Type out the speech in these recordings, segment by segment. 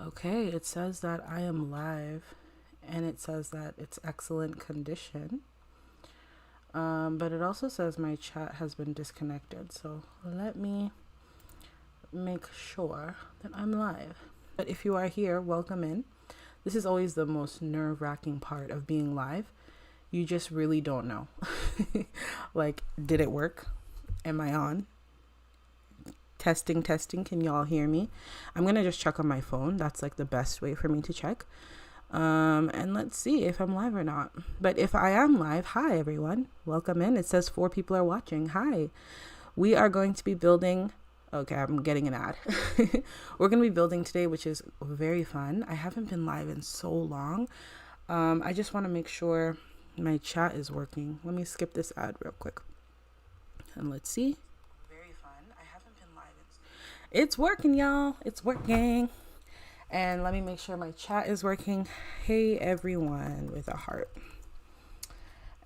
Okay, it says that I am live and it says that it's excellent condition. But it also says my chat has been disconnected. So let me make sure that I'm live. But if you are here, welcome in. This is always the most nerve-wracking part of being live. You just really don't know. Like, did it work? Am I on? Testing. Can y'all hear me? I'm gonna just check on my phone. That's like the best way for me to check. And let's see if I'm live or not. But if I am live, hi everyone. Welcome in. It says 4 people are watching. Hi. We are going to be building. Okay, I'm getting an ad. We're going to be building today, which is very fun. I haven't been live in so long. I just want to make sure my chat is working. Let me skip this ad real quick. And let's see. Very fun. I haven't been live in. It's working, y'all. It's working. And let me make sure my chat is working. Hey, everyone, with a heart.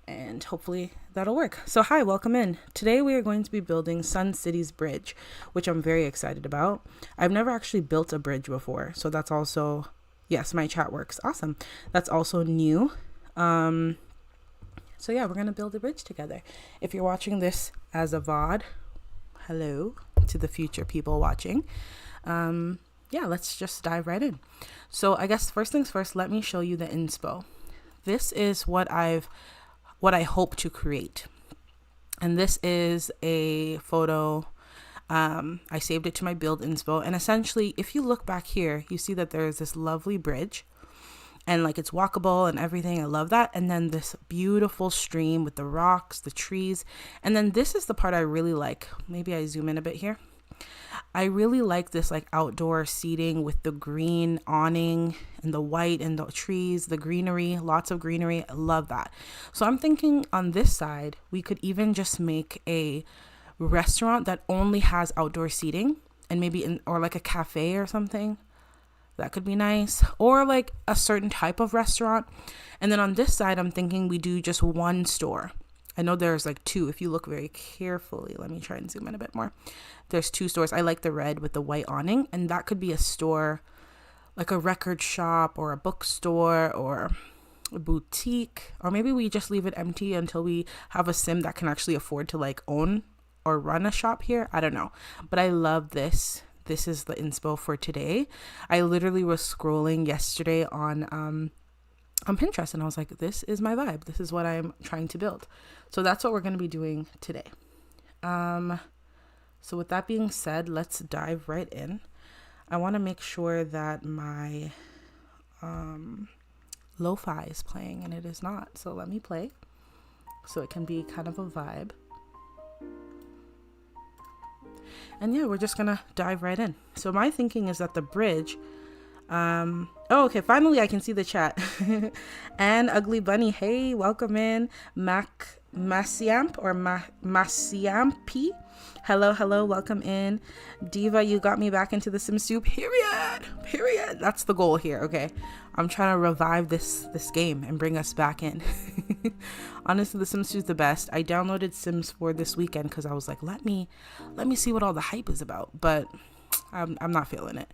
And hopefully that'll work. So hi, welcome in. Today we are going to be building Sun City's bridge, which I'm very excited about. I've never actually built a bridge before. So that's also, yes, my chat works. Awesome. That's also new. So yeah, we're going to build a bridge together. If you're watching this as a VOD, hello to the future people watching. Yeah, let's just dive right in. So I guess first things first, let me show you the inspo. This is what I hope to create. And this is a photo. I saved it to my build inspo. And essentially, if you look back here, you see that there's this lovely bridge and like it's walkable and everything. I love that. And then this beautiful stream with the rocks, the trees. And then this is the part I really like. Maybe I zoom in a bit here. I really like this like outdoor seating with the green awning and the white and the trees, the greenery, lots of greenery. I love that. So I'm thinking on this side, we could even just make a restaurant that only has outdoor seating and maybe or like a cafe or something. That could be nice. Or like a certain type of restaurant. And then on this side, I'm thinking we do just one store. I know there's like 2 if you look very carefully. Let me try and zoom in a bit more. There's 2 stores. I like the red with the white awning, and that could be a store, like a record shop or a bookstore or a boutique, or maybe we just leave it empty until we have a sim that can actually afford to like own or run a shop here. I don't know, but I love this. This is the inspo for today. I literally was scrolling yesterday on Pinterest and I was like, this is my vibe. This is what I'm trying to build. So that's what we're going to be doing today. So with that being said, let's dive right in. I want to make sure that my lo-fi is playing and it is not. So let me play so it can be kind of a vibe. And yeah, we're just going to dive right in. So my thinking is that the bridge okay, finally I can see the chat. And Ugly Bunny, hey, welcome in. Masiamp or Masiampi, hello, welcome in. Diva, you got me back into the Sims 2, period. That's the goal here. Okay, I'm trying to revive this game and bring us back in. Honestly, the Sims 2 is the best. I downloaded Sims 4 this weekend because I was like, let me see what all the hype is about, but I'm not feeling it.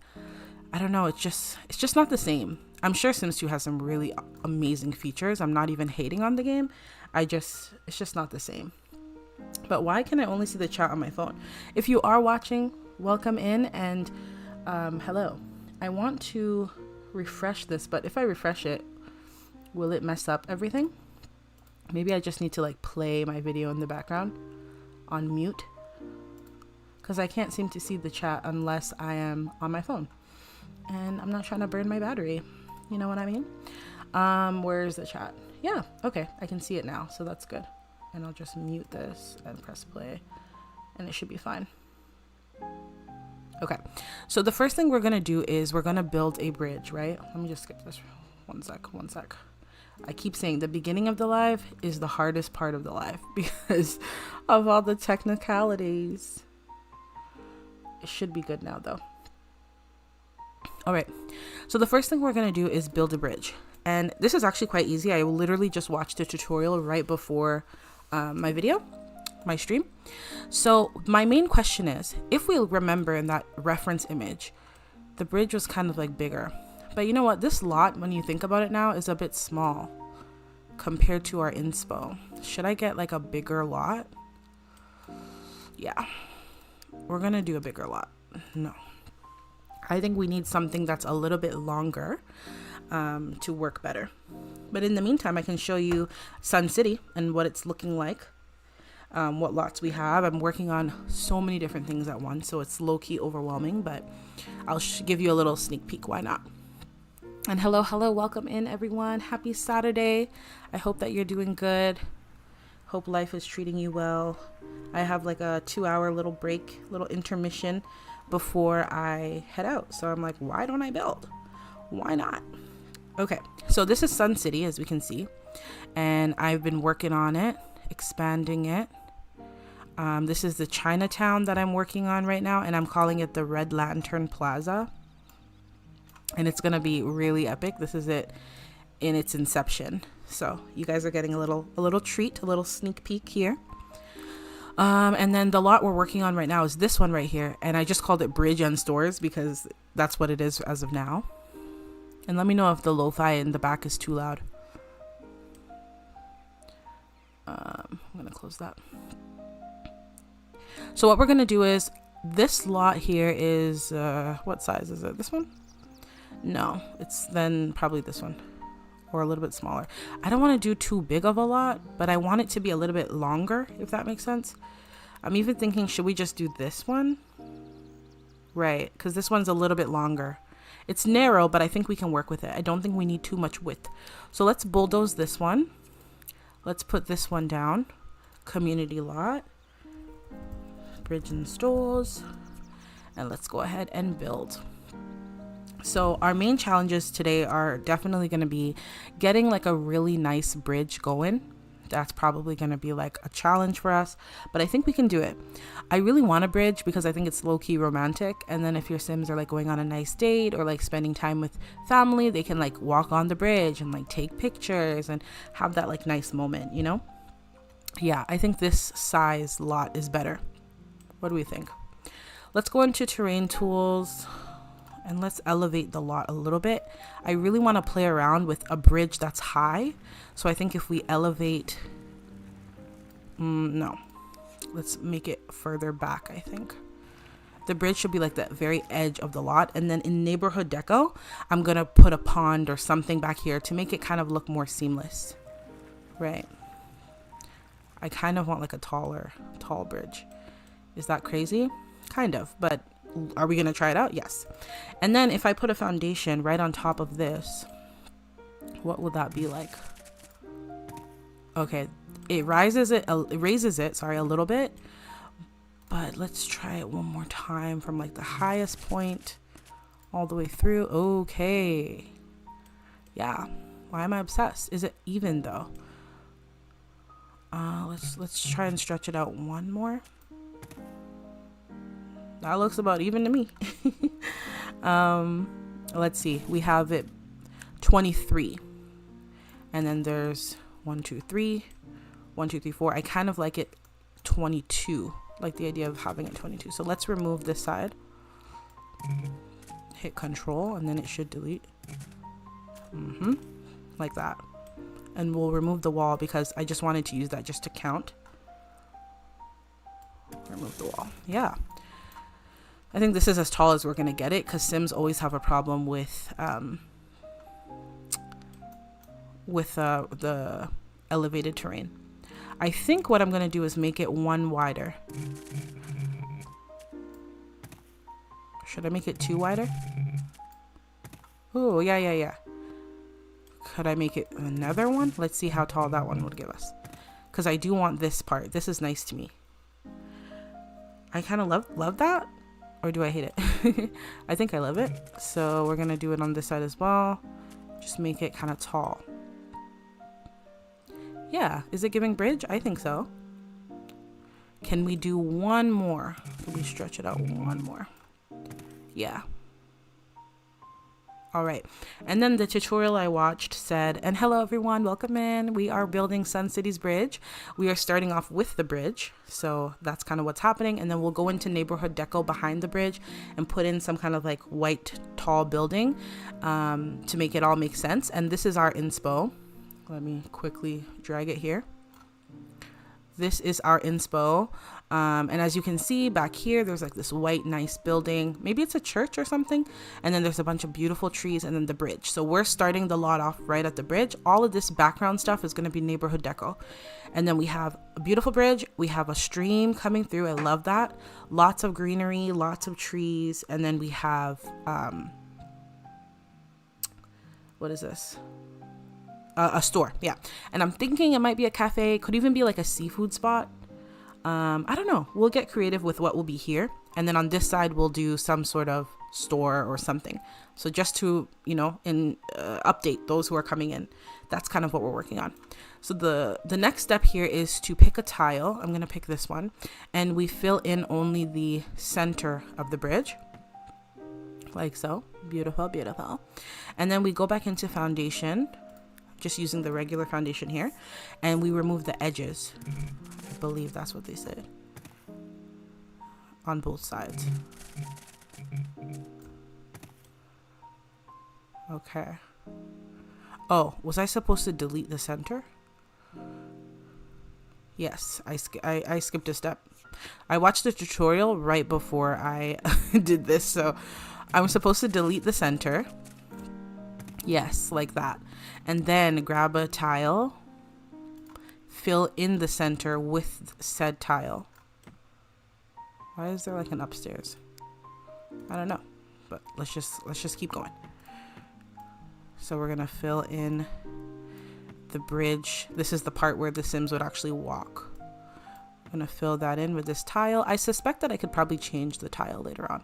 I don't know. It's just not the same. I'm sure Sims 2 has some really amazing features. I'm not even hating on the game. It's just not the same. But why can I only see the chat on my phone? If you are watching, welcome in and hello. I want to refresh this, but if I refresh it, will it mess up everything? Maybe I just need to like play my video in the background on mute because I can't seem to see the chat unless I am on my phone. And I'm not trying to burn my battery. You know what I mean? Where's the chat? Yeah, okay, I can see it now, so that's good. And I'll just mute this and press play, and it should be fine. Okay, so the first thing we're gonna do is we're gonna build a bridge, right? Let me just skip this. One sec. I keep saying the beginning of the live is the hardest part of the live because of all the technicalities. It should be good now, though. All right, so the first thing we're going to do is build a bridge. And this is actually quite easy. I literally just watched a tutorial right before my stream. So my main question is, if we remember in that reference image, The bridge was kind of like bigger. But you know what? This lot, when you think about it now, is a bit small compared to our inspo. Should I get like a bigger lot? Yeah. We're going to do a bigger lot. No. I think we need something that's a little bit longer to work better. But in the meantime, I can show you Sun City and what it's looking like. What lots we have. I'm working on so many different things at once, so it's low-key overwhelming, but I'll give you a little sneak peek. Why not? And hello, welcome in everyone. Happy Saturday. I hope that you're doing good. Hope life is treating you well. I have like a 2-hour little break, little intermission before I head out. So I'm like, why don't I build? Why not? Okay, so this is Sun City, as we can see, and I've been working on it, expanding it. This is the Chinatown that I'm working on right now, and I'm calling it the Red Lantern Plaza. And it's gonna be really epic. This is it in its inception. So you guys are getting a little treat, a little sneak peek here. And then the lot we're working on right now is this one right here, and I just called it Bridge and Stores because that's what it is as of now. And let me know if the lo-fi in the back is too loud. I'm gonna close that. So what we're gonna do is, this lot here is what size is it? This one? No, it's then probably this one, or a little bit smaller. I don't want to do too big of a lot, but I want it to be a little bit longer, if that makes sense. I'm even thinking, should we just do this one? Right, because this one's a little bit longer. It's narrow, but I think we can work with it. I don't think we need too much width. So let's bulldoze this one. Let's put this one down. Community lot. Bridge and Stores. And let's go ahead and build. So our main challenges today are definitely going to be getting like a really nice bridge going. That's probably going to be like a challenge for us, but I think we can do it. I really want a bridge because I think it's low-key romantic, and then if your Sims are like going on a nice date or like spending time with family, they can like walk on the bridge and like take pictures and have that like nice moment, you know? Yeah, I think this size lot is better. What do we think? Let's go into terrain tools and let's elevate the lot a little bit. I really want to play around with a bridge that's high. So I think if we elevate, no, let's make it further back. I think the bridge should be like the very edge of the lot. And then in neighborhood deco, I'm going to put a pond or something back here to make it kind of look more seamless. Right. I kind of want like a tall bridge. Is that crazy? Kind of, but are we going to try it out? Yes. And then if I put a foundation right on top of this, what would that be like? Okay, it raises it a little bit, but let's try it one more time from like the highest point all the way through. Okay. Yeah. Why am I obsessed? Is it even though? Let's try and stretch it out one more. That looks about even to me. Let's see. We have it 23. And then there's 1, 2, 3. 1, 2, 3, 4. I kind of like it 22. Like the idea of having it 22. So let's remove this side. Hit control and then it should delete. Like that. And we'll remove the wall because I just wanted to use that just to count. Remove the wall. Yeah. I think this is as tall as we're going to get it because Sims always have a problem with the elevated terrain. I think what I'm going to do is make it one wider. Should I make it 2 wider? Oh, yeah. Could I make it another one? Let's see how tall that one would give us. Because I do want this part. This is nice to me. I kind of love that. Or do I hate it? I think I love it. So we're going to do it on this side as well. Just make it kind of tall. Yeah. Is it giving bridge? I think so. Can we do one more? Can we stretch it out one more? Yeah. All right. And then the tutorial I watched said, and hello everyone, welcome in. We are building Sun City's bridge. We are starting off with the bridge. So that's kind of what's happening. And then we'll go into neighborhood deco behind the bridge and put in some kind of like white tall building to make it all make sense. And this is our inspo. Let me quickly drag it here. This is our inspo. And as you can see back here, there's like this white, nice building. Maybe it's a church or something. And then there's a bunch of beautiful trees and then the bridge. So we're starting the lot off right at the bridge. All of this background stuff is going to be neighborhood deco. And then we have a beautiful bridge. We have a stream coming through. I love that. Lots of greenery, lots of trees. And then we have, what is this? A store. Yeah. And I'm thinking it might be a cafe. Could even be like a seafood spot. I don't know. We'll get creative with what will be here. And then on this side, we'll do some sort of store or something. So just to, you know, update those who are coming in. That's kind of what we're working on. So the next step here is to pick a tile. I'm going to pick this one. And we fill in only the center of the bridge. Like so. Beautiful, beautiful. And then we go back into foundation. Just using the regular foundation here. And we remove the edges. I believe that's what they said. On both sides. Okay. Oh, was I supposed to delete the center? Yes, I skipped a step. I watched the tutorial right before I did this. So I'm supposed to delete the center. Yes, like that. And then grab a tile. Fill in the center with said tile. Why is there like an upstairs? I don't know, but let's just keep going. So we're gonna fill in the bridge. This is the part where the Sims would actually walk. I'm gonna fill that in with this tile. I suspect that I could probably change the tile later on.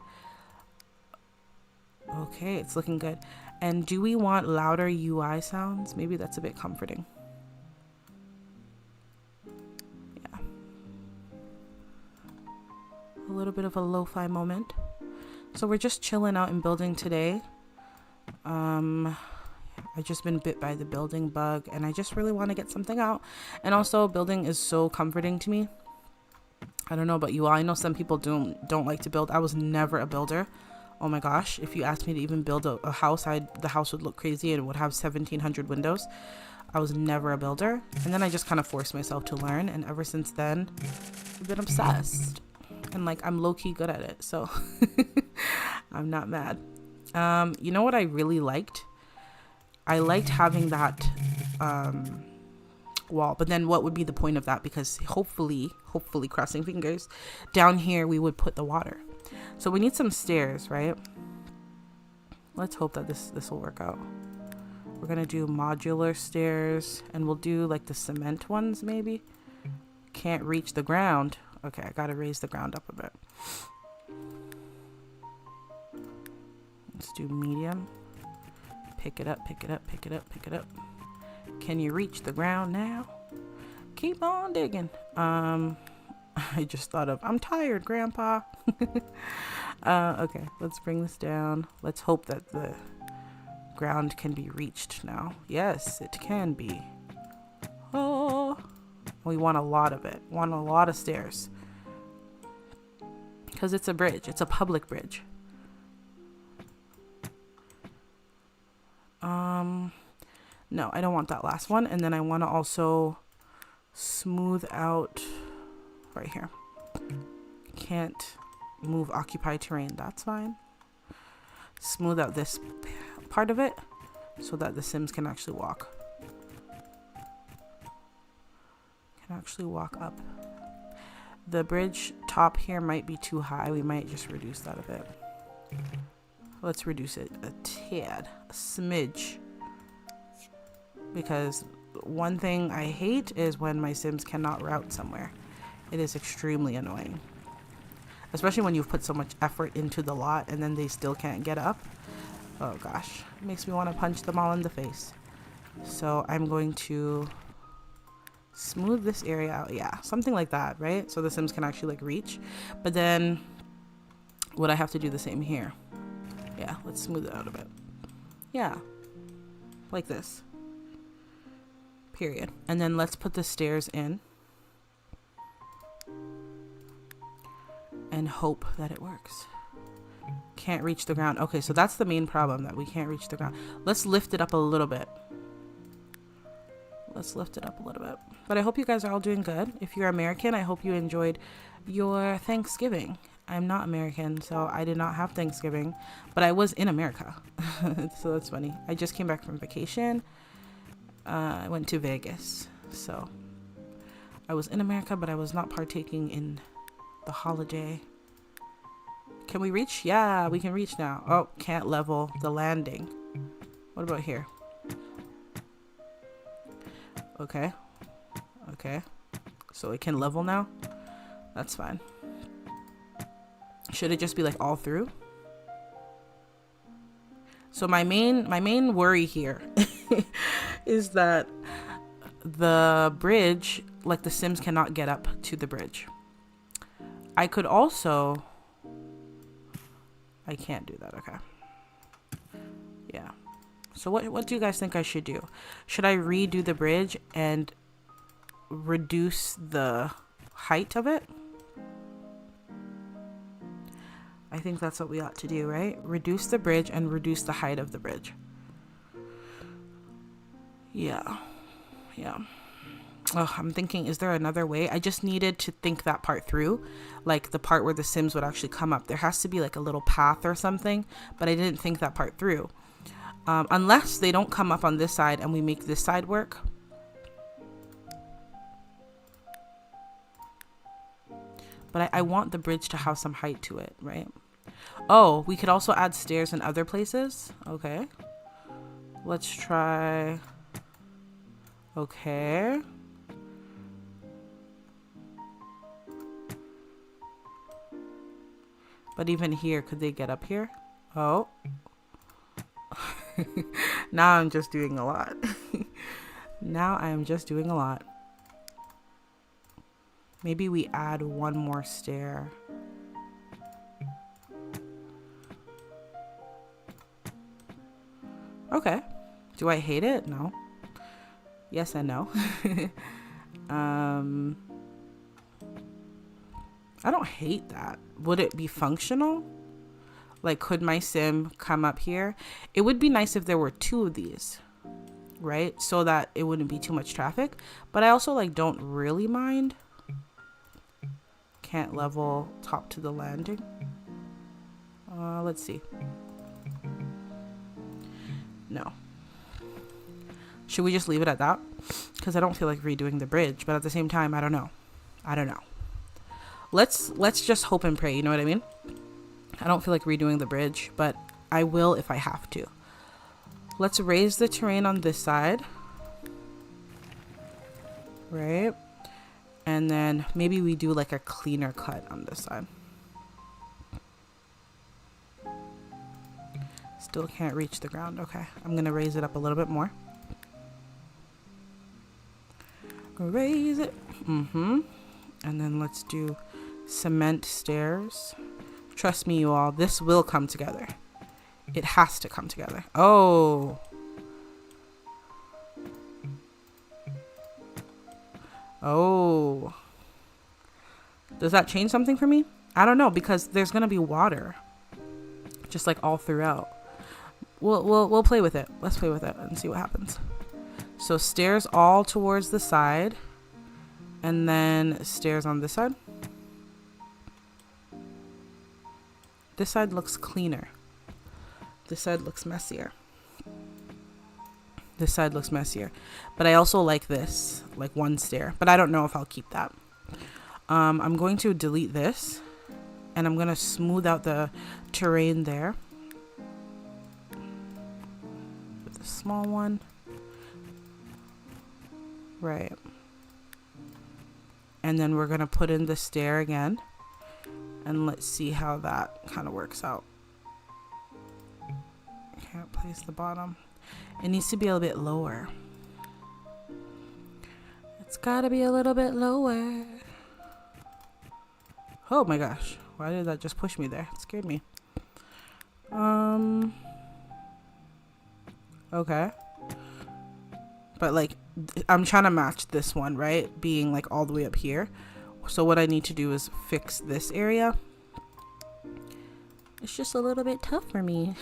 Okay, it's looking good. And do we want louder UI sounds? Maybe that's a bit comforting. Yeah. A little bit of a lo-fi moment. So we're just chilling out and building today. I've just been bit by the building bug and I just really want to get something out. And also building is so comforting to me. I don't know about you all. I know some people don't like to build. I was never a builder. Oh my gosh, if you asked me to even build a house, the house would look crazy and it would have 1,700 windows. I was never a builder. And then I just kind of forced myself to learn. And ever since then, I've been obsessed. And like, I'm low-key good at it. So I'm not mad. You know what I really liked? I liked having that wall. But then what would be the point of that? Because hopefully, crossing fingers, down here we would put the water. So we need some stairs, right? Let's hope that this will work out. We're gonna do modular stairs and we'll do like the cement ones maybe. Can't reach the ground. Okay, I gotta raise the ground up a bit. Let's do medium. Pick it up, pick it up, pick it up, pick it up. Can you reach the ground now? Keep on digging. I just thought of, I'm tired, Grandpa. Okay, let's bring this down. Let's hope that the ground can be reached now. Yes, it can be. Oh, we want a lot of it. Want a lot of stairs. Because it's a bridge. It's a public bridge. No, I don't want that last one. And then I want to also smooth out right here. Can't move occupied terrain. That's fine. Smooth out this part of it so that the Sims can actually walk. Can actually walk up. The bridge top here might be too high. We might just reduce that a bit. Let's reduce it a tad, a smidge. Because one thing I hate is when my Sims cannot route somewhere. It is extremely annoying. Especially when you've put so much effort into the lot and then they still can't get up. Oh gosh, it makes me want to punch them all in the face. So I'm going to smooth this area out. Yeah, something like that, right? So the Sims can actually like reach. But then would I have to do the same here? Yeah, let's smooth it out a bit. Yeah, like this. Period. And then let's put the stairs in and hope that it works. Can't reach the ground. Okay, so that's the main problem, that we can't reach the ground. Let's lift it up a little bit. Let's lift it up a little bit. But I hope you guys are all doing good. If you're American, I hope you enjoyed your Thanksgiving. I'm not American, so I did not have Thanksgiving, but I was in America. So that's funny. I just came back from vacation. I went to Vegas. So I was in America, but I was not partaking in the holiday. Can we reach? Yeah, we can reach now. Oh, can't level the landing. What about here? Okay. Okay. So it can level now? That's fine. Should it just be like all through? So my main worry here is that the bridge, like the Sims cannot get up to the bridge. I could also... I can't do that, okay. Yeah. So what do you guys think I should do? Should I redo the bridge and reduce the height of it? I think that's what we ought to do, right? Reduce the bridge and reduce the height of the bridge. Yeah. Yeah. Oh, I'm thinking, is there another way? I just needed to think that part through, like the part where the Sims would actually come up. There has to be like a little path or something, but I didn't think that part through. Unless they don't come up on this side and we make this side work. But I want the bridge to have some height to it, right? Oh, we could also add stairs in other places. Okay. Let's try. Okay. But even here, could they get up here? Oh. Now I'm just doing a lot. Now I am just doing a lot. Maybe we add one more stair. Okay. Do I hate it? No. Yes and no. I don't hate that. Would it be functional? Like, could my Sim come up here? It would be nice if there were two of these, right? So that it wouldn't be too much traffic. But I also like don't really mind. Can't level top to the landing. Let's see. No. Should we just leave it at that? Because I don't feel like redoing the bridge, but at the same time, I don't know. I don't know. Let's just hope and pray, you know what I mean? I don't feel like redoing the bridge, but I will if I have to. Let's raise the terrain on this side. Right? And then maybe we do like a cleaner cut on this side. Still can't reach the ground. Okay, I'm gonna raise it up a little bit more. Raise it. And then let's do cement stairs. Trust me, you all, this will come together. It has to come together. Oh. Oh. Does that change something for me? I don't know, because there's gonna be water just like all throughout. We'll play with it. Let's play with it and see what happens. So stairs all towards the side, and then stairs on this side. This side looks cleaner. This side looks messier. This side looks messier. But I also like this, like one stair. But I don't know if I'll keep that. I'm going to delete this, and I'm going to smooth out the terrain there. With a small one. Right. And then we're going to put in the stair again. And let's see how that kind of works out. Can't place the bottom. It needs to be a little bit lower. It's got to be a little bit lower. Oh my gosh. Why did that just push me there? It scared me. Okay. But like, I'm trying to match this one, right? Being like all the way up here. So what I need to do is fix this area. It's just a little bit tough for me.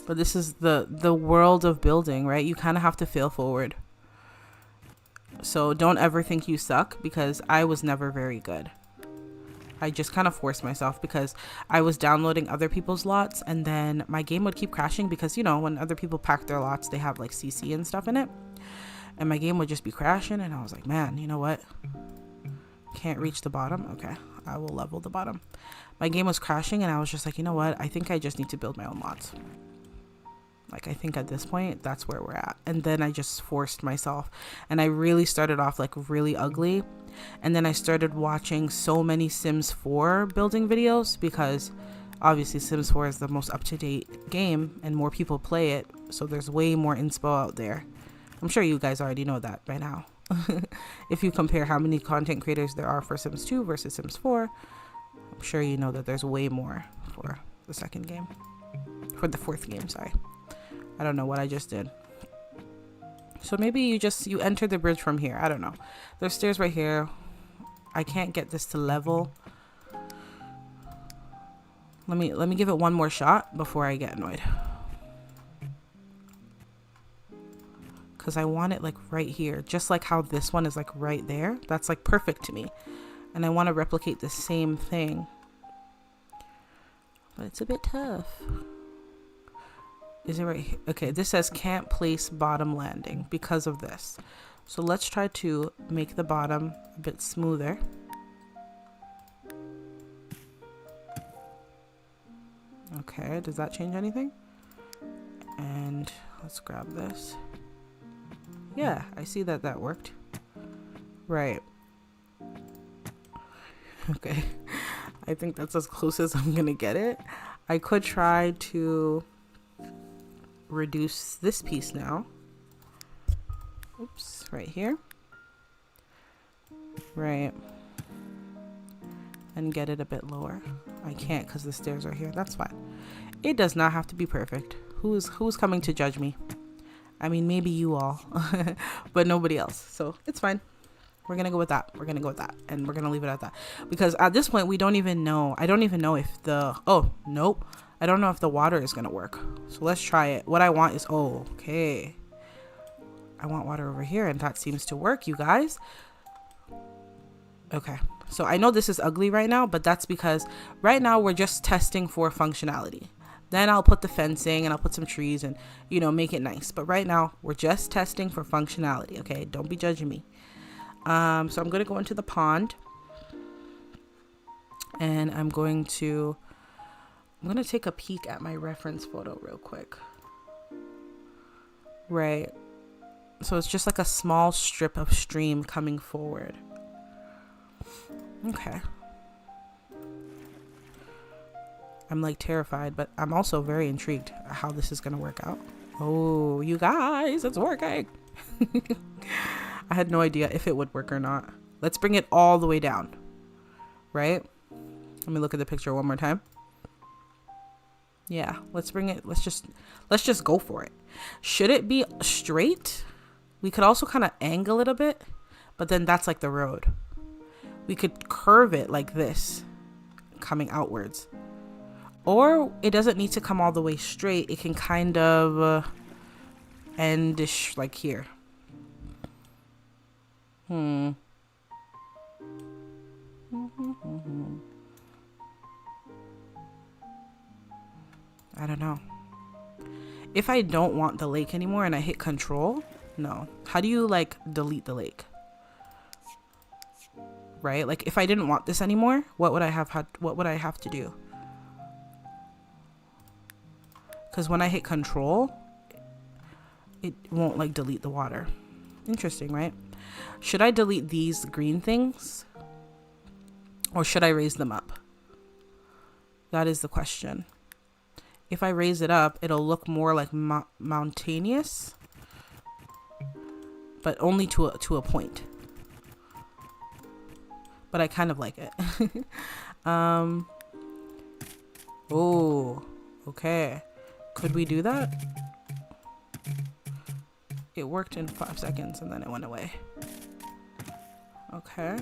But this is the world of building, right? You kind of have to fail forward. So don't ever think you suck, because I was never very good. I just kind of forced myself because I was downloading other people's lots, and then my game would keep crashing because, you know, when other people pack their lots, they have like CC and stuff in it. And my game would just be crashing, and I was like, man, you know what? Can't reach the bottom. Okay, I will level the bottom. My game was crashing, and I was just like, you know what? I think I just need to build my own lots. Like, I think at this point, that's where we're at. And then I just forced myself. And I really started off like really ugly. And then I started watching so many Sims 4 building videos, because obviously Sims 4 is the most up-to-date game and more people play it. So there's way more inspo out there. I'm sure you guys already know that by now. If you compare how many content creators there are for Sims 2 versus Sims 4, I'm sure you know that there's way more for the second game. For the fourth game, sorry. I don't know what I just did. So maybe you enter the bridge from here. I don't know. There's stairs right here. I can't get this to level. Let me give it one more shot before I get annoyed. Because I want it like right here. Just like how this one is like right there. That's like perfect to me. And I want to replicate the same thing. But it's a bit tough. Is it right here? Okay, this says can't place bottom landing because of this. So let's try to make the bottom a bit smoother. Okay, does that change anything? And let's grab this. Yeah, I see that that worked. Right. Okay. I think that's as close as I'm gonna get it. I could try to reduce this piece now. Oops, right here. Right. And get it a bit lower. I can't because the stairs are here. That's fine. It does not have to be perfect. Who's coming to judge me? I mean, maybe you all, but nobody else. So it's fine. We're going to go with that. We're going to go with that. And we're going to leave it at that. Because at this point, we don't even know. I don't even know if the... Oh, nope. I don't know if the water is going to work. So let's try it. What I want is... Oh, okay. I want water over here. And that seems to work, you guys. Okay. So I know this is ugly right now. But that's because right now we're just testing for functionality. Then I'll put the fencing and I'll put some trees and, you know, make it nice. But right now we're just testing for functionality. Okay. Don't be judging me. So I'm going to go into the pond. And I'm going to take a peek at my reference photo real quick. Right. So it's just like a small strip of stream coming forward. Okay. I'm like terrified, but I'm also very intrigued how this is going to work out. Oh, you guys, it's working. I had no idea if it would work or not. Let's bring it all the way down. Right? Let me look at the picture one more time. Yeah, let's bring it. Let's just go for it. Should it be straight? We could also kind of angle it a bit, but then that's like the road. We could curve it like this, coming outwards. Or it doesn't need to come all the way straight. It can kind of endish like here. I don't know. If I don't want the lake anymore and I hit control, no. How do you like delete the lake? Right? Like if I didn't want this anymore, what would I have to do? Because when I hit control, it won't like delete the water. Interesting, right? Should I delete these green things? Or should I raise them up? That is the question. If I raise it up, it'll look more like mountainous. But only to a point. But I kind of like it. Oh, okay. Could we do that? It worked in 5 seconds and then it went away. Okay.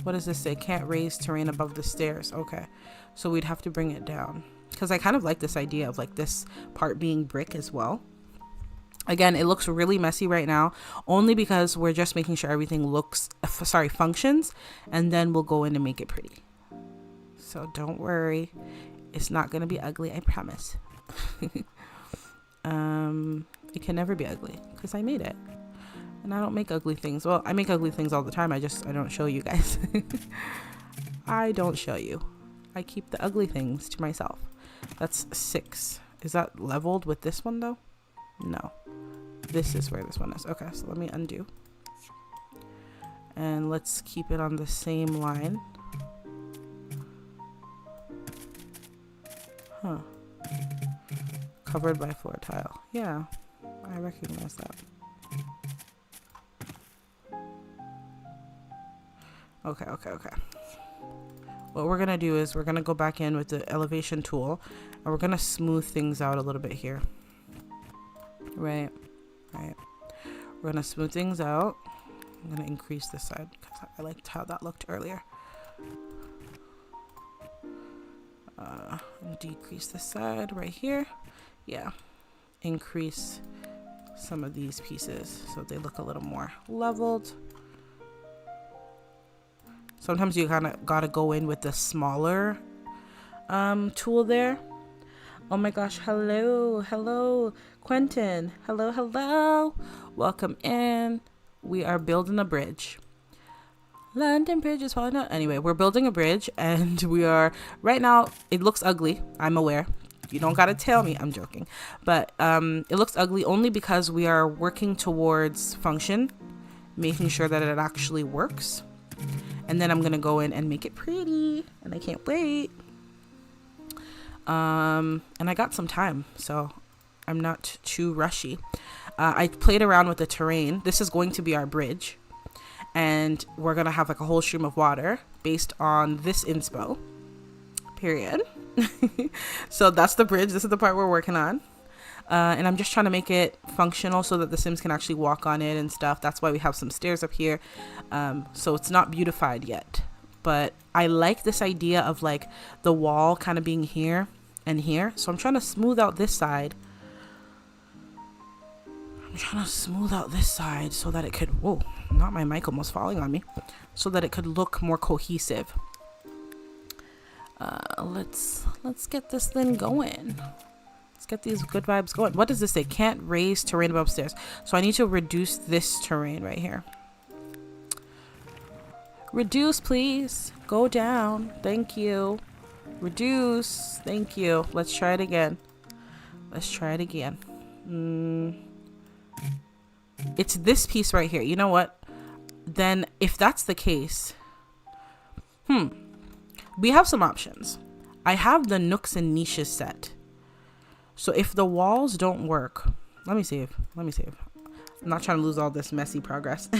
What does this say? Can't raise terrain above the stairs. Okay. So we'd have to bring it down. Because I kind of like this idea of like this part being brick as well. Again, it looks really messy right now, only because we're just making sure everything functions, and then we'll go in and make it pretty. So don't worry. It's not going to be ugly, I promise. It can never be ugly because I made it. And I don't make ugly things. Well, I make ugly things all the time. I don't show you guys. I don't show you. I keep the ugly things to myself. That's 6. Is that leveled with this one though? No. This is where this one is. Okay, so let me undo. And let's keep it on the same line. Huh. Covered by floor tile. Yeah, I recognize that. Okay. What we're gonna do is we're gonna go back in with the elevation tool and we're gonna smooth things out a little bit here. Right. We're gonna smooth things out. I'm gonna increase this side because I liked how that looked earlier. And decrease this side right here. Yeah. Increase some of these pieces so they look a little more leveled. Sometimes you kind of gotta go in with the smaller tool there. Oh my gosh, hello Quentin, hello, welcome in. We are building a bridge. London Bridge is falling out. Anyway, we're building a bridge and we are right now. It looks ugly, I'm aware. You don't gotta tell me, I'm joking, but it looks ugly only because we are working towards function, making sure that it actually works. And then I'm gonna go in and make it pretty, and I can't wait. And I got some time, so I'm not too rushy. I played around with the terrain. This is going to be our bridge, and we're gonna have like a whole stream of water based on this inspo. Period. So that's the bridge. This is the part we're working on. And I'm just trying to make it functional so that the Sims can actually walk on it and stuff. That's why we have some stairs up here. So it's not beautified yet, but I like this idea of like the wall kind of being here and here. So I'm trying to smooth out this side. So that it could, whoa, not my mic almost falling on me. So that it could look more cohesive. Let's get this thing going. Let's get these good vibes going. What does this say? Can't raise terrain above stairs. So I need to reduce this terrain right here. Reduce, please. Go down. Thank you. Reduce. Thank you. Let's try it again. It's this piece right here. You know what? Then if that's the case, we have some options. I have the nooks and niches set. So if the walls don't work, let me save. I'm not trying to lose all this messy progress.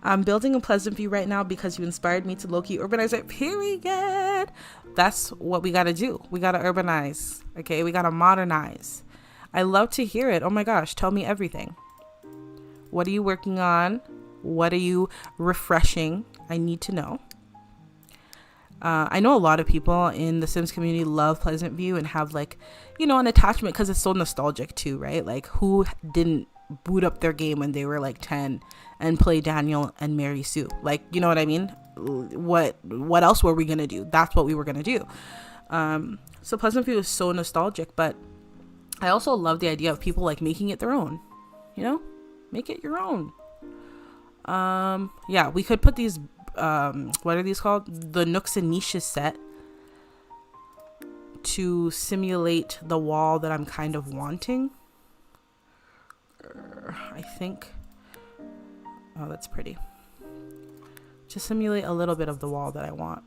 I'm building a Pleasant View right now because you inspired me to low-key urbanize it, period. That's what we got to do. We got to urbanize. Okay, we got to modernize. I love to hear it. Oh my gosh, tell me everything. What are you working on? What are you refreshing? I need to know. I know a lot of people in the Sims community love Pleasant View and have like, you know, an attachment because it's so nostalgic too, right? Like who didn't boot up their game when they were like 10 and play Daniel and Mary Sue? Like, you know what I mean? What else were we going to do? That's what we were going to do. So Pleasant View is so nostalgic, but I also love the idea of people like making it their own, you know, make it your own. Yeah, we could put these what are these called? The nooks and niches set to simulate the wall that I'm kind of wanting. I think. Oh, that's pretty. To simulate a little bit of the wall that I want.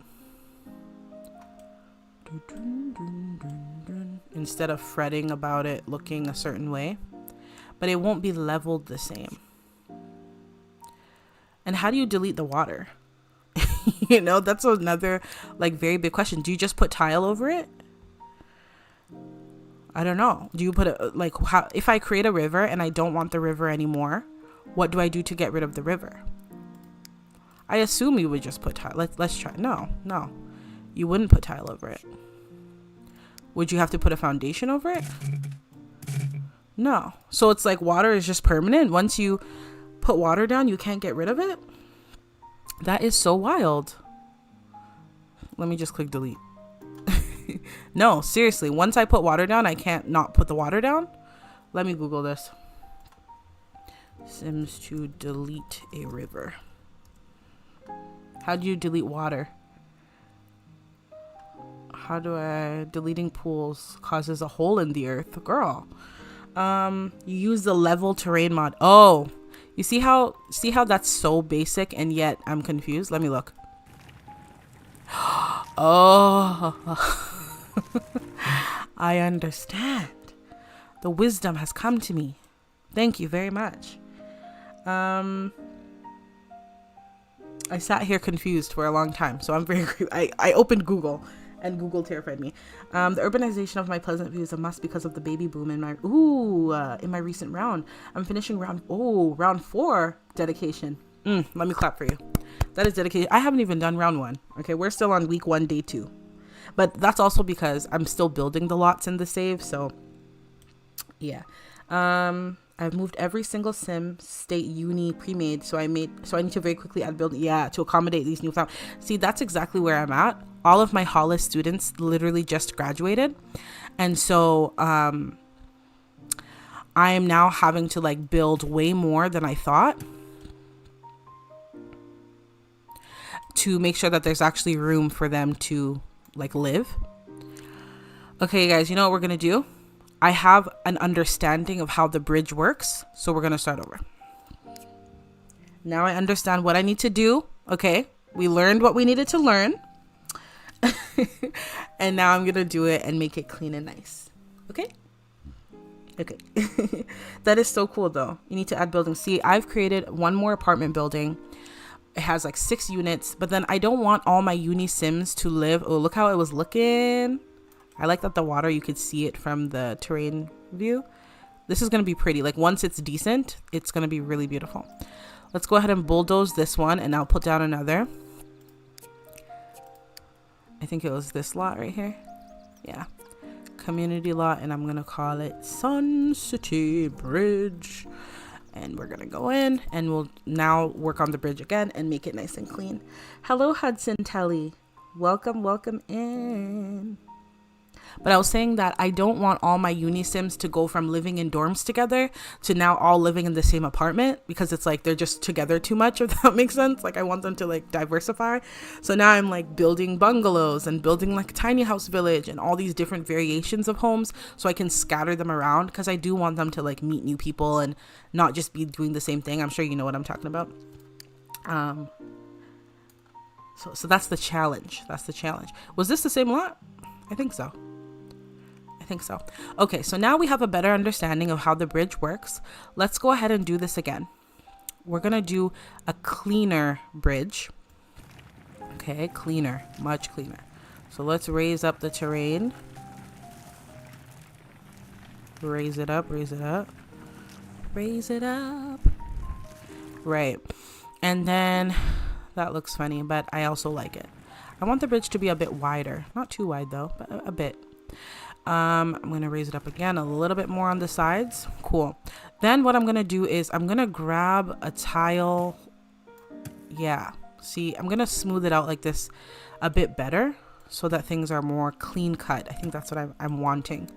Instead of fretting about it looking a certain way. But it won't be leveled the same. And how do you delete the water? You know, that's another like very big question. Do you just put tile over it? I don't know. Do you put it like how, if I create a river and I don't want the river anymore, what do I do to get rid of the river? I assume you would just put tile. Let's try. No, you wouldn't put tile over it. Would you have to put a foundation over it? No. So it's like water is just permanent. Once you put water down, you can't get rid of it. That is so wild. Let me just click delete. No, seriously. Once I put water down, I can't not put the water down. Let me Google this. Sims to delete a river. How do you delete water? How do I... Deleting pools causes a hole in the earth. Girl. You use the level terrain mod. Oh, you see how that's so basic and yet I'm confused? Let me look. Oh, I understand. The wisdom has come to me. Thank you very much. I sat here confused for a long time, so I'm very I opened Google and Google terrified me. The urbanization of my Pleasant View is a must because of the baby boom in my in my recent round. I'm finishing round 4 dedication. Let me clap for you. That is dedication. I haven't even done round 1. Okay, we're still on week 1, day 2. But that's also because I'm still building the lots in the save, so yeah. I've moved every single sim, state, uni, pre-made, so I need to very quickly add building, to accommodate these new found. See, that's exactly where I'm at. All of my Hollis students literally just graduated, and so I am now having to like build way more than I thought to make sure that there's actually room for them to like live. Okay, guys, you know what we're gonna do? I have an understanding of how the bridge works, so we're gonna start over. Now I understand what I need to do. Okay, we learned what we needed to learn. And now I'm gonna do it and make it clean and nice. Okay. That is so cool though. You need to add buildings. See, I've created one more apartment building. It has like 6 units, but then I don't want all my uni sims to live. Oh, look how it was looking. I like that the water, you could see it from the terrain view. This is going to be pretty. Like once it's decent, it's going to be really beautiful. Let's go ahead and bulldoze this one and I'll put down another. I think it was this lot right here. Yeah. Community lot, and I'm going to call it Sun City Bridge. And we're going to go in and we'll now work on the bridge again and make it nice and clean. Hello, Hudson Telly. Welcome in. But I was saying that I don't want all my uni sims to go from living in dorms together to now all living in the same apartment, because it's like they're just together too much, if that makes sense. Like I want them to like diversify. So now I'm like building bungalows and building like a tiny house village and all these different variations of homes so I can scatter them around, because I do want them to like meet new people and not just be doing the same thing. I'm sure you know what I'm talking about. So that's the challenge. Was this the same lot? I think so. Okay, so now we have a better understanding of how the bridge works. Let's go ahead and do this again. We're gonna do a cleaner bridge. Okay, cleaner, much cleaner. So let's raise up the terrain. Raise it up. Right. And then that looks funny, but I also like it. I want the bridge to be a bit wider. Not too wide though, but a bit. I'm going to raise it up again a little bit more on the sides. Cool. Then what I'm going to do is I'm going to grab a tile. Yeah. See, I'm going to smooth it out like this a bit better so that things are more clean cut. I think that's what I'm wanting.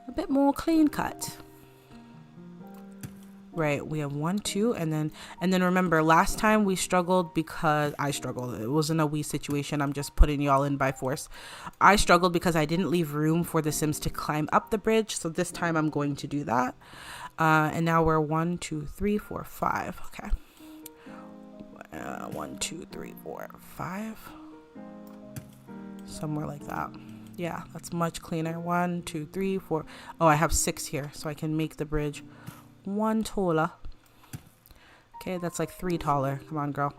A bit more clean cut. Right, we have 1, 2, and then remember last time we struggled because I struggled. It wasn't a we situation. I'm just putting y'all in by force. I struggled because I didn't leave room for the Sims to climb up the bridge. So this time I'm going to do that. And now we're 1, 2, 3, 4, 5. Okay. 1, 2, 3, 4, 5. Somewhere like that. Yeah, that's much cleaner. 1, 2, 3, 4. Oh, I have 6 here, so I can make the bridge 1 taller. Okay, that's like 3 taller. Come on, girl.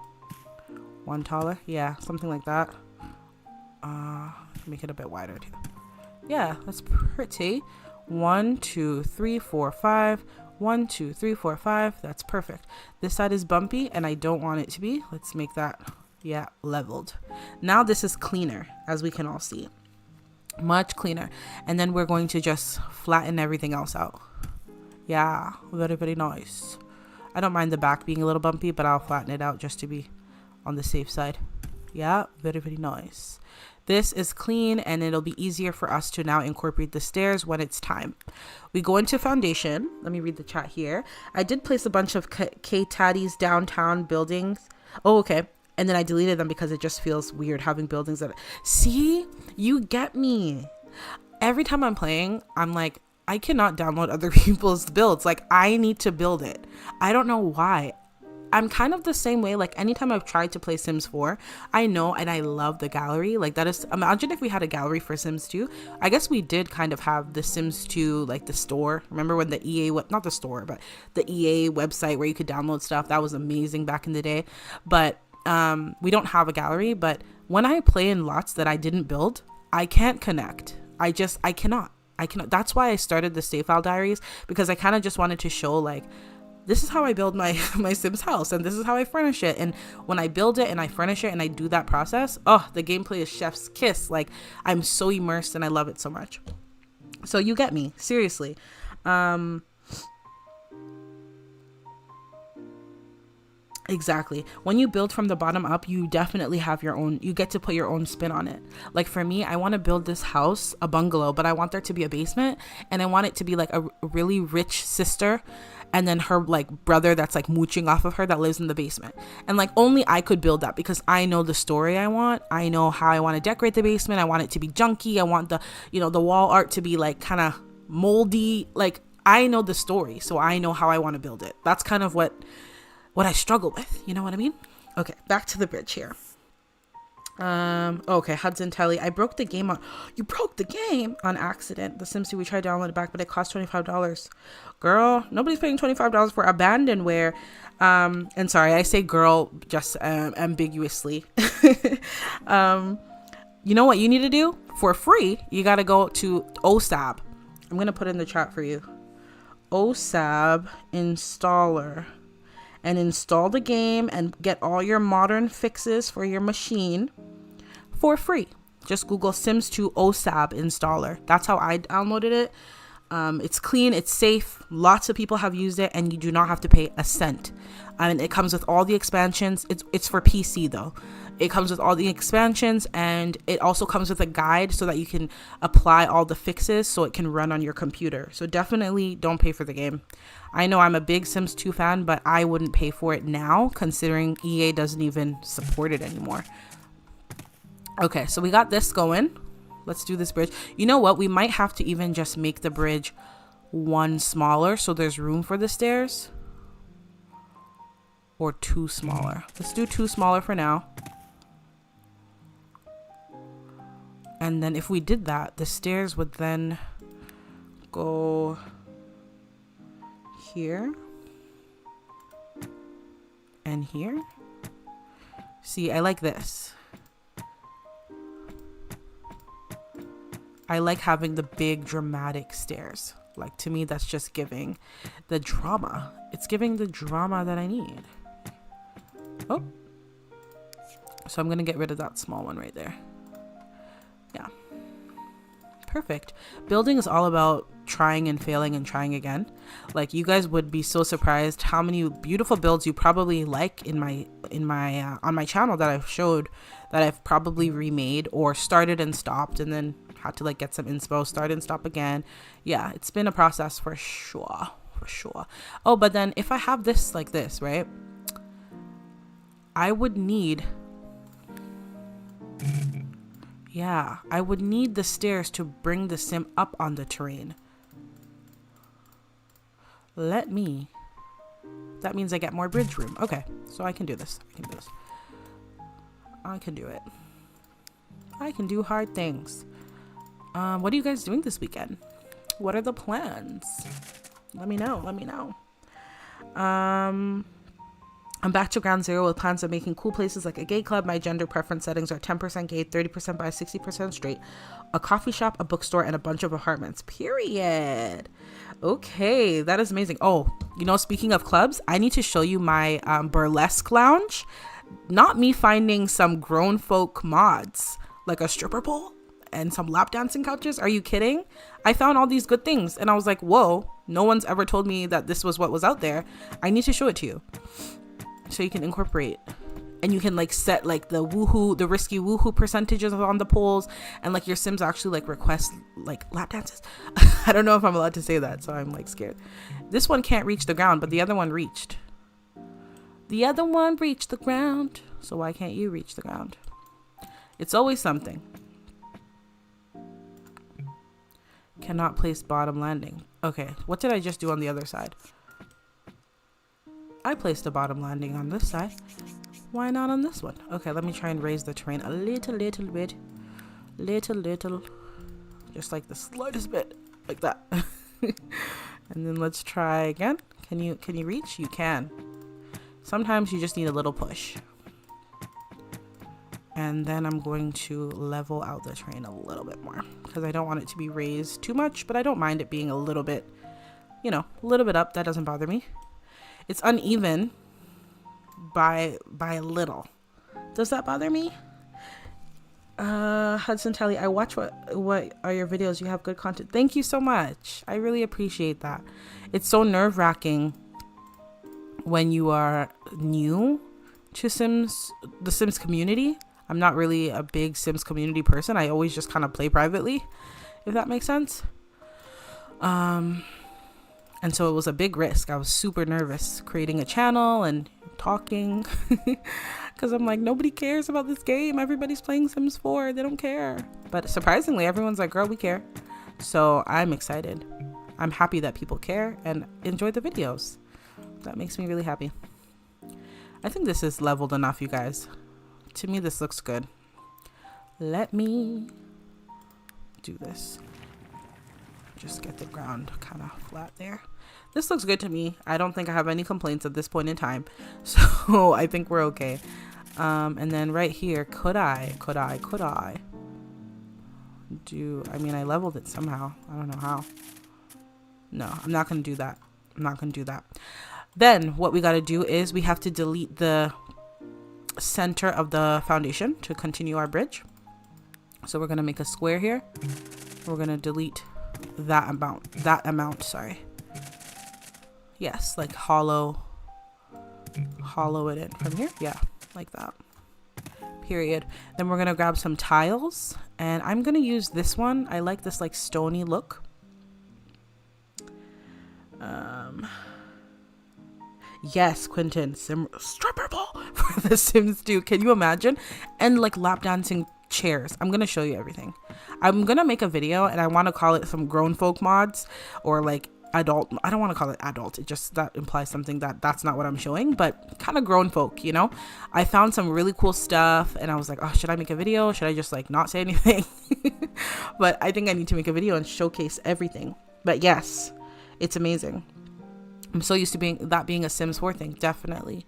One taller. Yeah, something like that. Make it a bit wider too. Yeah, that's pretty. 1, 2, 3, 4, 5. 1, 2, 3, 4, 5. That's perfect. This side is bumpy and I don't want it to be. Let's make that, yeah, leveled. Now this is cleaner, as we can all see. Much cleaner. And then we're going to just flatten everything else out. Yeah, very, very nice. I don't mind the back being a little bumpy, but I'll flatten it out just to be on the safe side. Yeah, very, very nice. This is clean and it'll be easier for us to now incorporate the stairs when it's time. We go into foundation. Let me read the chat here. I did place a bunch of K-Taddy's downtown buildings. Oh, okay. And then I deleted them because it just feels weird having buildings that... See? You get me. Every time I'm playing, I'm like, I cannot download other people's builds. Like, I need to build it. I don't know why. I'm kind of the same way. Like, anytime I've tried to play Sims 4, I know and I love the gallery. Like, that is, imagine if we had a gallery for Sims 2. I guess we did kind of have the Sims 2, like the store. Remember when the EA, not the store, but the EA website where you could download stuff? That was amazing back in the day. But we don't have a gallery. But when I play in lots that I didn't build, I can't connect. I cannot. That's why I started the save file diaries, because I kind of just wanted to show, like, this is how I build my Sims house and this is how I furnish it. And when I build it and I furnish it and I do that process, oh, the gameplay is chef's kiss. Like, I'm so immersed and I love it so much. So you get me, seriously. Exactly. When you build from the bottom up, you definitely have your own, you get to put your own spin on it. Like for me, I want to build this house, a bungalow, but I want there to be a basement and I want it to be like a really rich sister and then her like brother that's like mooching off of her that lives in the basement. And like only I could build that because I know the story I want. I know how I want to decorate the basement. I want it to be junky. I want the, you know, the wall art to be like kind of moldy. Like I know the story, so I know how I want to build it. That's kind of what I struggle with, you know what I mean? Okay, back to the bridge here. Okay, Hudson Telly, I broke the game on... You broke the game on accident. The Sims 2, we tried to download it back, but it cost $25. Girl, nobody's paying $25 for abandonware. And sorry, I say girl just ambiguously. You know what you need to do? For free, you got to go to OSAB. I'm going to put it in the chat for you. OSAB installer. And install the game and get all your modern fixes for your machine for free. Just Google Sims 2 OSAB installer. That's how I downloaded it. It's clean, it's safe. Lots of people have used it and you do not have to pay a cent. And it comes with all the expansions. It's for PC though. It comes with all the expansions and it also comes with a guide so that you can apply all the fixes so it can run on your computer. So definitely don't pay for the game. I know I'm a big Sims 2 fan, but I wouldn't pay for it now considering EA doesn't even support it anymore. Okay, so we got this going. Let's do this bridge. You know what? We might have to even just make the bridge one smaller so there's room for the stairs. Or two smaller. Let's do two smaller for now. And then if we did that, the stairs would then go here and here. See, I like this. I like having the big dramatic stairs. Like to me, that's just giving the drama. It's giving the drama that I need. Oh. So I'm going to get rid of that small one right there. Yeah. Perfect. Building is all about trying and failing and trying again. Like you guys would be so surprised how many beautiful builds you probably like in my on my channel that I've showed that I've probably remade or started and stopped and then had to like get some inspo, start and stop again. Yeah, it's been a process for sure. Oh, but then if I have this like this, right? I would need I would need the stairs to bring the sim up on the terrain. That means I get more bridge room. Okay, so I can do this. I can do it. I can do hard things. What are you guys doing this weekend? What are the plans? Let me know. I'm back to ground zero with plans of making cool places like a gay club. My gender preference settings are 10% gay, 30% bi, 60% straight, a coffee shop, a bookstore, and a bunch of apartments. Period. Okay, that is amazing. Oh, you know, speaking of clubs, I need to show you my burlesque lounge. Not me finding some grown folk mods, like a stripper pole and some lap dancing couches. Are you kidding? I found all these good things and I was like, whoa, no one's ever told me that this was what was out there. I need to show it to you. So you can incorporate, and you can like set like the risky woohoo percentages on the polls, and like your Sims actually like request like lap dances. I don't know if I'm allowed to say that, so I'm like scared. This one can't reach the ground, but the other one reached. The other one reached the ground, so why can't you reach the ground? It's always something. Cannot place bottom landing. Okay, what did I just do on the other side? I placed a bottom landing on this side. Why not on this one? Okay, let me try and raise the terrain a little bit. Little. Just like the slightest bit. Like that. And then let's try again. Can you reach? You can. Sometimes you just need a little push. And then I'm going to level out the terrain a little bit more, because I don't want it to be raised too much, but I don't mind it being a little bit, you know, a little bit up. That doesn't bother me. It's uneven by a little. Does that bother me? Hudson Tally, I watch what are your videos. You have good content. Thank you so much. I really appreciate that. It's so nerve-wracking when you are new to the Sims community. I'm not really a big Sims community person. I always just kind of play privately, if that makes sense. And so it was a big risk. I was super nervous creating a channel and talking because I'm like, nobody cares about this game. Everybody's playing Sims 4. They don't care. But surprisingly, everyone's like, girl, we care. So I'm excited. I'm happy that people care and enjoy the videos. That makes me really happy. I think this is leveled enough, you guys. To me, this looks good. Let me do this. Just get the ground kind of flat there. This looks good to me. I don't think I have any complaints at this point in time. So I think we're okay. And then right here, could I do, I mean, I leveled it somehow. I don't know how. No, I'm not going to do that. I'm not going to do that. Then what we got to do is we have to delete the center of the foundation to continue our bridge. So we're going to make a square here. We're going to delete that amount, sorry. Yes, like hollow it in from here. Yeah, like that. Period. Then we're gonna grab some tiles, and I'm gonna use this one. I like this like stony look. Yes, Quentin, stripper ball for The Sims 2. Can you imagine? And like lap dancing chairs. I'm gonna show you everything. I'm gonna make a video, and I want to call it some grown folk mods, or like adult. I don't want to call it adult. It just, that implies something that's not what I'm showing, but kind of grown folk, you know. I found some really cool stuff, and I was like, oh, should I make a video? Should I just like not say anything? But I think I need to make a video and showcase everything. But yes, it's amazing. I'm so used to being a Sims 4 thing. Definitely.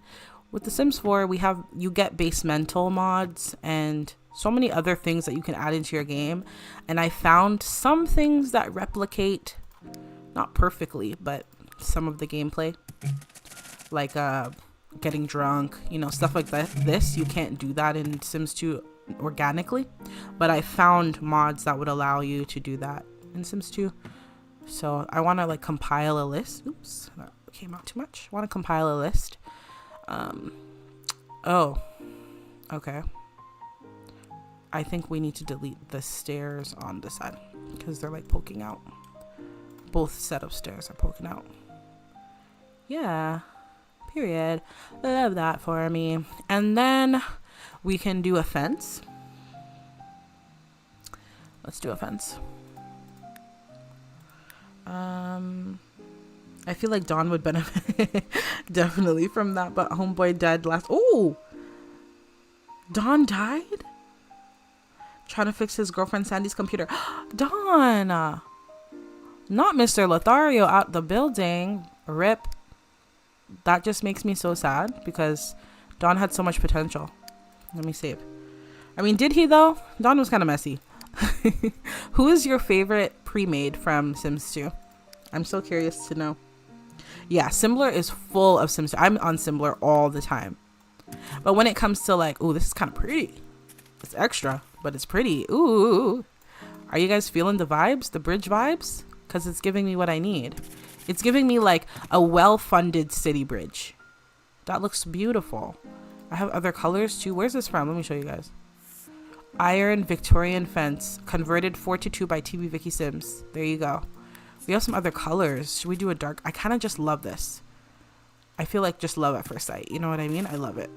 With The Sims 4, you get basemental mods and so many other things that you can add into your game. And I found some things that replicate, not perfectly, but some of the gameplay. Like getting drunk, you know, stuff like that. You can't do that in Sims 2 organically. But I found mods that would allow you to do that in Sims 2. So I want to like compile a list. Oops, that came out too much. I want to compile a list. Oh, okay. I think we need to delete the stairs on this side because they're like poking out. Both set of stairs are poking out. Yeah, period. Love that for me. And then we can do a fence. Let's do a fence. I feel like Dawn would benefit definitely from that, but homeboy died last. Oh, Dawn died trying to fix his girlfriend Sandy's computer. Dawn, not Mr. Lothario out the building. Rip. that just makes me so sad because Don had so much potential. Let me save. I mean, did he though? Don was kind of messy. Who is your favorite pre-made from Sims 2? I'm so curious to know. Yeah, Simbler is full of Sims 2. I'm on Simbler all the time. But when it comes to like, ooh, this is kind of pretty. It's extra, but it's pretty. Ooh. Are you guys feeling the vibes? The bridge vibes? Because it's giving me what I need. It's giving me like a well-funded city bridge. That looks beautiful. I have other colors too. Where's this from? Let me show you guys. Iron Victorian fence, converted 4:2 by TV Vicky Sims. There you go. We have some other colors. Should we do a dark? I kind of just love this. I feel like just love at first sight. You know what I mean? I love it.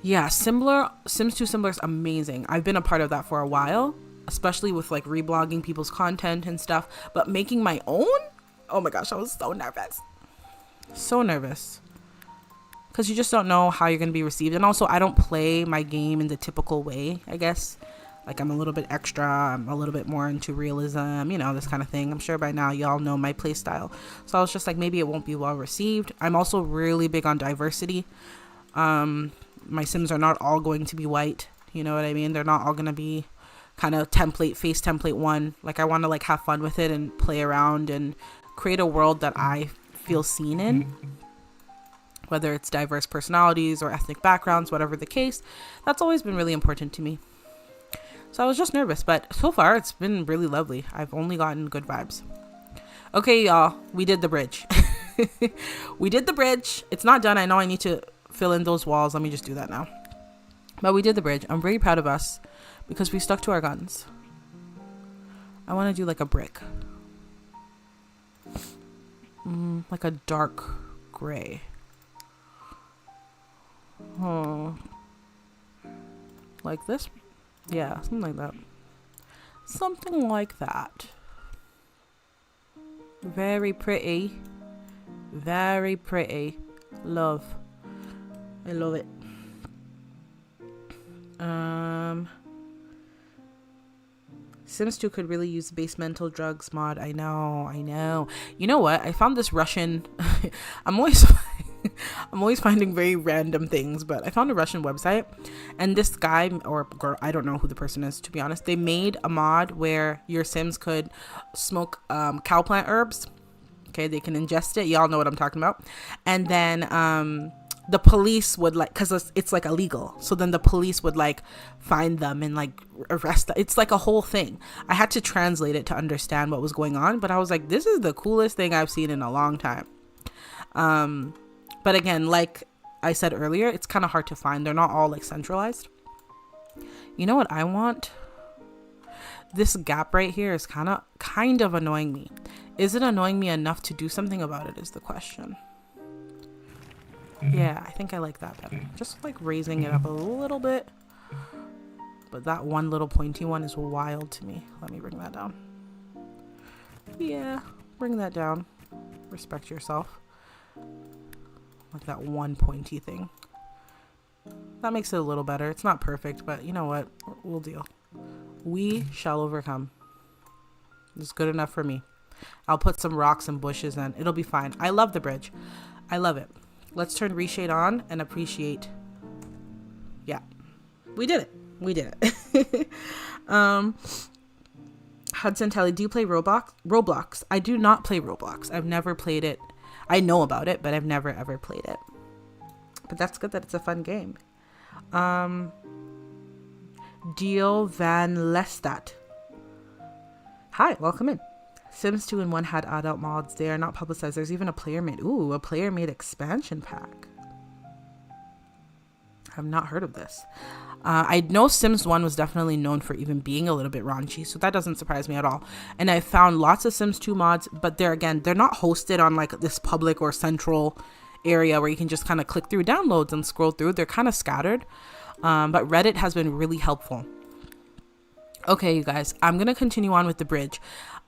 Yeah, Sims 2 Simbler is amazing. I've been a part of that for a while, especially with like reblogging people's content and stuff. But making my own? Oh my gosh, I was so nervous. So nervous. Because you just don't know how you're going to be received. And also, I don't play my game in the typical way, I guess. Like, I'm a little bit extra. I'm a little bit more into realism, you know, this kind of thing. I'm sure by now y'all know my play style. So I was just like, maybe it won't be well received. I'm also really big on diversity. My Sims are not all going to be white. You know what I mean? They're not all going to be kind of face template one. Like, I want to like have fun with it and play around and create a world that I feel seen in. Whether it's diverse personalities or ethnic backgrounds, whatever the case, that's always been really important to me. So I was just nervous, but so far it's been really lovely. I've only gotten good vibes. Okay, y'all, we did the bridge. We did the bridge. It's not done. I know I need to fill in those walls. Let me just do that now. But we did the bridge. I'm very proud of us because we stuck to our guns. I want to do like a brick. Like a dark gray. Oh, like this? Yeah, something like that. Something like that. Very pretty. Very pretty. Love. I love it. Sims 2 could really use basemental drugs mod. I know. You know what? I found this Russian. I'm always finding very random things, but I found a Russian website, and this guy or girl, I don't know who the person is, to be honest, they made a mod where your Sims could smoke cow plant herbs. Okay, they can ingest it. Y'all know what I'm talking about. And then the police would like, because it's like illegal, so then the police would like find them and like arrest them. It's like a whole thing. I had to translate it to understand what was going on, but I was like, this is the coolest thing I've seen in a long time. But again, like I said earlier, it's kind of hard to find. They're not all like centralized. You know what I want? This gap right here is kind of annoying me. Is it annoying me enough to do something about it is the question. Yeah, I think I like that better. Just like raising it up a little bit. But that one little pointy one is wild to me. Let me bring that down. Yeah, bring that down. Respect yourself. Like that one pointy thing. That makes it a little better. It's not perfect, but you know what? We'll deal. We shall overcome. It's good enough for me. I'll put some rocks and bushes in. It'll be fine. I love the bridge. I love it. Let's turn reshade on and appreciate. Yeah. We did it. Hudson Telly, do you play Roblox? I do not play Roblox. I've never played it. I know about it, but I've never ever played it. But that's good that it's a fun game. Dio Van Lestat. Hi, welcome in. Sims 2 and 1 had adult mods. They are not publicized. There's even a player made. Ooh, a player made expansion pack. I've not heard of this. I know Sims 1 was definitely known for even being a little bit raunchy, so that doesn't surprise me at all. And I found lots of Sims 2 mods, but they're not hosted on like this public or central area where you can just kind of click through downloads and scroll through. They're kind of scattered, but Reddit has been really helpful. Okay, you guys, I'm going to continue on with the bridge.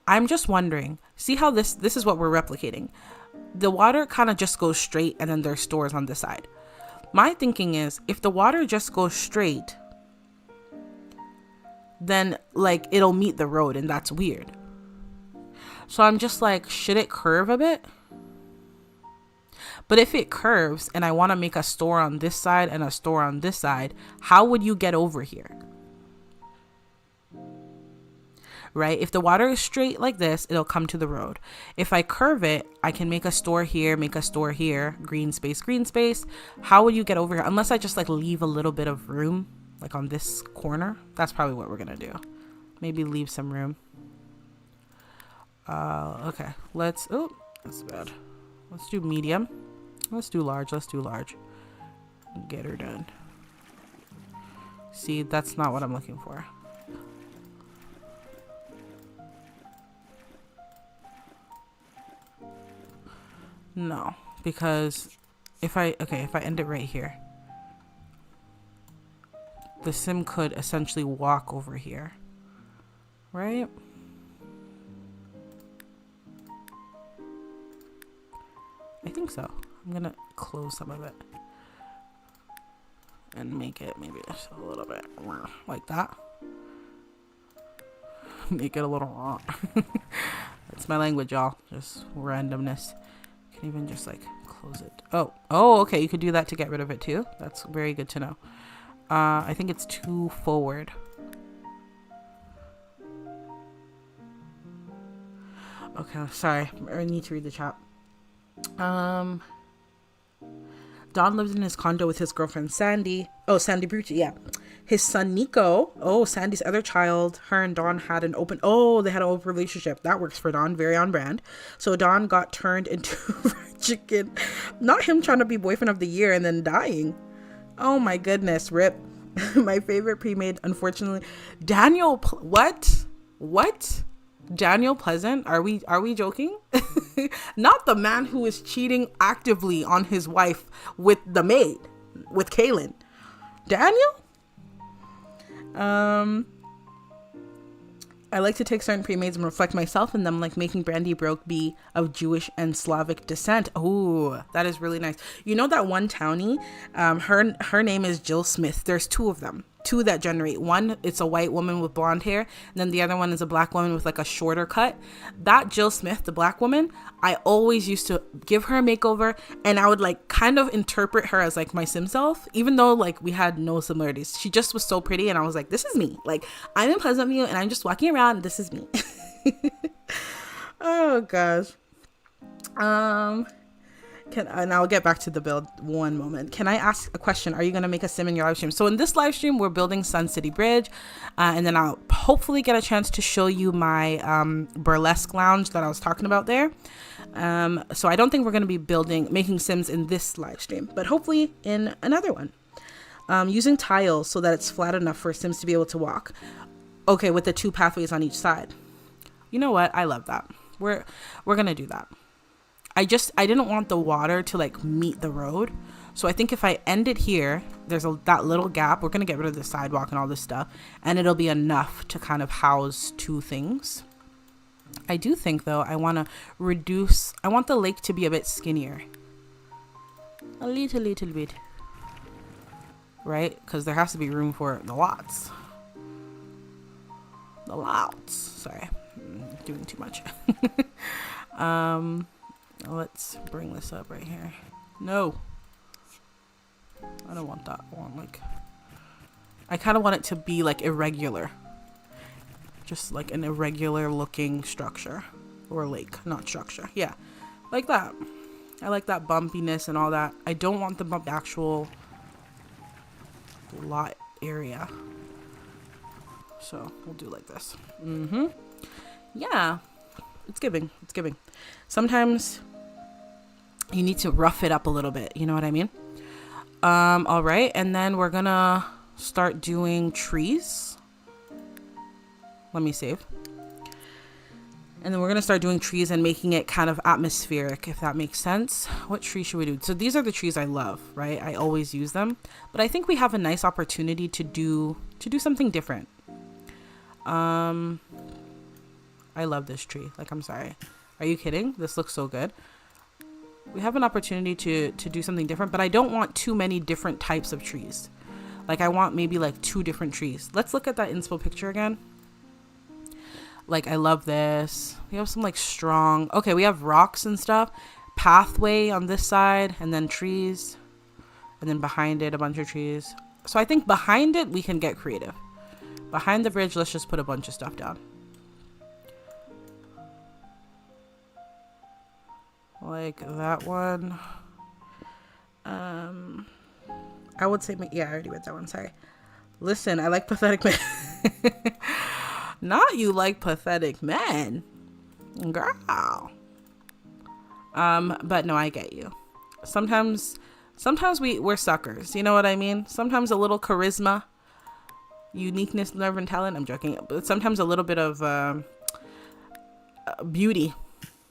I'm just wondering, see how this is what we're replicating. The water kind of just goes straight and then there's stores on the side. My thinking is if the water just goes straight, then like it'll meet the road, and that's weird. So I'm just like, should it curve a bit? But if it curves and I want to make a store on this side and a store on this side, how would you get over here? Right? If the water is straight like this, it'll come to the road. If I curve it, I can make a store here, green space. How would you get over here? Unless I just like leave a little bit of room, like on this corner. That's probably what we're going to do. Maybe leave some room. Okay. Oh, that's bad. Let's do medium. Let's do large. Get her done. See, that's not what I'm looking for. No, because if I end it right here, the sim could essentially walk over here, right? I think so. I'm gonna close some of it and make it maybe just a little bit like that. Make it a little raw. That's my language, y'all. Just randomness. You can even just like close it. Oh, okay. You could do that to get rid of it too. That's very good to know. I think it's too forward. Okay, sorry. I need to read the chat. Don lives in his condo with his girlfriend Sandy. Oh, Sandy Brucci, yeah. His son Nico. Oh, Sandy's other child. Her and Don had an open. Oh, they had an open relationship. That works for Don. Very on brand. So Don got turned into fried chicken. Not him trying to be boyfriend of the year and then dying. Oh my goodness, rip. My favorite pre-made, unfortunately. Daniel. What? Daniel Pleasant? Are we joking? Not the man who is cheating actively on his wife with the maid, with Kaylin. Daniel? I like to take certain pre-mades and reflect myself in them, like making Brandy Broke be of Jewish and Slavic descent. Oh, that is really nice. You know that one townie? Her name is Jill Smith. There's two of them. Two that generate. One, it's a white woman with blonde hair, and then the other one is a black woman with like a shorter cut. That Jill Smith, the black woman, I always used to give her a makeover, and I would like kind of interpret her as like my sim self, even though like we had no similarities. She just was so pretty, and I was like, this is me. Like, I'm in Pleasantview and I'm just walking around and this is me. Oh gosh. And I'll get back to the build one moment. Can I ask a question? Are you going to make a sim in your live stream? So in this live stream, we're building Sun City Bridge. And then I'll hopefully get a chance to show you my burlesque lounge that I was talking about there. So I don't think we're going to be making sims in this live stream, but hopefully in another one. Using tiles so that it's flat enough for sims to be able to walk. Okay, with the 2 pathways on each side. You know what? I love that. We're going to do that. I didn't want the water to like meet the road. So I think if I end it here, there's that little gap. We're going to get rid of the sidewalk and all this stuff. And it'll be enough to kind of house 2 things. I do think though, I want the lake to be a bit skinnier. A little bit. Right? Because there has to be room for the lots. Sorry. I'm doing too much. Let's bring this up right here. No, I don't want that one. I kind of want it to be like irregular, just like an irregular looking structure or lake, not structure. Yeah, like that. I like that bumpiness and all that. I don't want the actual lot area. So we'll do like this. Yeah, it's giving. Sometimes you need to rough it up a little bit. You know what I mean? All right. And then we're going to start doing trees. Let me save. And then we're going to start doing trees and making it kind of atmospheric, if that makes sense. What tree should we do? So these are the trees I love, right? I always use them. But I think we have a nice opportunity to do something different. I love this tree. Like, I'm sorry. Are you kidding? This looks so good. We have an opportunity to do something different, but I don't want too many different types of trees. Like, I want maybe like 2 different trees. Let's look at that inspo picture again. Like, I love this. We have some like strong, okay, we have rocks and stuff. Pathway on this side, and then trees. And then behind it, a bunch of trees. So I think behind it, we can get creative. Behind the bridge, let's just put a bunch of stuff down. Like that one. I would say, yeah, I already read that one. Sorry. Listen, I like pathetic men. Not you like pathetic men, girl. But no, I get you. Sometimes we're suckers. You know what I mean? Sometimes a little charisma, uniqueness, nerve, and talent. I'm joking, but sometimes a little bit of beauty,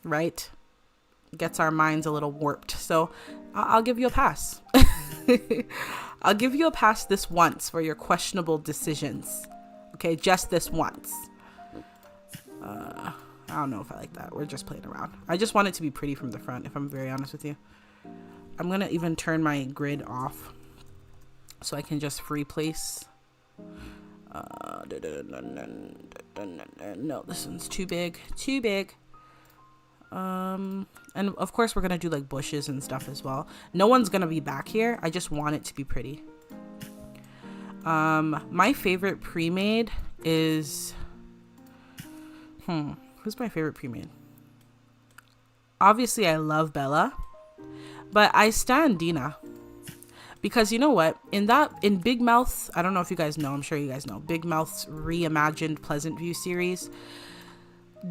right, gets our minds a little warped. So I'll give you a pass. I'll give you a pass this once for your questionable decisions. Okay, just this once. I don't know if I like that. We're just playing around. I just want it to be pretty from the front, if I'm very honest with you. I'm going to even turn my grid off so I can just free place. No, this one's too big. Too big. And of course we're gonna do like bushes and stuff as well. No one's gonna be back here. I just want it to be pretty. My favorite pre-made is who's my favorite pre-made? Obviously I love Bella, but I stan Dina, because you know what, in Big Mouth, I don't know if you guys know, I'm sure you guys know, Big Mouth's reimagined Pleasant View series,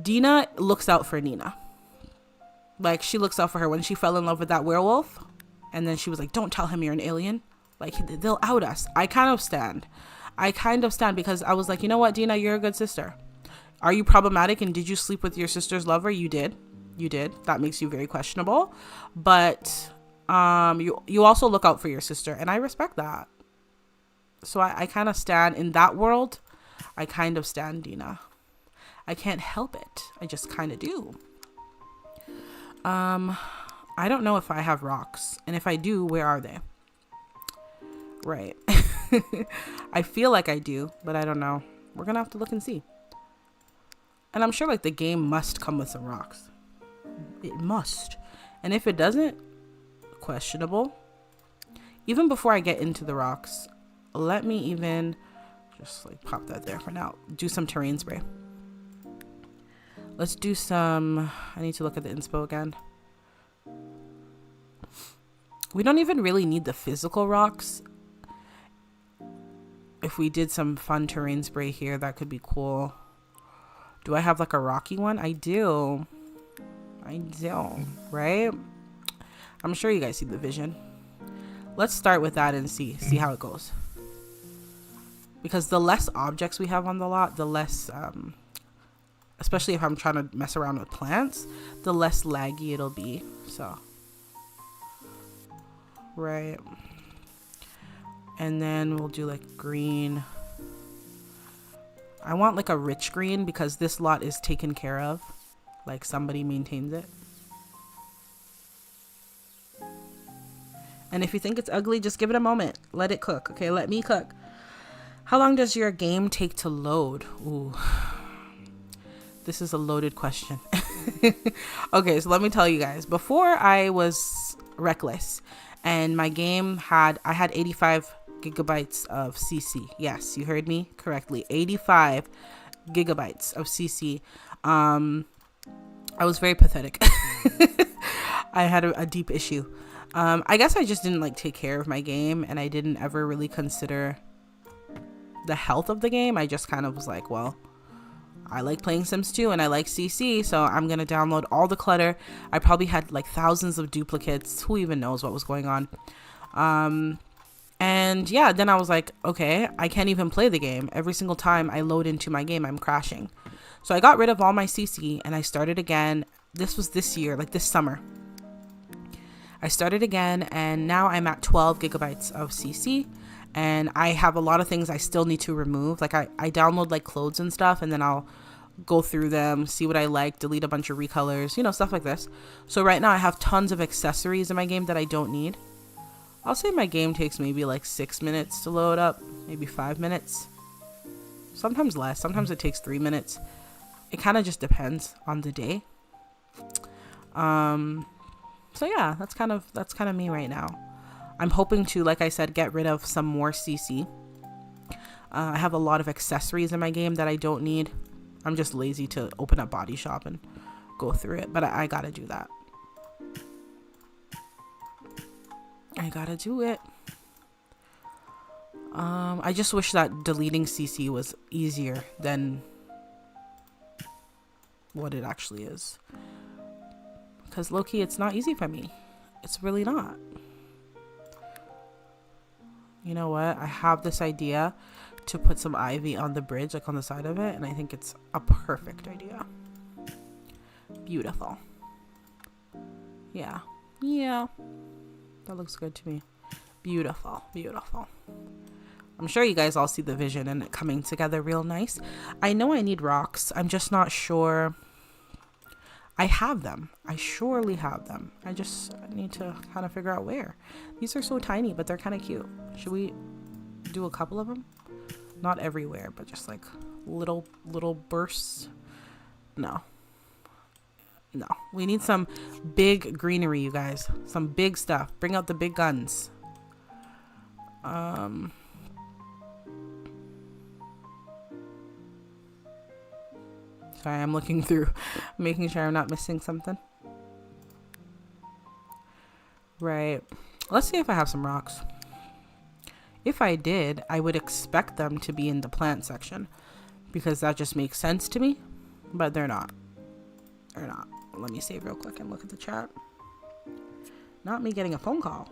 Dina looks out for Nina. Like, she looks out for her when she fell in love with that werewolf. And then she was like, don't tell him you're an alien. Like, they'll out us. I kind of stand because I was like, you know what, Dina, you're a good sister. Are you problematic? And did you sleep with your sister's lover? You did. That makes you very questionable. But you also look out for your sister. And I respect that. So I kind of stand in that world. I kind of stand Dina. I can't help it. I just kind of do. I don't know if I have rocks, and if I do, where are they? Right. I feel like I do, but I don't know. We're gonna have to look and see. And I'm sure like the game must come with some rocks. It must. And if it doesn't, questionable. Even before I get into the rocks, let me even just like pop that there for now. Do some terrain spray. Let's do some, I need to look at the inspo again. We don't even really need the physical rocks. If we did some fun terrain spray here, that could be cool. Do I have like a rocky one? I do, right? I'm sure you guys see the vision. Let's start with that and see how it goes. Because the less objects we have on the lot, the less, especially if I'm trying to mess around with plants, the less laggy it'll be. So, right. And then we'll do like green. I want like a rich green because this lot is taken care of. Like somebody maintains it. And if you think it's ugly, just give it a moment. Let it cook. Okay, let me cook. How long does your game take to load? Ooh. This is a loaded question. Okay, so let me tell you guys. Before I was reckless and my game I had 85 gigabytes of CC. Yes, you heard me correctly. 85 gigabytes of CC. I was very pathetic. I had a deep issue. I guess I just didn't like take care of my game, and I didn't ever really consider the health of the game. I just kind of was like, well, I like playing Sims 2 and I like CC, so I'm gonna download all the clutter. I probably had like thousands of duplicates. Who even knows what was going on? And yeah, then I was like, okay, I can't even play the game. Every single time I load into my game, I'm crashing. So I got rid of all my CC and I started again. This was this year, like this summer. I started again, and now I'm at 12 gigabytes of CC, and I have a lot of things I still need to remove. Like I download like clothes and stuff, and then I'll go through them, see what I like, delete a bunch of recolors, you know, stuff like this. So right now I have tons of accessories in my game that I don't need. I'll say my game takes maybe like 6 minutes to load up, maybe 5 minutes. Sometimes less, sometimes it takes 3 minutes. it kind of just depends on the day. So yeah, that's kind of me right now. I'm hoping to, like I said, get rid of some more CC. I have a lot of accessories in my game that I don't need. I'm just lazy to open up Body Shop and go through it, but I gotta do that. I gotta do it. I just wish that deleting CC was easier than what it actually is. Because low-key, it's not easy for me. It's really not. You know what? I have this idea to put some ivy on the bridge, like on the side of it, and I think it's a perfect idea. Beautiful. Yeah. Yeah. That looks good to me. Beautiful. Beautiful. I'm sure you guys all see the vision and it coming together real nice. I know I need rocks. I'm just not sure. I have them. I surely have them. I just need to kind of figure out where. These are so tiny, but they're kind of cute. Should we do a couple of them? Not everywhere, but just like little bursts. No. We need some big greenery, you guys. Some big stuff. Bring out the big guns. Sorry, I'm looking through, making sure I'm not missing something. Right. Let's see if I have some rocks. If I did, I would expect them to be in the plant section because that just makes sense to me, but they're not. They're not. Let me save real quick and look at the chat. Not me getting a phone call.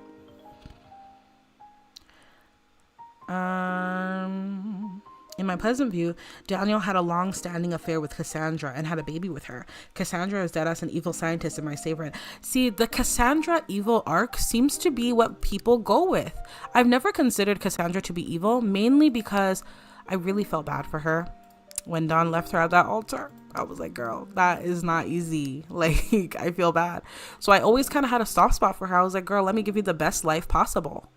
In my Pleasant View, Daniel had a long-standing affair with Cassandra and had a baby with her. Cassandra is dead as an evil scientist in my favorite. See, the Cassandra evil arc seems to be what people go with. I've never considered Cassandra to be evil, mainly because I really felt bad for her when Dawn left her at that altar. I was like, girl, that is not easy. Like, I feel bad. So I always kind of had a soft spot for her. I was like, girl, let me give you the best life possible.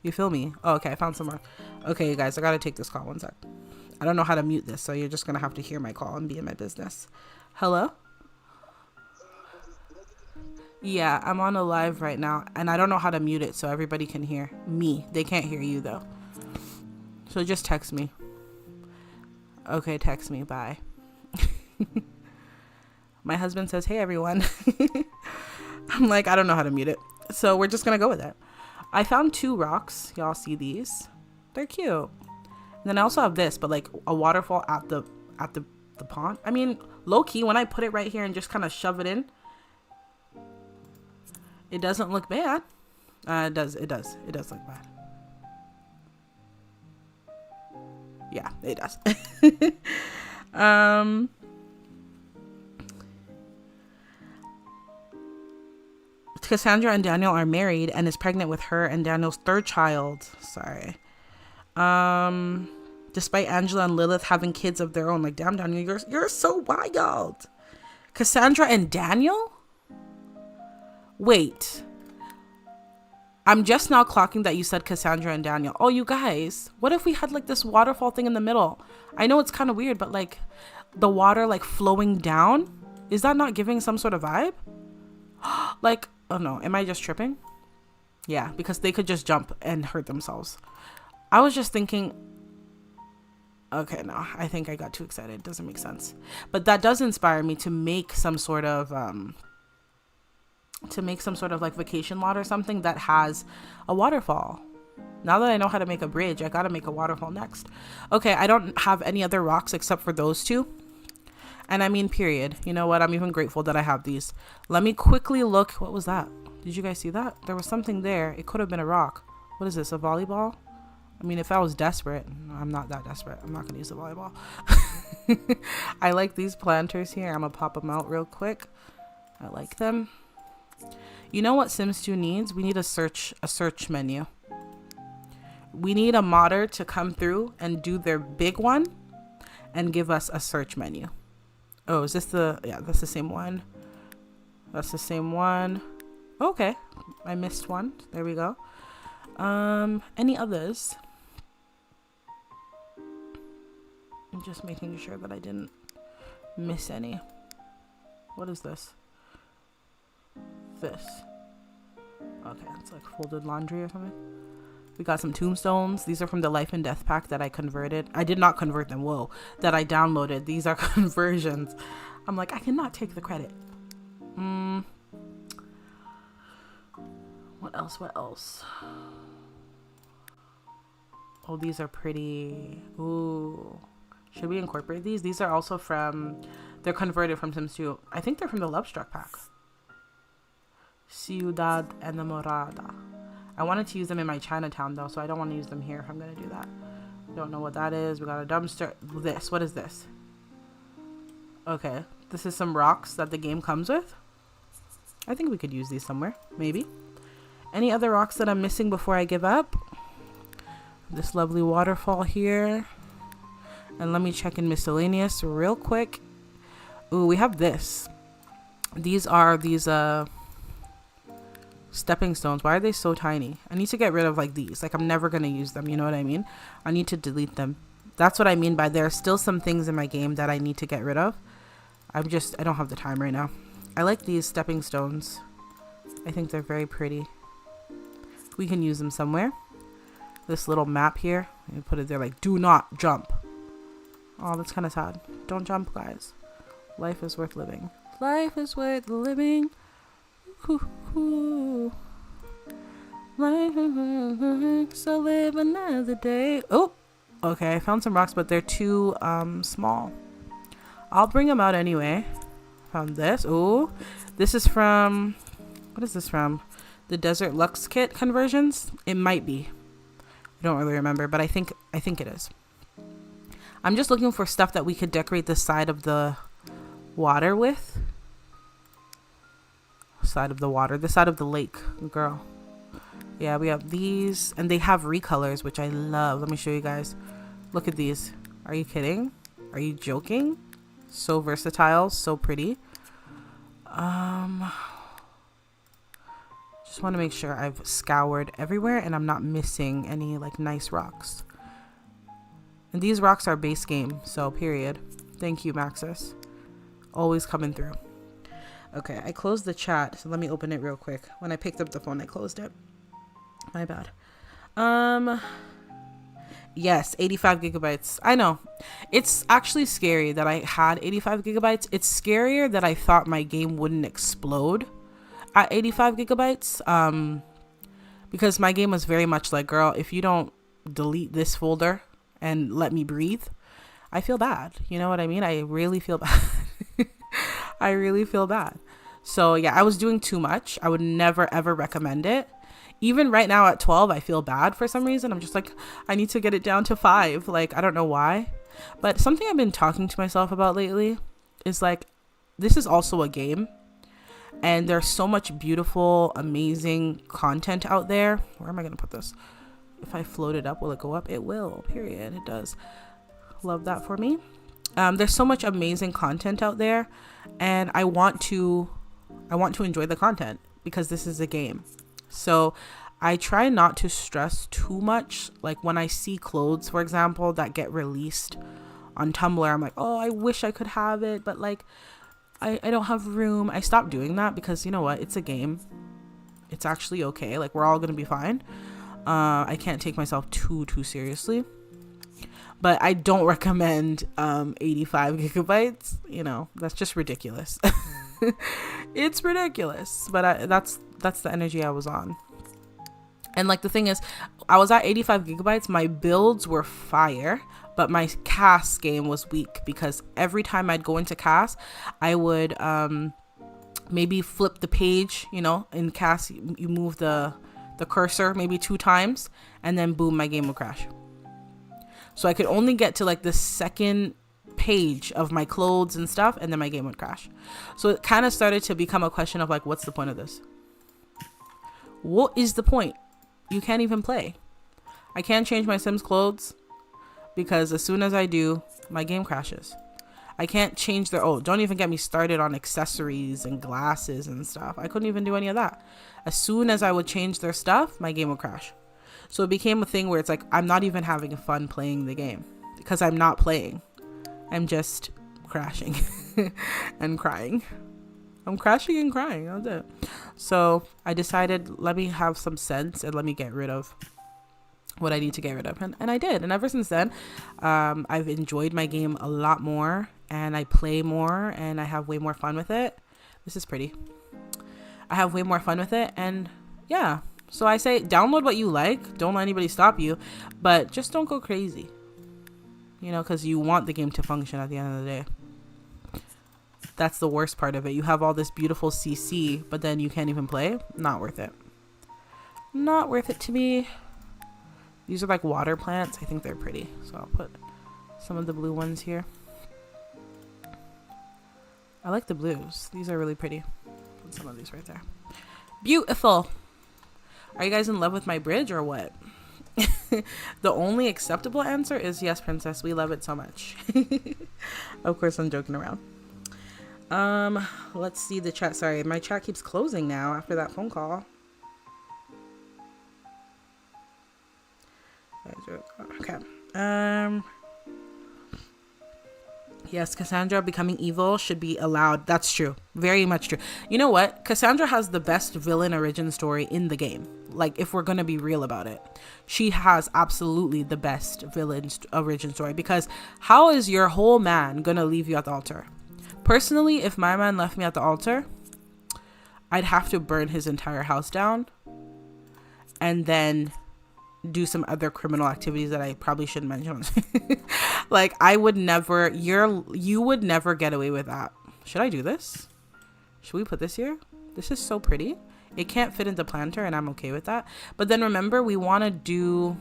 You feel me? Oh, okay, I found some more. Okay, you guys, I gotta take this call. One sec. I don't know how to mute this, so you're just gonna have to hear my call and be in my business. Hello? Yeah, I'm on a live right now, and I don't know how to mute it so everybody can hear me. They can't hear you, though. So just text me. Okay, text me. Bye. My husband says, hey, everyone. I'm like, I don't know how to mute it. So we're just gonna go with it. I found 2 rocks. Y'all see these? They're cute. And then I also have this, but like a waterfall at the pond. I mean, low key, when I put it right here and just kind of shove it in, it doesn't look bad. It does look bad. Yeah, it does. Cassandra and Daniel are married and is pregnant with her and Daniel's 3rd child. Sorry. Despite Angela and Lilith having kids of their own. Like, damn, Daniel, you're so wild. Cassandra and Daniel? Wait. I'm just now clocking that you said Cassandra and Daniel. Oh, you guys, what if we had like this waterfall thing in the middle? I know it's kind of weird, but like the water like flowing down. Is that not giving some sort of vibe? Like, oh no, am I just tripping? Yeah, because they could just jump and hurt themselves. I was just thinking, okay, no, I think I got too excited. It doesn't make sense. But that does inspire me to make some sort of like vacation lot or something that has a waterfall. Now that I know how to make a bridge, I gotta make a waterfall next. Okay, I don't have any other rocks except for those 2. And I mean, period. You know what? I'm even grateful that I have these. Let me quickly look. What was that? Did you guys see that? There was something there. It could have been a rock. What is this? A volleyball? I mean, if I was desperate, I'm not that desperate. I'm not going to use a volleyball. I like these planters here. I'm going to pop them out real quick. I like them. You know what Sims 2 needs? We need a search menu. We need a modder to come through and do their big one and give us a search menu. Oh, is this yeah, that's the same one. That's the same one. Okay. I missed one. There we go. Any others? I'm just making sure that I didn't miss any. What is this? This. Okay, it's like folded laundry or something. We got some tombstones. These are from the Life and Death pack that I converted. I did not convert them. Whoa. That I downloaded. These are conversions. I'm like, I cannot take the credit. What else? What else? Oh, these are pretty. Ooh. Should we incorporate these? These are also from... They're converted from Sims 2. I think they're from the Love Struck pack. Ciudad Enamorada. I wanted to use them in my Chinatown though, so I don't want to use them here if I'm going to do that. Don't know what that is. We got a dumpster. This. What is this? Okay. This is some rocks that the game comes with. I think we could use these somewhere. Maybe. Any other rocks that I'm missing before I give up? This lovely waterfall here. And let me check in miscellaneous real quick. Ooh, we have this. These are these stepping stones. Why are they so tiny? I need to get rid of like these. Like I'm never going to use them. You know what I mean? I need to delete them. That's what I mean by there are still some things in my game that I need to get rid of. I don't have the time right now. I like these stepping stones. I think they're very pretty. We can use them somewhere. This little map here. You put it there like, do not jump. Oh, that's kind of sad. Don't jump, guys. Life is worth living. Life is worth living. Ooh. Life, so live another day. Oh, okay. I found some rocks, but they're too small. I'll bring them out anyway. Found this. Oh, this is from... What is this from? The Desert Lux Kit conversions? It might be. I don't really remember, but I think it is. I'm just looking for stuff that we could decorate the side of the water with. Side of the water. The side of the lake, girl. Yeah, we have these. And they have recolors, which I love. Let me show you guys. Look at these. Are you kidding? Are you joking? So versatile. So pretty. Just want to make sure I've scoured everywhere and I'm not missing any like nice rocks. And these rocks are base game, so period. Thank you, Maxis. Always coming through. Okay, I closed the chat, so let me open it real quick. When I picked up the phone, I closed it. My bad. Yes, 85 gigabytes. I know. It's actually scary that I had 85 gigabytes. It's scarier that I thought my game wouldn't explode at 85 gigabytes. Because my game was very much like, girl, if you don't delete this folder and let me breathe, I feel bad. You know what I mean? I really feel bad. I really feel bad. So yeah, I was doing too much. I would never ever recommend it. Even right now at 12, I feel bad for some reason. I'm just like, I need to get it down to 5. Like, I don't know why. But something I've been talking to myself about lately is like, this is also a game. And there's so much beautiful, amazing content out there. Where am I going to put this? If I float it up, will it go up? It will, period. It does. Love that for me. There's so much amazing content out there. And I want to enjoy the content because this is a game. So I try not to stress too much. Like when I see clothes, for example, that get released on Tumblr, I'm like, oh, I wish I could have it. But like, I don't have room. I stopped doing that because you know what? It's a game. It's actually okay. Like we're all going to be fine. I can't take myself too seriously. But I don't recommend 85 gigabytes. You know, that's just ridiculous. It's ridiculous. But that's the energy I was on. And like the thing is, I was at 85 gigabytes. My builds were fire. But my CAS game was weak because every time I'd go into CAS, I would maybe flip the page. You know, in CAS, you move the cursor maybe 2 times. And then boom, my game would crash. So I could only get to like the second page of my clothes and stuff, and then my game would crash. So it kind of started to become a question of like, what's the point of this? What is the point? You can't even play. I can't change my Sims clothes because as soon as I do, my game crashes. I can't change don't even get me started on accessories and glasses and stuff. I couldn't even do any of that. As soon as I would change their stuff, my game would crash. So it became a thing where it's like, I'm not even having fun playing the game because I'm not playing. I'm just crashing and crying. I'm crashing and crying. That's it. So I decided, let me have some sense and let me get rid of what I need to get rid of. And I did. And ever since then, I've enjoyed my game a lot more, and I play more, and I have way more fun with it. This is pretty. I have way more fun with it. And yeah. So I say download what you like. Don't let anybody stop you. But just don't go crazy. You know, because you want the game to function at the end of the day. That's the worst part of it. You have all this beautiful CC, but then you can't even play. Not worth it. Not worth it to me. These are like water plants. I think they're pretty. So I'll put some of the blue ones here. I like the blues. These are really pretty. Put some of these right there. Beautiful. Are you guys in love with my bridge or what? The only acceptable answer is yes, princess. We love it so much. Of course, I'm joking around. Let's see the chat. Sorry, my chat keeps closing now after that phone call. Okay. Yes, Cassandra becoming evil should be allowed. That's true. Very much true. You know what? Cassandra has the best villain origin story in the game. Like, if we're going to be real about it, she has absolutely the best villain origin story, because how is your whole man going to leave you at the altar? Personally, if my man left me at the altar, I'd have to burn his entire house down and then do some other criminal activities that I probably shouldn't mention. Like, I would never, you would never get away with that. Should I do this? Should we put this here? This is so pretty. It can't fit into planter, and I'm okay with that. But then remember, we want to do...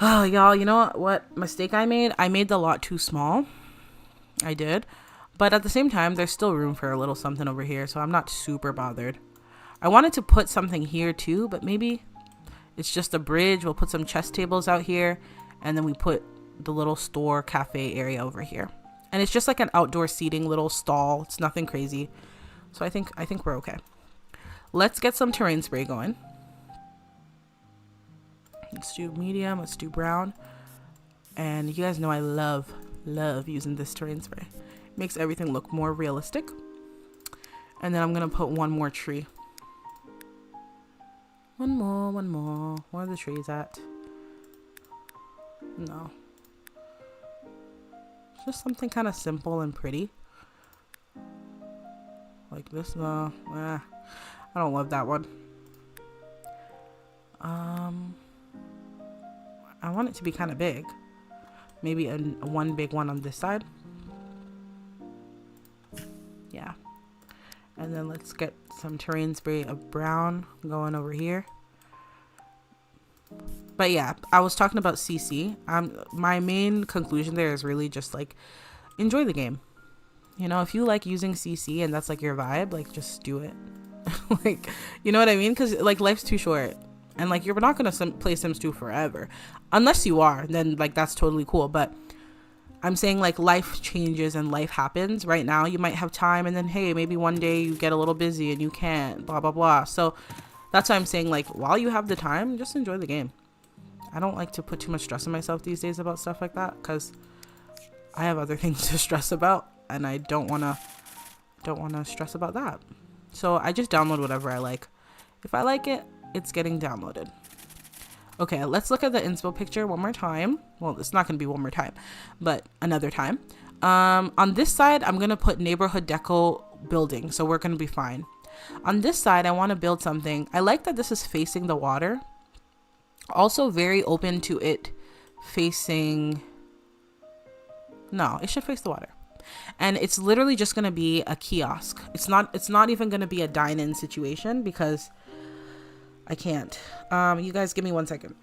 Oh, y'all, you know what mistake I made? I made the lot too small. I did. But at the same time, there's still room for a little something over here, so I'm not super bothered. I wanted to put something here too, but maybe it's just a bridge. We'll put some chess tables out here, and then we put the little store cafe area over here. And it's just like an outdoor seating little stall. It's nothing crazy. So I think we're okay. Let's get some terrain spray going. Let's do medium. Let's do brown. And you guys know I love using this terrain spray. It makes everything look more realistic. And then I'm going to put one more tree. One more. Where are the trees at? No. Just something kind of simple and pretty. Like this. I don't love that one. I want it to be kind of big. Maybe one big one on this side. Yeah. And then let's get some terrain spray of brown going over here. But yeah, I was talking about CC. My main conclusion there is really just like, enjoy the game. You know, if you like using CC and that's like your vibe, like just do it. Like, you know what I mean? Because like life's too short. And like you're not going to play Sims 2 forever. Unless you are, then like that's totally cool. But I'm saying like life changes and life happens. Right now you might have time, and then hey, maybe one day you get a little busy and you can't, blah blah blah. So that's why I'm saying, like, while you have the time, just enjoy the game. I don't like to put too much stress on myself these days about stuff like that, because I have other things to stress about, and I don't want to stress about that. So I just download whatever I like. If I like it, it's getting downloaded. Okay, let's look at the inspo picture one more time. Well, it's not going to be one more time, but another time. On this side, I'm going to put neighborhood deco building, so we're going to be fine. On this side, I want to build something. I like that this is facing the water. Also very open to it facing... No, it should face the water. And it's literally just going to be a kiosk. It's not even going to be a dine-in situation, because I can't. You guys give me 1 second.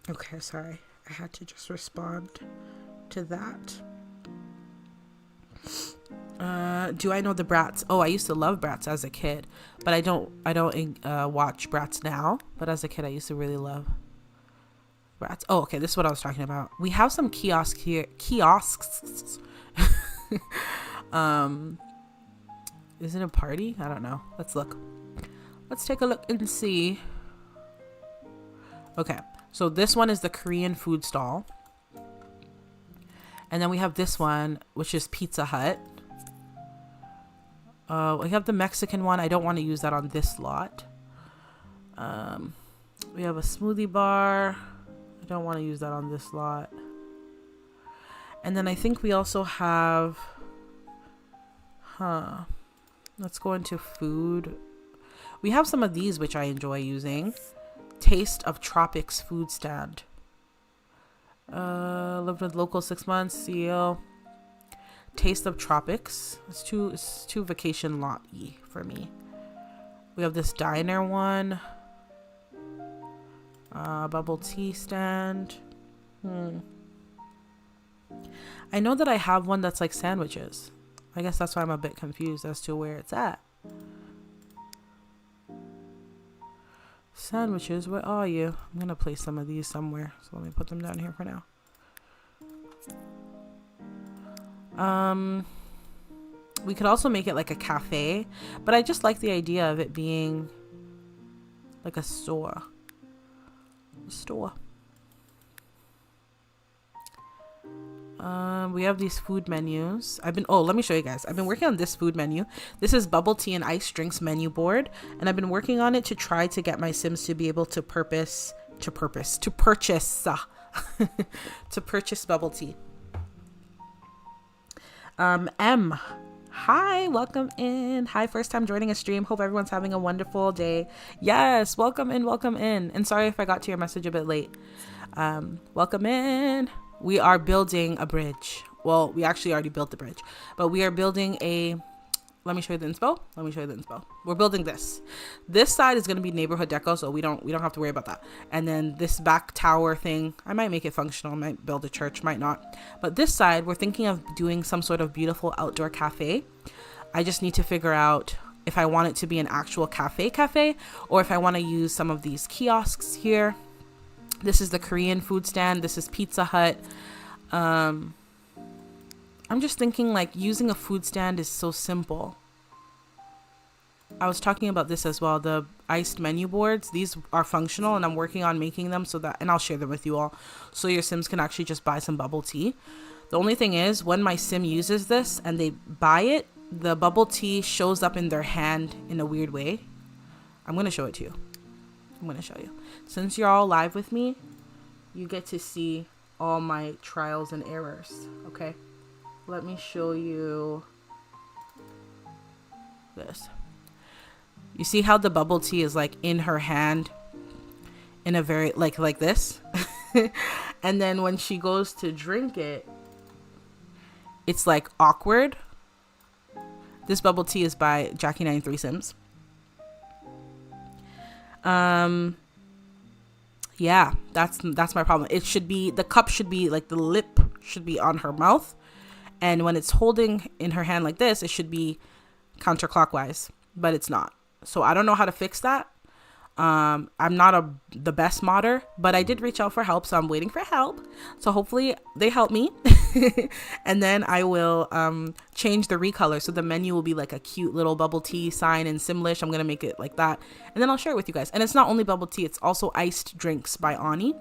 Okay, sorry. I had to just respond to that. Do I know the Bratz? Oh, I used to love Bratz as a kid, but I don't watch Bratz now. But as a kid, I used to really love Bratz. Oh, okay, this is what I was talking about. We have some kiosks here. Kiosks. Is it a party? I don't know. Let's look. Let's take a look and see. Okay, so this one is the Korean food stall. And then we have this one, which is Pizza Hut. We have the Mexican one. I don't want to use that on this lot. We have a smoothie bar. I don't want to use that on this lot. And then I think we also have... Let's go into food. We have some of these, which I enjoy using. Taste of Tropics food stand. Lived with local 6 months. CEO. Taste of Tropics. It's too vacation lot-y for me. We have this diner one. Bubble tea stand. I know that I have one that's like sandwiches. I guess that's why I'm a bit confused as to where it's at. Sandwiches, where are you? I'm gonna place some of these somewhere, so let me put them down here for now. We could also make it like a cafe, but I just like the idea of it being like a store. We have these food menus. Let me show you guys. I've been working on this food menu. This is bubble tea and iced drinks menu board, and I've been working on it to try to get my Sims to be able to purchase to purchase bubble tea. M, hi, welcome in. Hi, first time joining a stream. Hope everyone's having a wonderful day. Yes, welcome in. And sorry if I got to your message a bit late. Welcome in. We are building a bridge. Well, we actually already built the bridge, but we are building let me show you the inspo. We're building this. This side is going to be neighborhood deco, so we don't have to worry about that. And then this back tower thing, I might make it functional, might build a church, might not. But this side, we're thinking of doing some sort of beautiful outdoor cafe. I just need to figure out if I want it to be an actual cafe, or if I want to use some of these kiosks here. This is the Korean food stand. This is Pizza Hut. I'm just thinking like using a food stand is so simple. I was talking about this as well. The iced menu boards, these are functional and I'm working on making them and I'll share them with you all. So your Sims can actually just buy some bubble tea. The only thing is when my Sim uses this and they buy it, the bubble tea shows up in their hand in a weird way. I'm going to show it to you. Since you're all live with me, you get to see all my trials and errors. Okay, let me show you this. You see how the bubble tea is like in her hand in a very like this and then when she goes to drink it, it's like awkward. This bubble tea is by Jackie93 Sims. Yeah, that's my problem. It should be, the cup should be like, the lip should be on her mouth, and when it's holding in her hand like this, it should be counterclockwise, but it's not. So I don't know how to fix that. I'm not the best modder, but I did reach out for help, so I'm waiting for help. So hopefully they help me and then I will change the recolor, so the menu will be like a cute little bubble tea sign in Simlish. I'm gonna make it like that, and then I'll share it with you guys. And it's not only bubble tea, it's also iced drinks by Ani.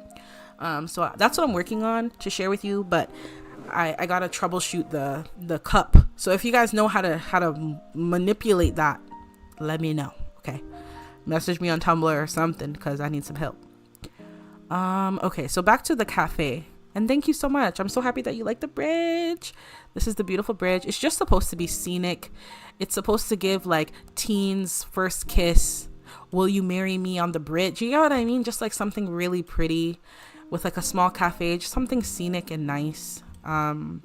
So that's what I'm working on to share with you, but I gotta troubleshoot the cup. So if you guys know how to manipulate that, let me know. Okay, message me on Tumblr or something, because I need some help. Okay, so back to the cafe, and thank you so much. I'm so happy that you like the bridge. This is the beautiful bridge. It's just supposed to be scenic. It's supposed to give like teens first kiss, will you marry me on the bridge, you know what I mean? Just like something really pretty with like a small cafe, just something scenic and nice. You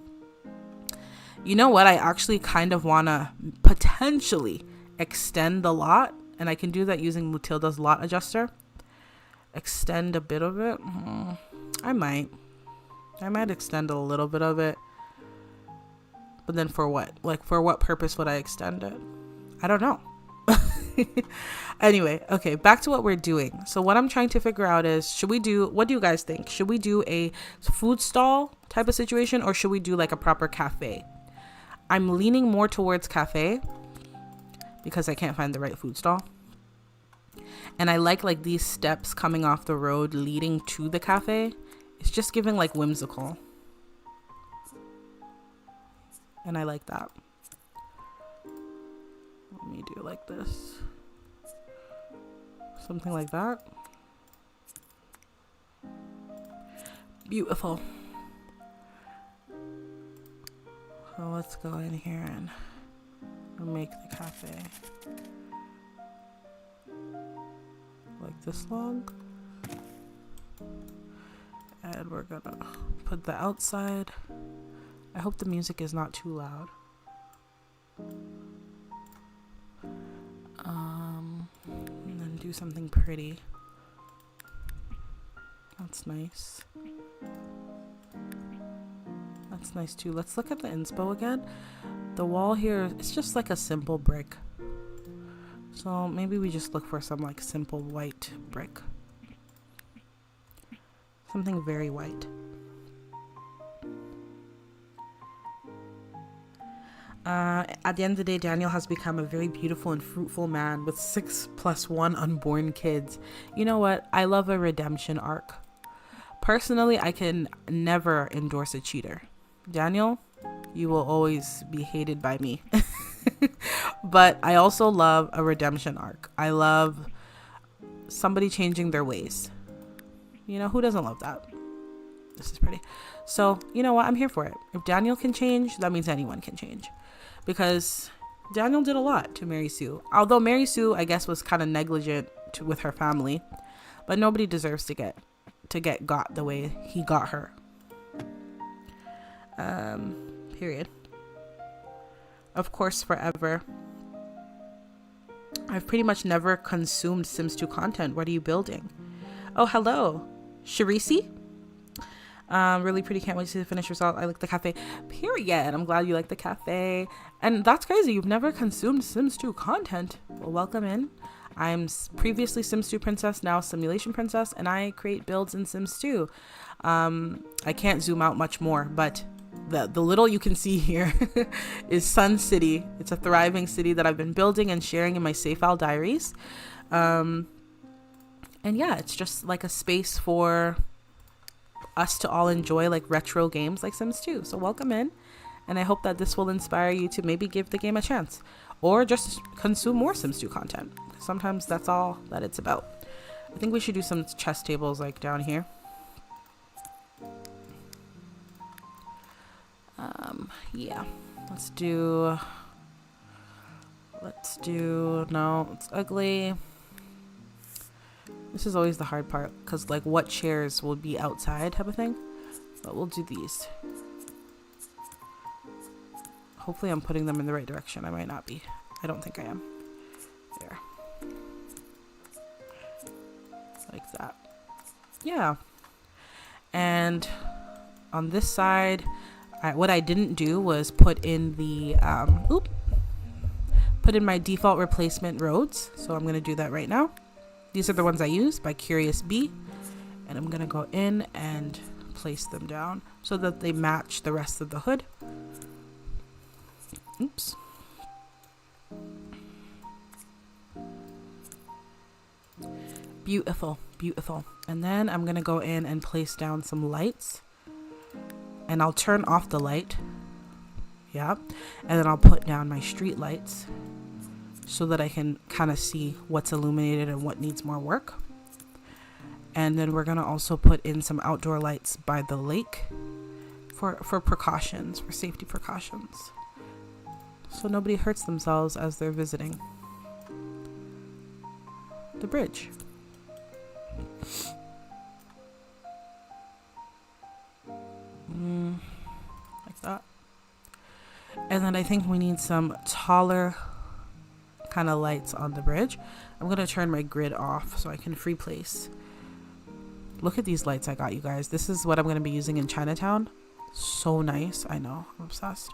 know what, I actually kind of want to potentially extend the lot, and I can do that using Mutilda's lot adjuster. Extend a bit of it. I might extend a little bit of it. But then for what? Like, for what purpose would I extend it? I don't know. Anyway, okay, back to what we're doing. So what I'm trying to figure out is, what do you guys think? Should we do a food stall type of situation, or should we do like a proper cafe? I'm leaning more towards cafe because I can't find the right food stall. And I like these steps coming off the road leading to the cafe. It's just giving like whimsical. And I like that. Let me do it like this. Something like that. Beautiful. So let's go in here and make the cafe like this long. And we're gonna put the outside. I hope the music is not too loud. And then do something pretty. That's nice. That's nice too. Let's look at the inspo again. The wall here, it's just like a simple brick. So maybe we just look for some like simple white brick. Something very white. At the end of the day, Daniel has become a very beautiful and fruitful man with 6+1 unborn kids. You know what? I love a redemption arc. Personally, I can never endorse a cheater. Daniel, you will always be hated by me. But I also love a redemption arc. I love somebody changing their ways. You know, who doesn't love that? This is pretty. So, you know what? I'm here for it. If Daniel can change, that means anyone can change. Because Daniel did a lot to Mary Sue. Although Mary Sue, I guess, was kind of negligent with her family. But nobody deserves to get got the way he got her. Period. Of course, forever. I've pretty much never consumed Sims 2 content. What are you building? Oh, hello. Sharisi? Really pretty. Can't wait to see the finished result. I like the cafe. Period. I'm glad you like the cafe. And that's crazy. You've never consumed Sims 2 content. Well, welcome in. I'm previously Sims 2 princess, now Simulation princess, and I create builds in Sims 2. I can't zoom out much more, but the little you can see here is Sun City. It's a thriving city that I've been building and sharing in my Safe Al diaries. And yeah, it's just like a space for us to all enjoy like retro games like Sims 2. So welcome in, and I hope that this will inspire you to maybe give the game a chance or just consume more Sims 2 content. Sometimes that's all that it's about. I think we should do some chess tables like down here. Yeah, no, it's ugly. This is always the hard part, because like what chairs will be outside type of thing, but we'll do these. Hopefully I'm putting them in the right direction. I might not be. I don't think I am. There. Like that. Yeah. And on this side, what I didn't do was put in the put in my default replacement roads. So I'm going to do that right now. These are the ones I use by Curious Bee, and I'm going to go in and place them down so that they match the rest of the hood. Oops. Beautiful, beautiful. And then I'm going to go in and place down some lights. And I'll turn off the light. Yeah. And then I'll put down my street lights so that I can kind of see what's illuminated and what needs more work. And then we're going to also put in some outdoor lights by the lake for precautions, for safety precautions. So nobody hurts themselves as they're visiting the bridge. Like that. And then I think we need some taller kind of lights on the bridge. I'm going to turn my grid off so I can free place. Look at these lights I got, you guys. This is what I'm going to be using in Chinatown. So nice. I know. I'm obsessed.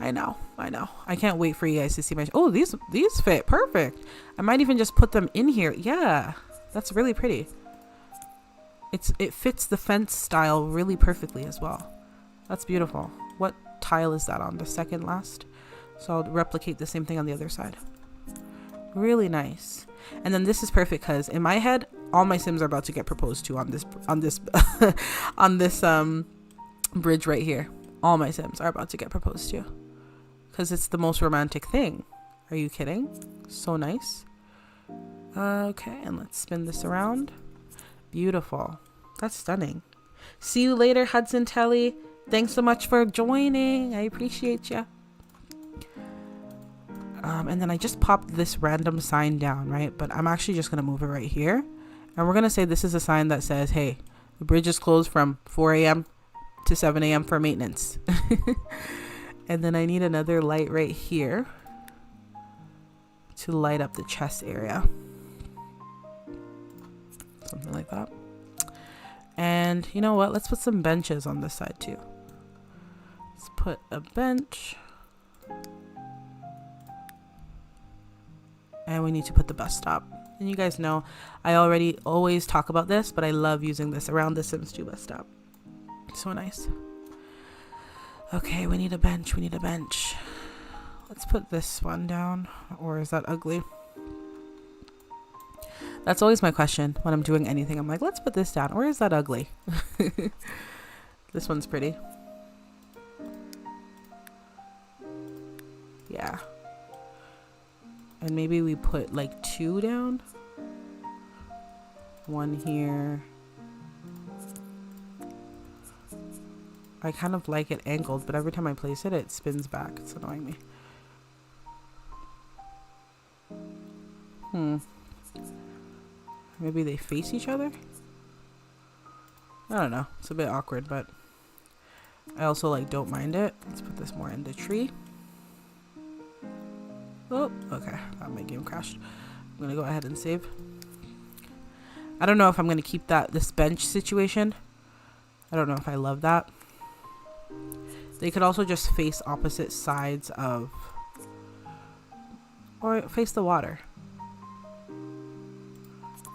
I know. I can't wait for you guys to see my... Oh, these fit perfect. I might even just put them in here. Yeah, that's really pretty. It fits the fence style really perfectly as well. That's beautiful. What tile is that on? The second last? So I'll replicate the same thing on the other side. Really nice. And then this is perfect because in my head, all my Sims are about to get proposed to on this on this bridge right here. All my Sims are about to get proposed to because it's the most romantic thing. Are you kidding? So nice. Okay, and let's spin this around. Beautiful. That's stunning. See you later, Hudson Telly. Thanks so much for joining. I appreciate you. And then I just popped this random sign down, right? But I'm actually just going to move it right here. And we're going to say this is a sign that says, hey, the bridge is closed from 4 a.m. to 7 a.m. for maintenance. And then I need another light right here to light up the chest area. Something like that. And you know what? Let's put some benches on this side too. Let's put a bench. And we need to put the bus stop. And you guys know I already always talk about this, but I love using this around the Sims 2 bus stop. So nice. Okay, we need a bench. Let's put this one down. Or is that ugly? That's always my question when I'm doing anything. I'm like, let's put this down. Or is that ugly? This one's pretty. Yeah. And maybe we put like 2 down. 1 here. I kind of like it angled, but every time I place it, it spins back. It's annoying me. Maybe they face each other? I don't know. It's a bit awkward, but I also like don't mind it. Let's put this more in the tree. Oh, okay. My game crashed. I'm gonna go ahead and save. I don't know if I'm gonna keep this bench situation. I don't know if I love that. They could also just face opposite sides of, or face the water.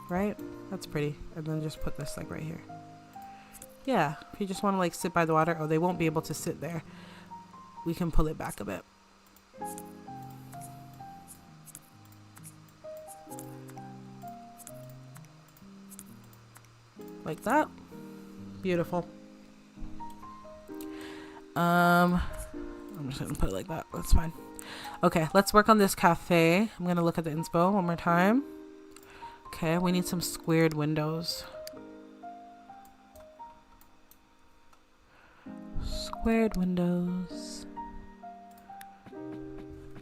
Right? That's pretty. And then just put this like right here. Yeah, if you just want to like sit by the water, they won't be able to sit there. We can pull it back a bit. Like that. Beautiful. I'm just gonna put it like that. That's fine. Okay, let's work on this cafe. I'm gonna look at the inspo one more time. Okay, we need some squared windows. Squared windows.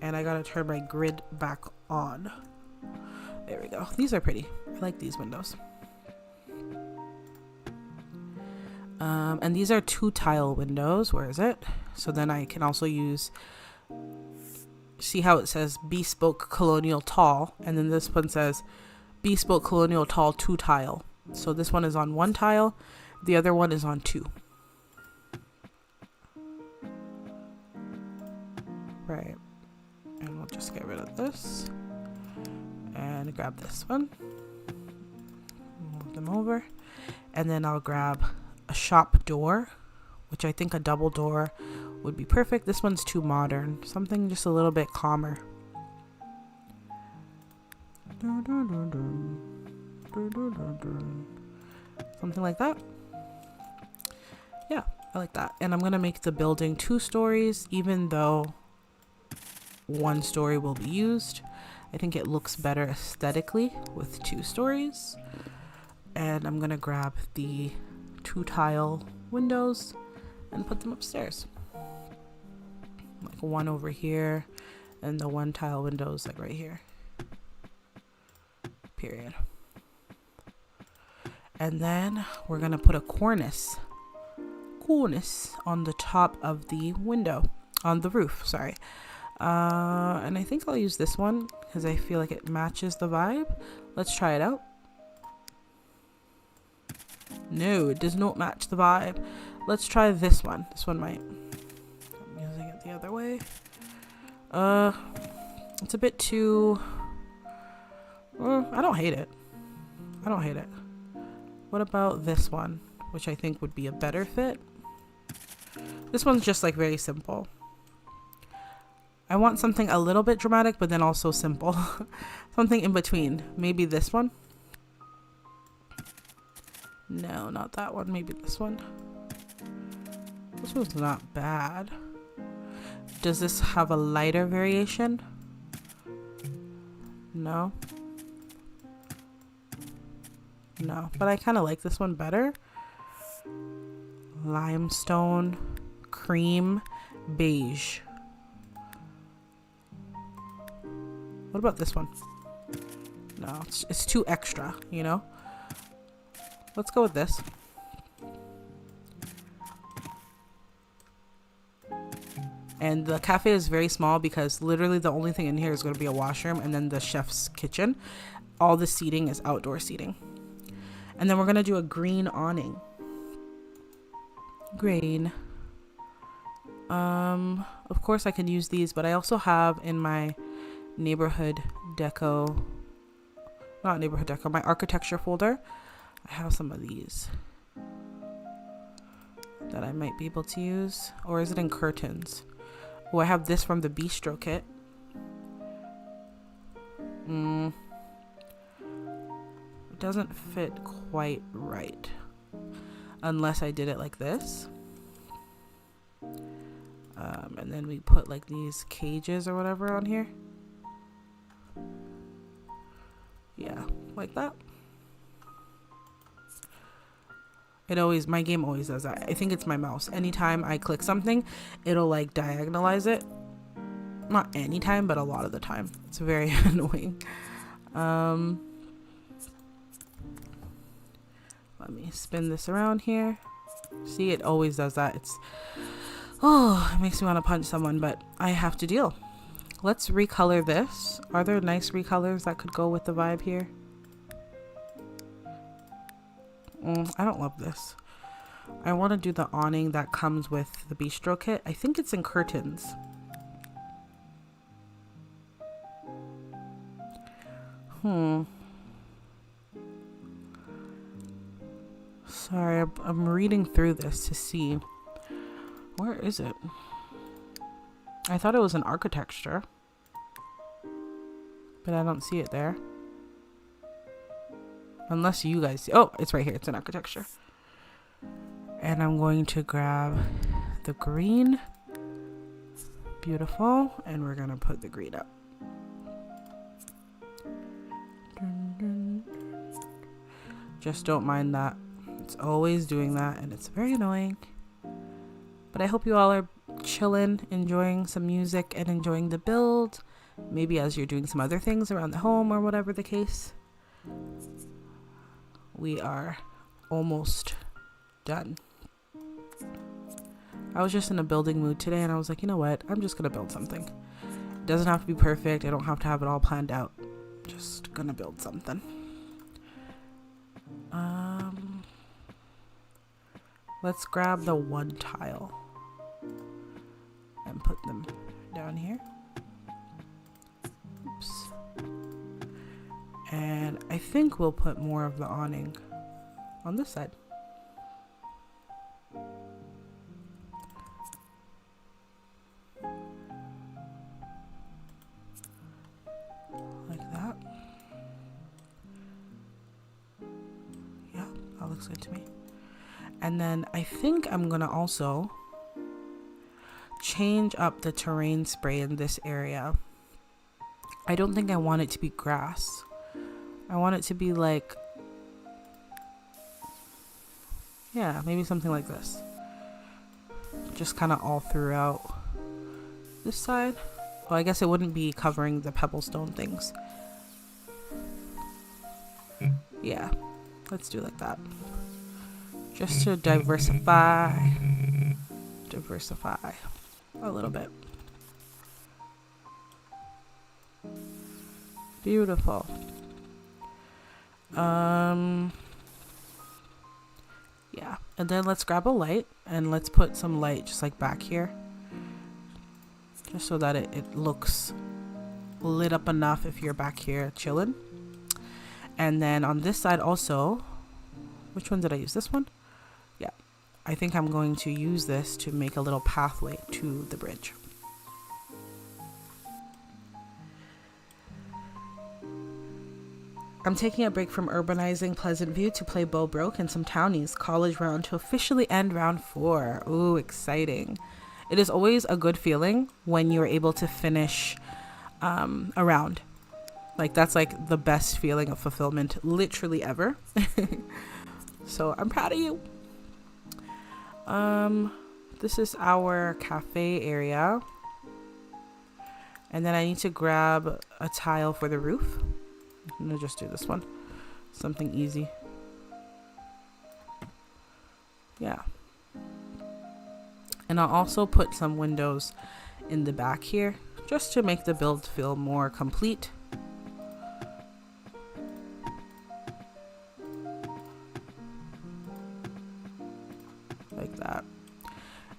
And I gotta turn my grid back on. There we go. These are pretty. I like these windows. And these are 2 tile windows. Where is it? So then I can also use, see how it says bespoke colonial tall, and then this one says bespoke colonial tall 2 tile. So this one is on 1 tile, the other one is on 2. Right. And we'll just get rid of this and grab this one, move them over, and then I'll grab a shop door, which I think a double door would be perfect. This one's too modern. Something just a little bit calmer. Something like that. Yeah, I like that. And I'm gonna make the building 2 stories, even though 1 story will be used. I think it looks better aesthetically with 2 stories. And I'm gonna grab the 2 tile windows and put them upstairs. Like 1 over here and the 1 tile windows like right here. Period. And then we're gonna put a cornice on the top of the window, on the roof, sorry. And I think I'll use this one because I feel like it matches the vibe. Let's try it out. No, it does not match the vibe. Let's try this one. This one might. I'm using it the other way. okay. It's a bit too... I don't hate it. I don't hate it. What about this one, which I think would be a better fit? This one's just like very simple. I want something a little bit dramatic, but then also simple. Something in between. Maybe this one? No, not that one. Maybe this one. This one's not bad. Does this have a lighter variation? No. No, but I kind of like this one better. Limestone, cream, beige. What about this one? No, it's too extra, you know? Let's go with this. And the cafe is very small because literally the only thing in here is going to be a washroom and then the chef's kitchen. All the seating is outdoor seating. And then we're going to do a green awning. Green. Of course I can use these, but I also have in my neighborhood deco, not neighborhood deco, my architecture folder, I have some of these that I might be able to use. Or is it in curtains? Oh, I have this from the bistro kit. It doesn't fit quite right unless I did it like this. And then we put like these cages or whatever on here. Yeah, like that. It always, my game always does that. I think it's my mouse. Anytime I click something, it'll like diagonalize it. Not anytime, but a lot of the time. It's very annoying. Let me spin this around here. See, it always does that. It makes me want to punch someone, but I have to deal. Let's recolor this. Are there nice recolors that could go with the vibe here? I don't love this. I want to do the awning that comes with the bistro kit. I think it's in curtains. Sorry, I'm reading through this to see. Where is it? I thought it was an architecture, but I don't see it there. Unless you guys see. Oh, it's right here. It's an architecture. And I'm going to grab the green. Beautiful. And we're going to put the green up. Just don't mind that. It's always doing that and it's very annoying. But I hope you all are chilling, enjoying some music and enjoying the build. Maybe as you're doing some other things around the home or whatever the case. We are almost done. I was just in a building mood today and I was like, you know what? I'm just gonna build something. It doesn't have to be perfect. I don't have to have it all planned out. Just gonna build something. Let's grab the one tile and put them down here. Oops. And I think we'll put more of the awning on this side. Like that. Yeah, that looks good to me. And then I think I'm gonna also change up the terrain spray in this area. I don't think I want it to be grass. I want it to be like, yeah, maybe something like this. Just kind of all throughout this side. Well, I guess it wouldn't be covering the pebblestone things. Yeah, let's do like that. Just to diversify a little bit. Beautiful. Yeah, and then let's grab a light and let's put some light just like back here. just so that it looks lit up enough if you're back here chilling. And then on this side also, which one did I use? This one? Yeah. I think I'm going to use this to make a little pathway to the bridge. I'm taking a break from urbanizing Pleasant View to play Bo Broke and some townies college round to officially end round 4. Ooh, exciting. It is always a good feeling when you're able to finish a round. Like, that's like the best feeling of fulfillment literally ever. So I'm proud of you. This is our cafe area. And then I need to grab a tile for the roof. I'm gonna just do this one. Something easy. Yeah. And I'll also put some windows in the back here just to make the build feel more complete. Like that.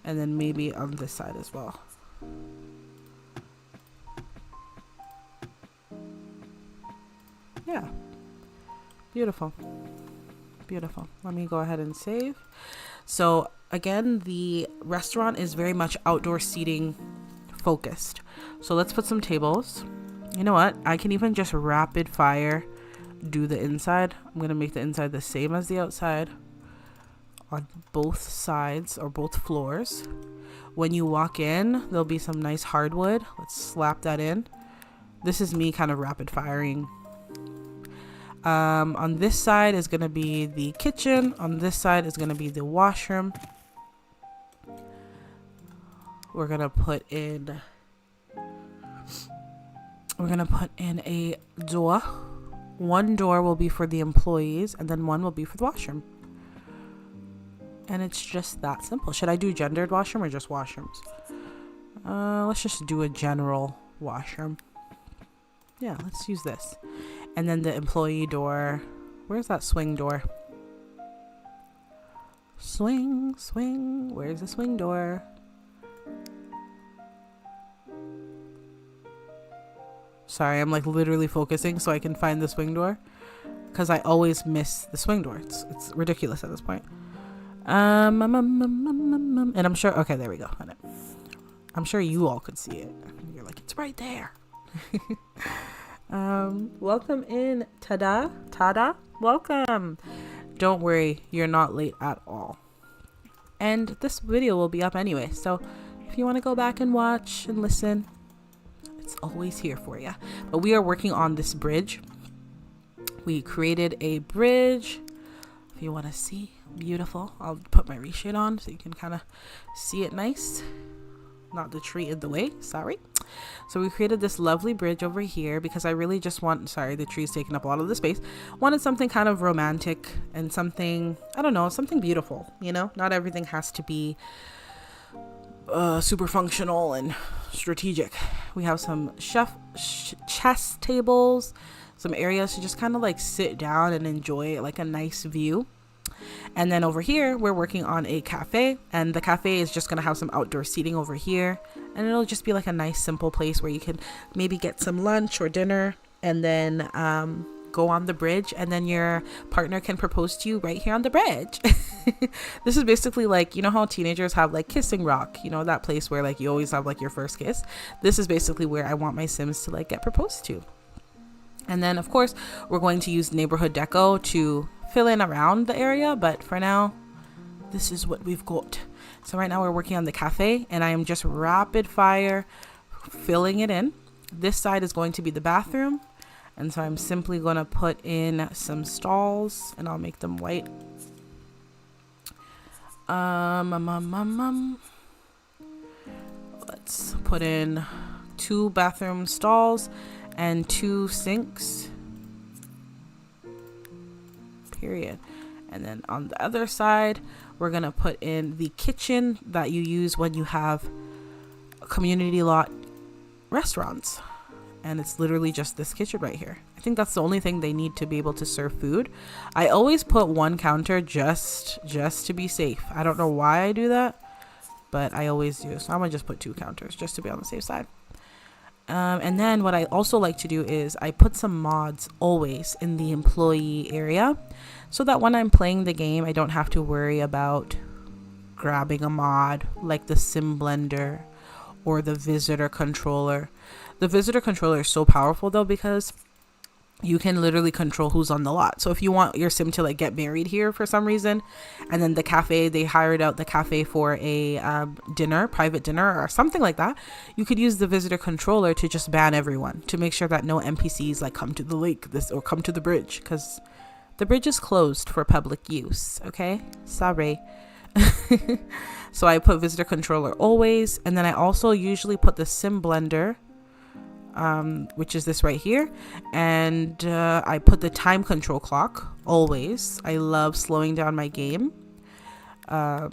And then maybe on this side as well. Yeah. Beautiful. Beautiful. Let me go ahead and save. So again, the restaurant is very much outdoor seating focused. So let's put some tables. You know what? I can even just rapid fire do the inside. I'm going to make the inside the same as the outside on both sides or both floors. When you walk in, there'll be some nice hardwood. Let's slap that in. This is me kind of rapid firing. On this side is going to be the kitchen. On this side is going to be the washroom. We're going to put in a door. One door will be for the employees and then one will be for the washroom. And it's just that simple. Should I do gendered washroom or just washrooms? Let's just do a general washroom. Yeah, let's use this. And then the employee door. Where's that swing door? Swing, swing. Where's the swing door? Sorry, I'm like literally focusing so I can find the swing door. Because I always miss the swing door. It's ridiculous at this point. And I'm sure... Okay, there we go. I'm sure you all could see it. You're like, it's right there. Welcome in, Tada, welcome. Don't worry, you're not late at all. And this video will be up anyway, so if you want to go back and watch and listen, it's always here for you. But we are working on this bridge. We created a bridge. If you want to see, beautiful. I'll put my reshade on so you can kind of see it nice. Not the tree in the way, sorry. So we created this lovely bridge over here because I really just want, sorry, the tree's taking up a lot of the space. Wanted something kind of romantic and something, I don't know, something beautiful, you know? Not everything has to be super functional and strategic. We have some chess tables, some areas to just kind of like sit down and enjoy like a nice view. And then over here, we're working on a cafe, and the cafe is just going to have some outdoor seating over here. And it'll just be like a nice, simple place where you can maybe get some lunch or dinner and then go on the bridge. And then your partner can propose to you right here on the bridge. This is basically like, you know how teenagers have like Kissing Rock, you know, that place where like you always have like your first kiss. This is basically where I want my Sims to like get proposed to. And then, of course, we're going to use neighborhood deco to fill in around the area, but for now this is what we've got. So right now we're working on the cafe and I am just rapid fire filling it in. This side is going to be the bathroom, and so I'm simply going to put in some stalls and I'll make them white. Let's put in 2 bathroom stalls and 2 sinks. Period. And then on the other side, we're gonna put in the kitchen that you use when you have community lot restaurants, and it's literally just this kitchen right here. I think that's the only thing they need to be able to serve food. I always put one counter just to be safe. I don't know why I do that, but I always do. So I'm gonna just put 2 counters just to be on the safe side. And then what I also like to do is I put some mods always in the employee area so that when I'm playing the game, I don't have to worry about grabbing a mod like the sim blender or the visitor controller. The visitor controller is so powerful though, because you can literally control who's on the lot. So if you want your sim to like get married here for some reason, and then the cafe, they hired out the cafe for a private dinner or something like that, you could use the visitor controller to just ban everyone, to make sure that no NPCs like come to the lake or come to the bridge, because the bridge is closed for public use. Okay, sorry. So I put visitor controller always, and then I also usually put the sim blender, which is this right here, and I put the time control clock always. I love slowing down my game, so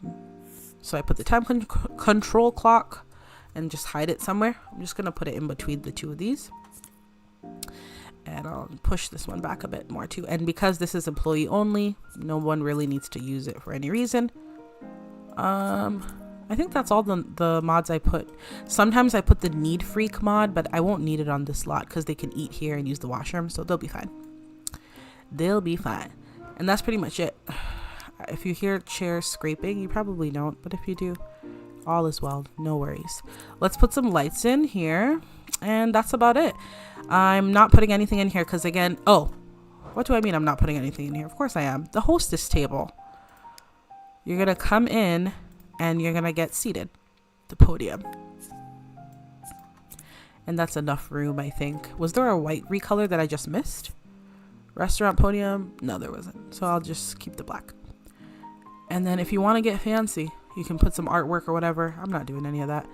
I put the time control clock and just hide it somewhere. I'm just gonna put it in between the 2 of these, and I'll push this one back a bit more too. And because this is employee only, no one really needs to use it for any reason. I think that's all the mods I put. Sometimes I put the need freak mod, but I won't need it on this lot because they can eat here and use the washroom, so they'll be fine. They'll be fine. And that's pretty much it. If you hear chairs scraping, you probably don't, but if you do, all is well, no worries. Let's put some lights in here, and that's about it. I'm not putting anything in here because, again, oh, what do I mean I'm not putting anything in here? Of course I am. The hostess table. You're gonna come in and you're gonna get seated, the podium, and that's enough room, I think. Was there a white recolor that I just missed? Restaurant podium? No, there wasn't, so I'll just keep the black. And then if you want to get fancy, you can put some artwork or whatever. I'm not doing any of that.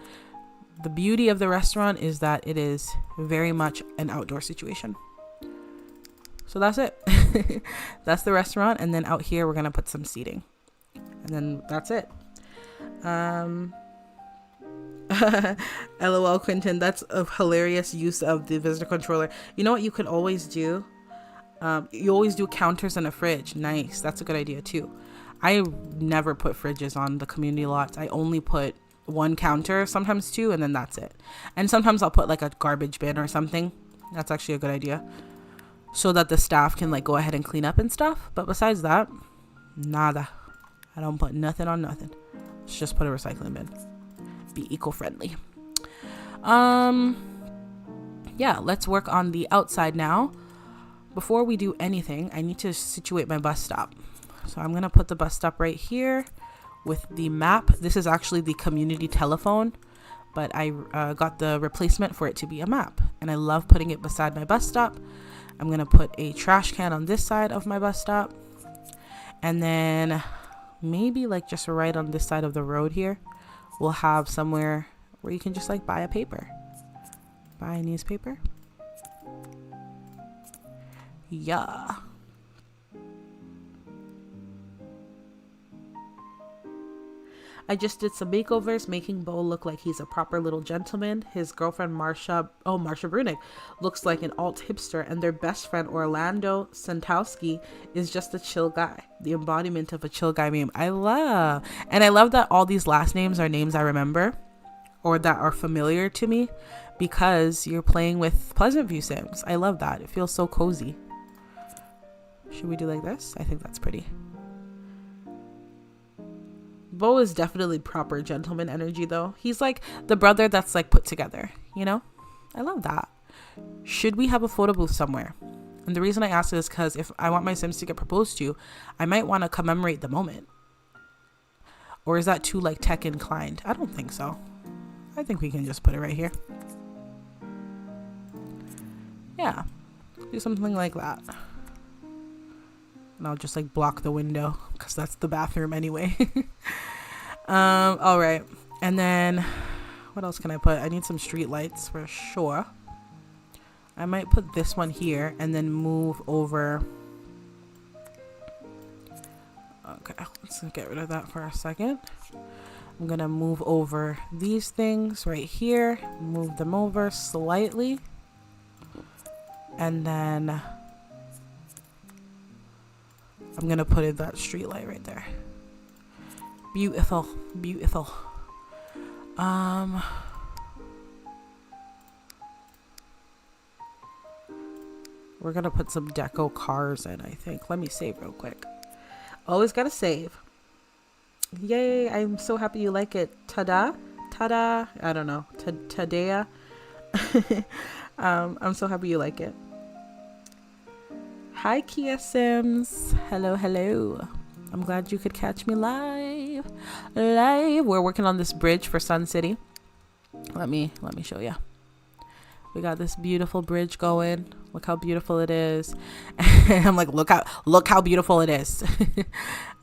The beauty of the restaurant is that it is very much an outdoor situation. So that's it. That's the restaurant, and then out here we're gonna put some seating, and then that's it. LOL Quentin, that's a hilarious use of the visitor controller. You know what you could always do? You always do counters in a fridge. Nice, that's a good idea too. I never put fridges on the community lots. I only put 1 counter, sometimes 2, and then that's it. And sometimes I'll put like a garbage bin or something. That's actually a good idea, so that the staff can like go ahead and clean up and stuff. But besides that, nada. I don't put nothing on nothing. Let's just put a recycling bin. Be eco-friendly. Yeah, let's work on the outside now. Before we do anything, I need to situate my bus stop. So I'm gonna put the bus stop right here with the map. This is actually the community telephone, but I got the replacement for it to be a map, and I love putting it beside my bus stop. I'm gonna put a trash can on this side of my bus stop, and then maybe like just right on this side of the road here, we'll have somewhere where you can just like buy a newspaper. Yeah. I just did some makeovers, making Bo look like he's a proper little gentleman. His girlfriend Marsha Brunig, looks like an alt hipster, and their best friend Orlando Santowski is just a chill guy, the embodiment of a chill guy meme. I love that all these last names are names I remember or that are familiar to me because you're playing with Pleasant View Sims. I love that. It feels so cozy. Should we do like this? I think that's pretty. Bo is definitely proper gentleman energy though. He's like the brother that's like put together, you know? I love that. Should we have a photo booth somewhere? And the reason I ask is because if I want my Sims to get proposed to, I might want to commemorate the moment. Or is that too like tech inclined? I don't think so. I think we can just put it right here. Yeah, do something like that. And I'll just like block the window because that's the bathroom anyway. All right, and then what else can I put? I need some street lights for sure. I might put this one here and then move over. Okay, let's get rid of that for a second. I'm gonna move over these things right here, move them over slightly, and then I'm gonna put in that street light right there. Beautiful, beautiful. Um, we're gonna put some deco cars in, I think. Let me save real quick. Always gotta save. Yay, I'm so happy you like it. Ta-da? Ta-da? I don't know. Ta-da? I'm so happy you like it. Hi, Kia Sims. Hello, hello. I'm glad you could catch me live. We're working on this bridge for Sun City. Let me show you. We got this beautiful bridge going. Look how beautiful it is. I'm like, look how beautiful it is.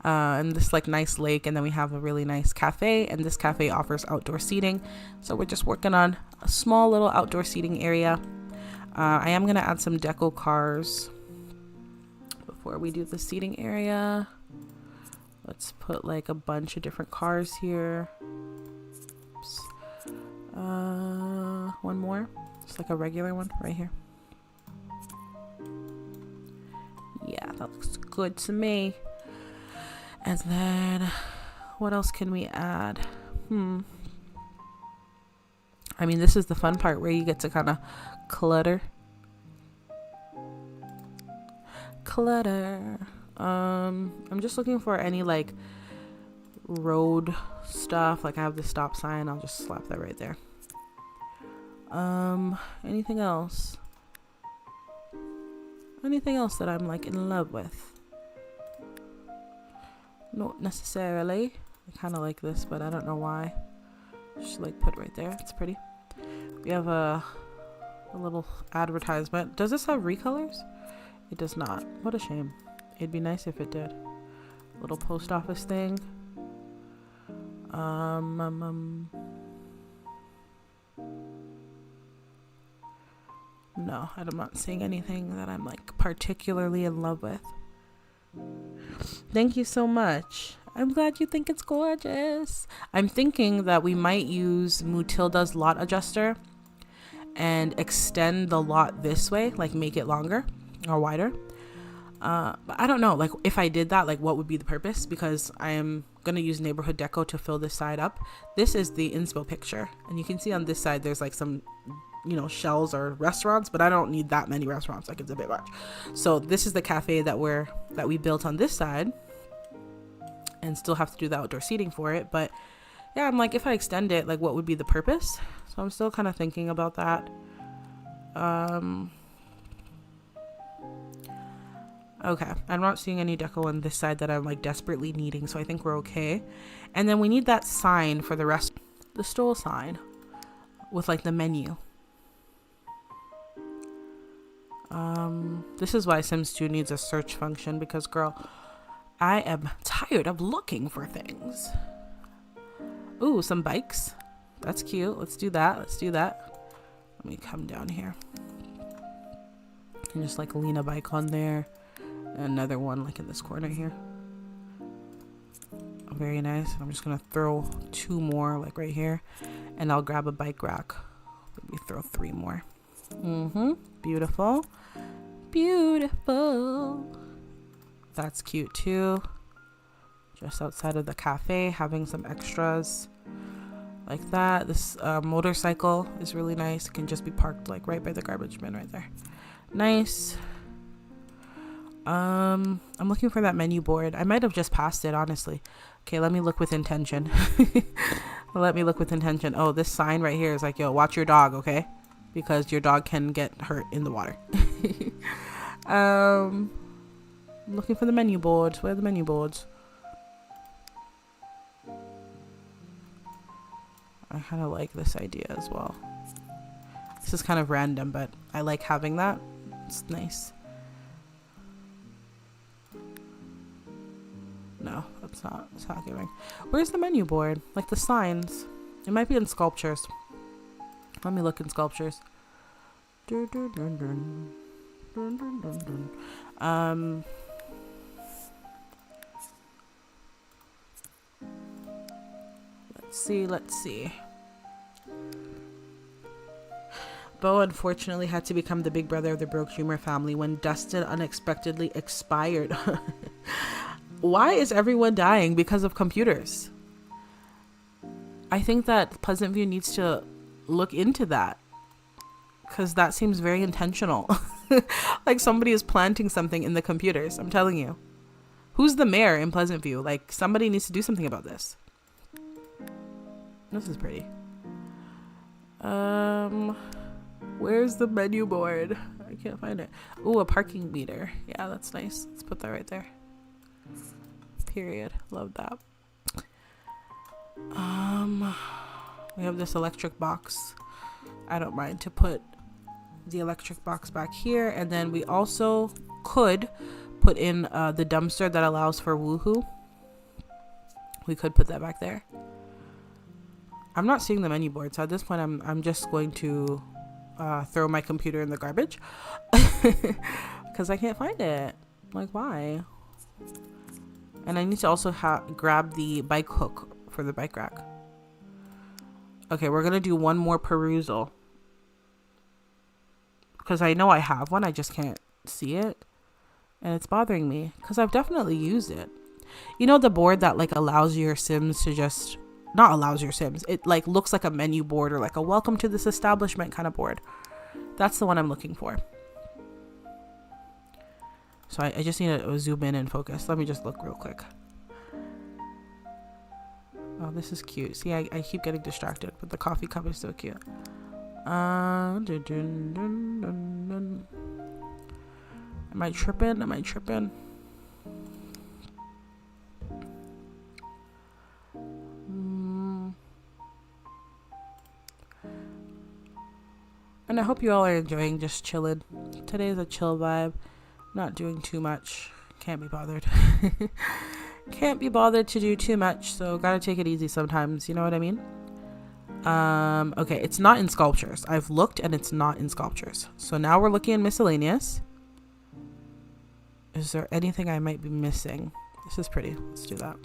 And this like nice lake, and then we have a really nice cafe, and this cafe offers outdoor seating. So we're just working on a small little outdoor seating area. I am gonna add some deco cars before we do the seating area. Let's put like a bunch of different cars here. Oops. One more. Just like a regular one right here. Yeah, that looks good to me. And then what else can we add? I mean, this is the fun part where you get to kind of clutter. I'm just looking for any like road stuff. Like I have the stop sign. I'll just slap that right there. Anything else? Anything else that I'm like in love with? Not necessarily. I kind of like this, but I don't know why. Just like put right there. It's pretty. We have a little advertisement. Does this have recolors? It does not. What a shame. It'd be nice if it did. Little post office thing. No, I'm not seeing anything that I'm like particularly in love with. Thank you so much. I'm glad you think it's gorgeous. I'm thinking that we might use Mutilda's lot adjuster and extend the lot this way, like make it longer or wider. But I don't know, like if I did that, like what would be the purpose? Because I am gonna use neighborhood deco to fill this side up. This is the inspo picture, and you can see on this side there's like some, you know, shells or restaurants, but I don't need that many restaurants. Like it's a bit much. So this is the cafe that we built on this side, and still have to do the outdoor seating for it. But yeah, I'm like, if I extend it, like what would be the purpose? So I'm still kind of thinking about that. Okay, I'm not seeing any deco on this side that I'm like desperately needing, so I think we're okay. And then we need that sign for the rest, the stole sign with like the menu. This is why Sims 2 needs a search function, because girl, I am tired of looking for things. Ooh, some bikes. That's cute. Let's do that. Let me come down here. And just like lean a bike on there. Another one like in this corner here. Very nice. I'm just gonna throw 2 more like right here, and I'll grab a bike rack. Let me throw 3 more. Beautiful. That's cute too. Just outside of the cafe, having some extras like that. This motorcycle is really nice. It can just be parked like right by the garbage bin right there. Nice. I'm looking for that menu board. I might have just passed it, honestly. Okay, let me look with intention. Oh, this sign right here is like, yo, watch your dog, okay? Because your dog can get hurt in the water. I'm looking for the menu boards. Where are the menu boards? I kind of like this idea as well. This is kind of random, but I like having that. It's nice. No, it's not giving. Where's the menu board? Like the signs. It might be in sculptures. Let me look in sculptures. Let's see. Bo unfortunately had to become the big brother of the broke humor family when Dustin unexpectedly expired. Why is everyone dying because of computers? I think that Pleasant View needs to look into that, because that seems very intentional. Like somebody is planting something in the computers. I'm telling you. Who's the mayor in Pleasant View? Like, somebody needs to do something about this. This is pretty. Where's the menu board? I can't find it. Ooh, a parking meter. Yeah, that's nice. Let's put that right there. Period. Love that. We have this electric box. I don't mind to put the electric box back here, and then we also could put in the dumpster that allows for woohoo. We could put that back there. I'm not seeing the menu board, so at this point I'm just going to throw my computer in the garbage because I can't find it. Like, why? And I need to also grab the bike hook for the bike rack. Okay, we're gonna do one more perusal because I know I have one, I just can't see it, and it's bothering me because I've definitely used it. You know, the board that like allows your Sims to just not allows your Sims, it like looks like a menu board or like a welcome to this establishment kind of board. That's the one I'm looking for. So I just need to zoom in and focus. Let me just look real quick. Oh, this is cute. See, I keep getting distracted, but the coffee cup is so cute. Am I tripping? Am I tripping? And I hope you all are enjoying just chilling. Today is a chill vibe. Not doing too much. Can't be bothered. Can't be bothered to do too much, so gotta take it easy sometimes, you know what I mean? Okay, it's not in sculptures. I've looked and it's not in sculptures. So now we're looking in miscellaneous. Is there anything I might be missing? This is pretty. Let's do that.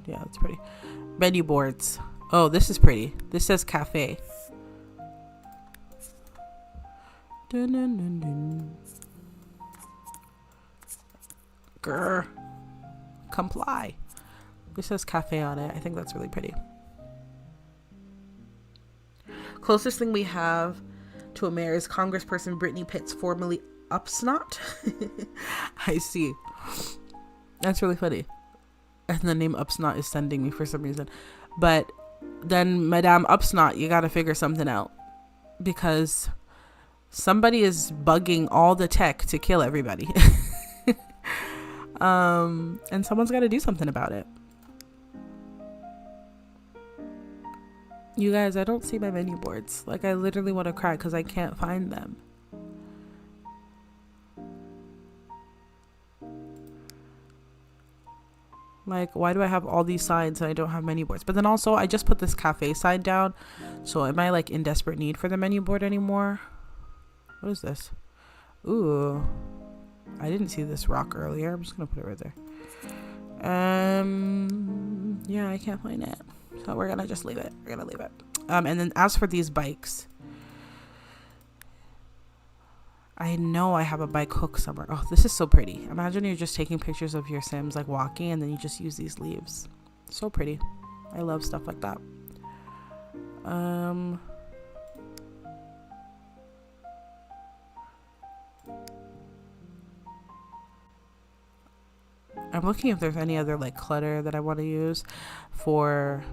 Yeah, that's pretty. Menu boards. Oh, this is pretty. This says cafe. Grr. Comply. This says cafe on it. I think that's really pretty. Closest thing we have to a mayor is Congressperson Brittany Pitts, formerly Upsnot. I see. That's really funny. And the name Upsnot is sending me for some reason. But then Madame Upsnot, you gotta figure something out. Because somebody is bugging all the tech to kill everybody. And someone's got to do something about it. You guys, I don't see my menu boards. Like, I literally want to cry because I can't find them. Like, why do I have all these signs and I don't have menu boards? But then also, I just put this cafe sign down. So am I like in desperate need for the menu board anymore? What is this? Ooh. I didn't see this rock earlier. I'm just going to put it right there. Yeah, I can't find it. So we're going to just leave it. We're going to leave it. And then as for these bikes, I know I have a bike hook somewhere. Oh, this is so pretty. Imagine you're just taking pictures of your Sims like walking and then you just use these leaves. So pretty. I love stuff like that. I'm looking if there's any other like clutter that I want to use for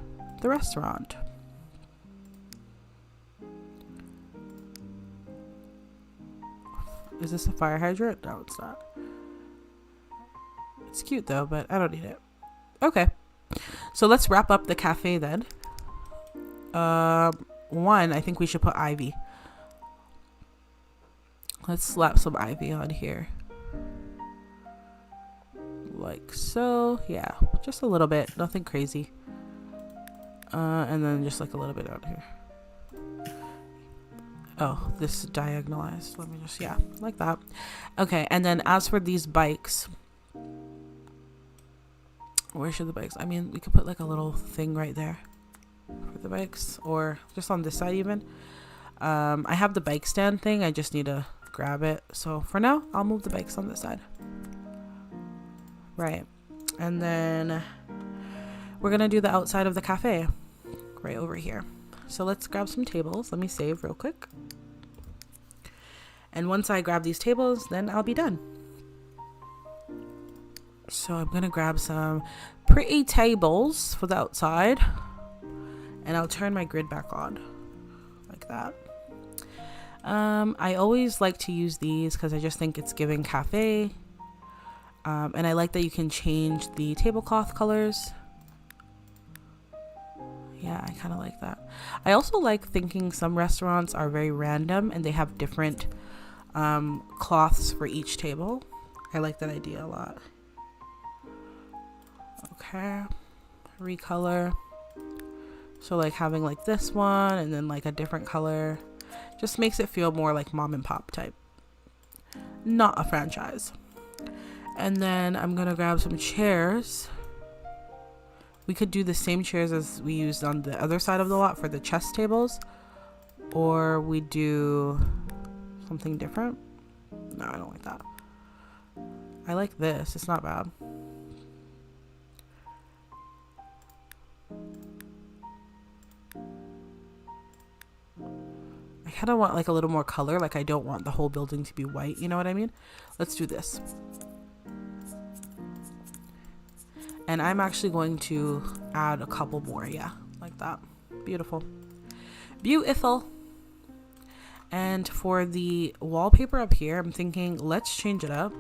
the restaurant. Is this a fire hydrant? No, it's not. It's cute though, but I don't need it. Okay. So let's wrap up the cafe then. One, I think we should put ivy. Let's slap some ivy on here. Like so. Yeah, just a little bit. Nothing crazy. And then just like a little bit out here. Oh, this is diagonalized. Let me just, yeah, like that. Okay, and then as for these bikes, where should the bikes? I mean, we could put like a little thing right there for the bikes, or just on this side even. I have the bike stand thing. I just need to grab it. So for now, I'll move the bikes on this side. Right. And then we're going to do the outside of the cafe right over here. So let's grab some tables. Let me save real quick. And once I grab these tables, then I'll be done. So I'm going to grab some pretty tables for the outside. And I'll turn my grid back on like that. I always like to use these because I just think it's giving cafe. And I like that you can change the tablecloth colors. Yeah, I kind of like that. I also like thinking some restaurants are very random and they have different cloths for each table. I like that idea a lot. Okay, recolor. So like having like this one and then like a different color just makes it feel more like mom and pop type, not a franchise. And then I'm gonna grab some chairs. We could do the same chairs as we used on the other side of the lot for the chess tables, or we do something different. No, I don't like that. I like this. It's not bad. I kind of want like a little more color. Like I don't want the whole building to be white. You know what I mean? Let's do this. And I'm actually going to add a couple more. Yeah, like that. Beautiful. Beautiful. And for the wallpaper up here, I'm thinking let's change it up.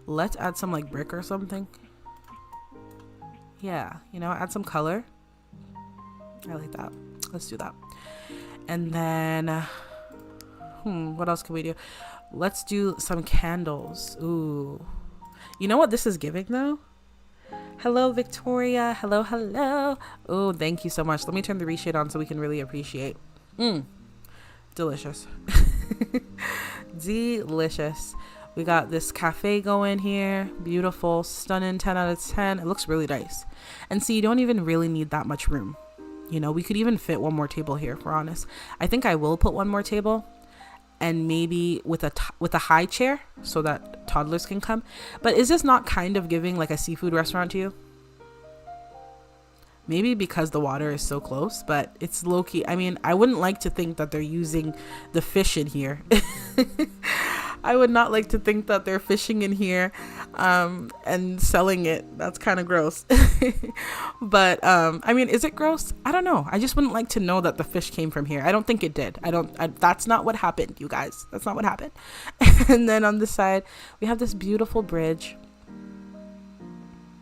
Let's add some like brick or something. Yeah, you know, add some color. I like that. Let's do that. And then, what else can we do? Let's do some candles. Ooh. You know what this is giving though? Hello, Victoria. Hello, hello. Oh, thank you so much. Let me turn the reshade on so we can really appreciate. Delicious. Delicious. We got this cafe going here. Beautiful, stunning, 10 out of 10. It looks really nice. And see, you don't even really need that much room. You know, we could even fit one more table here, if we're honest. I think I will put one more table and maybe with a high chair so that toddlers can come. But is this not kind of giving like a seafood restaurant to you? Maybe because the water is so close, but it's low-key. I mean, I wouldn't like to think that they're using the fish in here. I would not like to think that they're fishing in here and selling it. That's kind of gross. But I mean, is it gross? I don't know. I just wouldn't like to know that the fish came from here. I don't think it did. That's not what happened, you guys. That's not what happened. And then on the side, we have this beautiful bridge.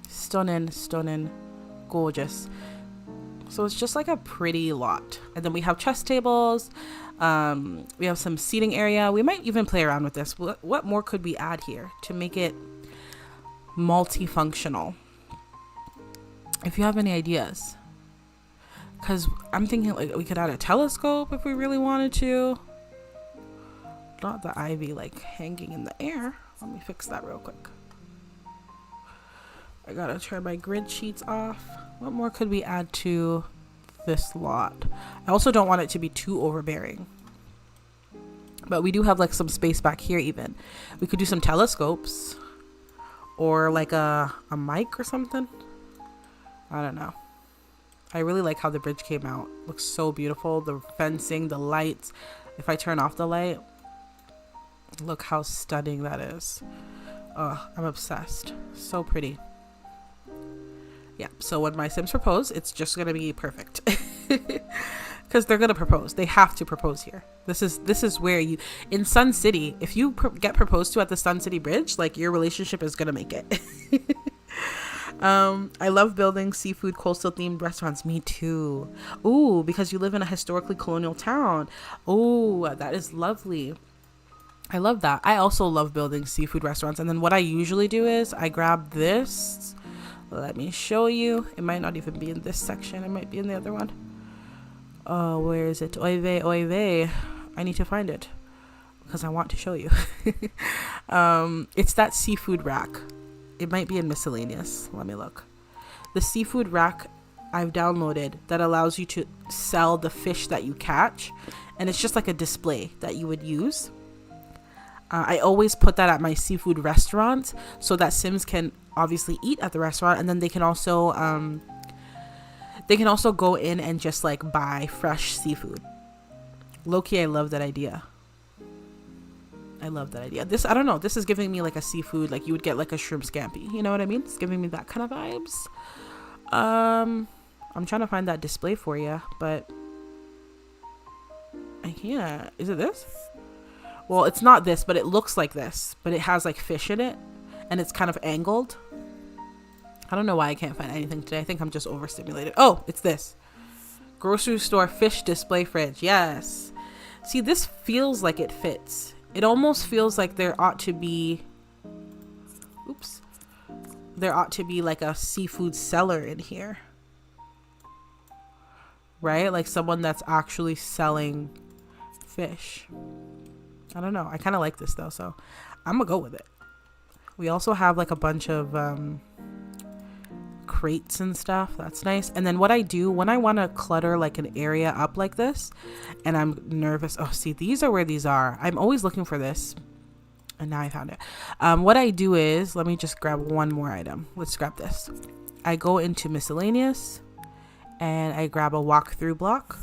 Stunning, stunning. Gorgeous. So it's just like a pretty lot. And then we have chess tables. We have some seating area. We might even play around with this. What more could we add here to make it multifunctional? If you have any ideas, because I'm thinking like we could add a telescope if we really wanted to. Not the ivy like hanging in the air. Let me fix that real quick. I gotta turn my grid sheets off. What more could we add to this lot? I also don't want it to be too overbearing. But we do have like some space back here even. We could do some telescopes. Or like a mic or something. I don't know. I really like how the bridge came out. Looks so beautiful. The fencing, the lights. If I turn off the light, look how stunning that is. Oh, I'm obsessed. So pretty. Yeah, so when my Sims propose, it's just gonna be perfect. Because they're gonna propose. They have to propose here. This is where you, in Sun City, if you get proposed to at the Sun City Bridge, like your relationship is gonna make it. I love building seafood coastal themed restaurants. Me too. Ooh, because you live in a historically colonial town. Ooh, that is lovely. I love that. I also love building seafood restaurants. And then what I usually do is I grab this. Let me show you. It might not even be in this section. It might be in the other one. Oh, where is it? Oy vey, oy vey. I need to find it because I want to show you. It's that seafood rack. It might be in miscellaneous. Let me look. The seafood rack I've downloaded that allows you to sell the fish that you catch. And it's just like a display that you would use. I always put that at my seafood restaurants so that Sims can obviously eat at the restaurant, and then they can also go in and just like buy fresh seafood. Low-key, I love that idea. This, I don't know, this is giving me like a seafood, like you would get like a shrimp scampi, you know what I mean? It's giving me that kind of vibes. I'm trying to find that display for you, but I can't. Is it this? Well, it's not this, but it looks like this, but it has like fish in it and it's kind of angled. I don't know why I can't find anything today. I think I'm just overstimulated. Oh, it's this. Grocery store fish display fridge. Yes. See, this feels like it fits. It almost feels like there ought to be like a seafood seller in here. Right? Like someone that's actually selling fish. I don't know. I kind of like this though, so I'm gonna go with it. We also have like a bunch of crates and stuff. That's nice. And then what I do when I want to clutter like an area up like this and I'm nervous, oh, see, these are where these are. I'm always looking for this, and now I found it. What I do is, let me just grab one more item. Let's grab this. I go into miscellaneous and I grab a walk-through block,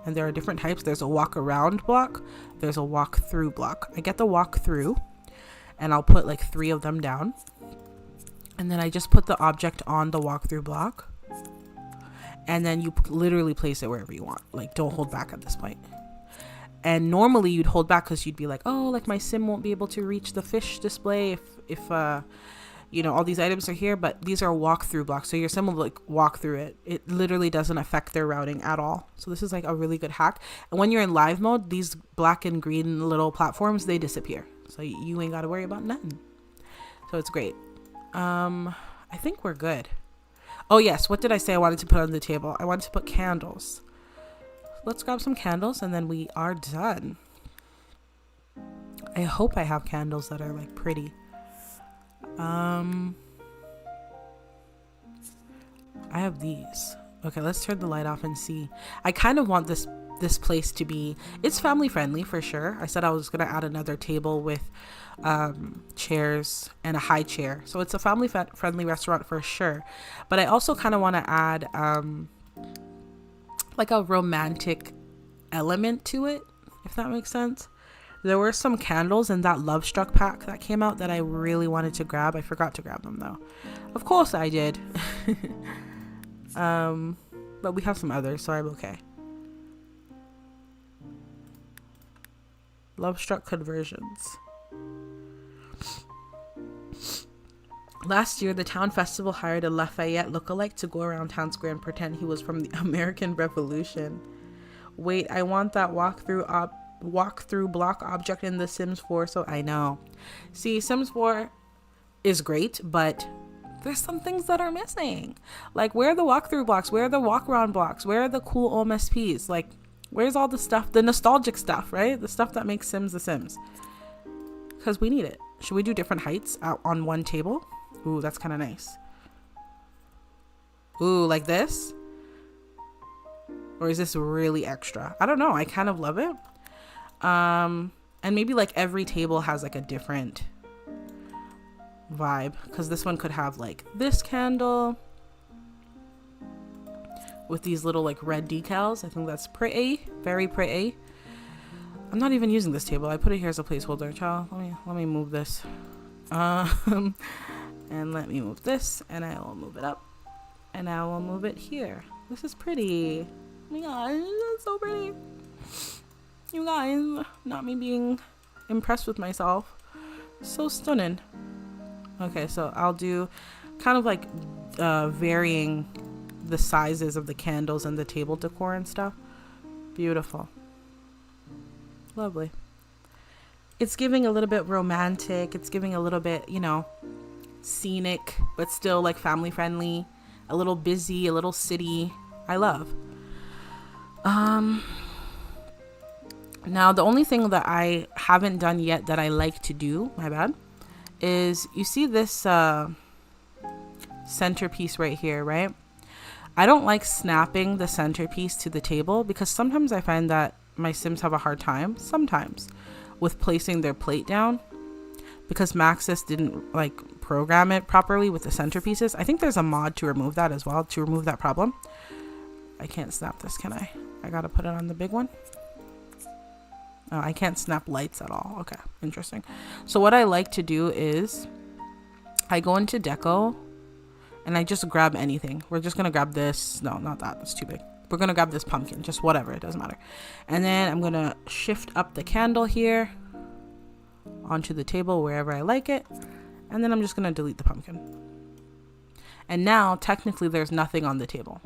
and there are different types. There's a walk-around block, there's a walk-through block. I get the walk-through and I'll put like 3 of them down. And then I just put the object on the walkthrough block. And then you literally place it wherever you want. Like, don't hold back at this point. And normally you'd hold back because you'd be like, oh, like my sim won't be able to reach the fish display if you know, all these items are here. But these are walkthrough blocks. So your sim will like walk through it. It literally doesn't affect their routing at all. So this is like a really good hack. And when you're in live mode, these black and green little platforms, they disappear. So you ain't got to worry about nothing. So it's great. I think we're good. Oh yes, what did I say I wanted to put on the table? I wanted to put candles. Let's grab some candles and then we are done. I hope I have candles that are like pretty. I have these. Okay, let's turn the light off and see. I kind of want this place to be, it's family friendly for sure. I said I was gonna add another table with chairs and a high chair, so it's a family friendly restaurant for sure. But I also kind of want to add like a romantic element to it, if that makes sense. There were some candles in that Love Struck pack that came out that I really wanted to grab. I forgot to grab them though. Of course I did. But we have some others, so I'm okay. Love Struck conversions. Last year, the town festival hired a Lafayette lookalike to go around town square and pretend he was from the American Revolution. Wait, I want that walkthrough block object in The Sims 4, so I know. See, Sims 4 is great, but there's some things that are missing. Like, where are the walkthrough blocks? Where are the walk around blocks? Where are the cool OMSPs? Like, where's all the stuff, the nostalgic stuff, right? The stuff that makes Sims the Sims. Because we need it. Should we do different heights out on one table? Ooh, that's kind of nice. Ooh, like this? Or is this really extra? I don't know. I kind of love it. And maybe like every table has like a different vibe, because this one could have like this candle with these little like red decals. I think that's pretty, very pretty. I'm not even using this table. I put it here as a placeholder. Child, let me move this. And let me move this, and I will move it up, and I will move it here. This is pretty. Oh my god, that's so pretty. You guys, not me being impressed with myself. So stunning. Okay, so I'll do kind of like varying the sizes of the candles and the table decor and stuff. Beautiful. Lovely. It's giving a little bit romantic. It's giving a little bit, you know, scenic, but still like family friendly. A little busy, a little city. I love. Now the only thing that I haven't done yet that I like to do, my bad, is you see this centerpiece right here, right? I don't like snapping the centerpiece to the table because sometimes I find that my Sims have a hard time sometimes with placing their plate down, because Maxis didn't like program it properly with the centerpieces. I think there's a mod to remove that as well, to remove that problem. I can't snap this, can I? I gotta put it on the big one. Oh, I can't snap lights at all. Okay, interesting. So what I like to do is I go into deco and I just grab anything. We're just gonna grab this. No, not that, it's too big. We're gonna grab this pumpkin, just whatever, it doesn't matter. And then I'm gonna shift up the candle here onto the table wherever I like it. And then I'm just gonna delete the pumpkin. And now technically there's nothing on the table.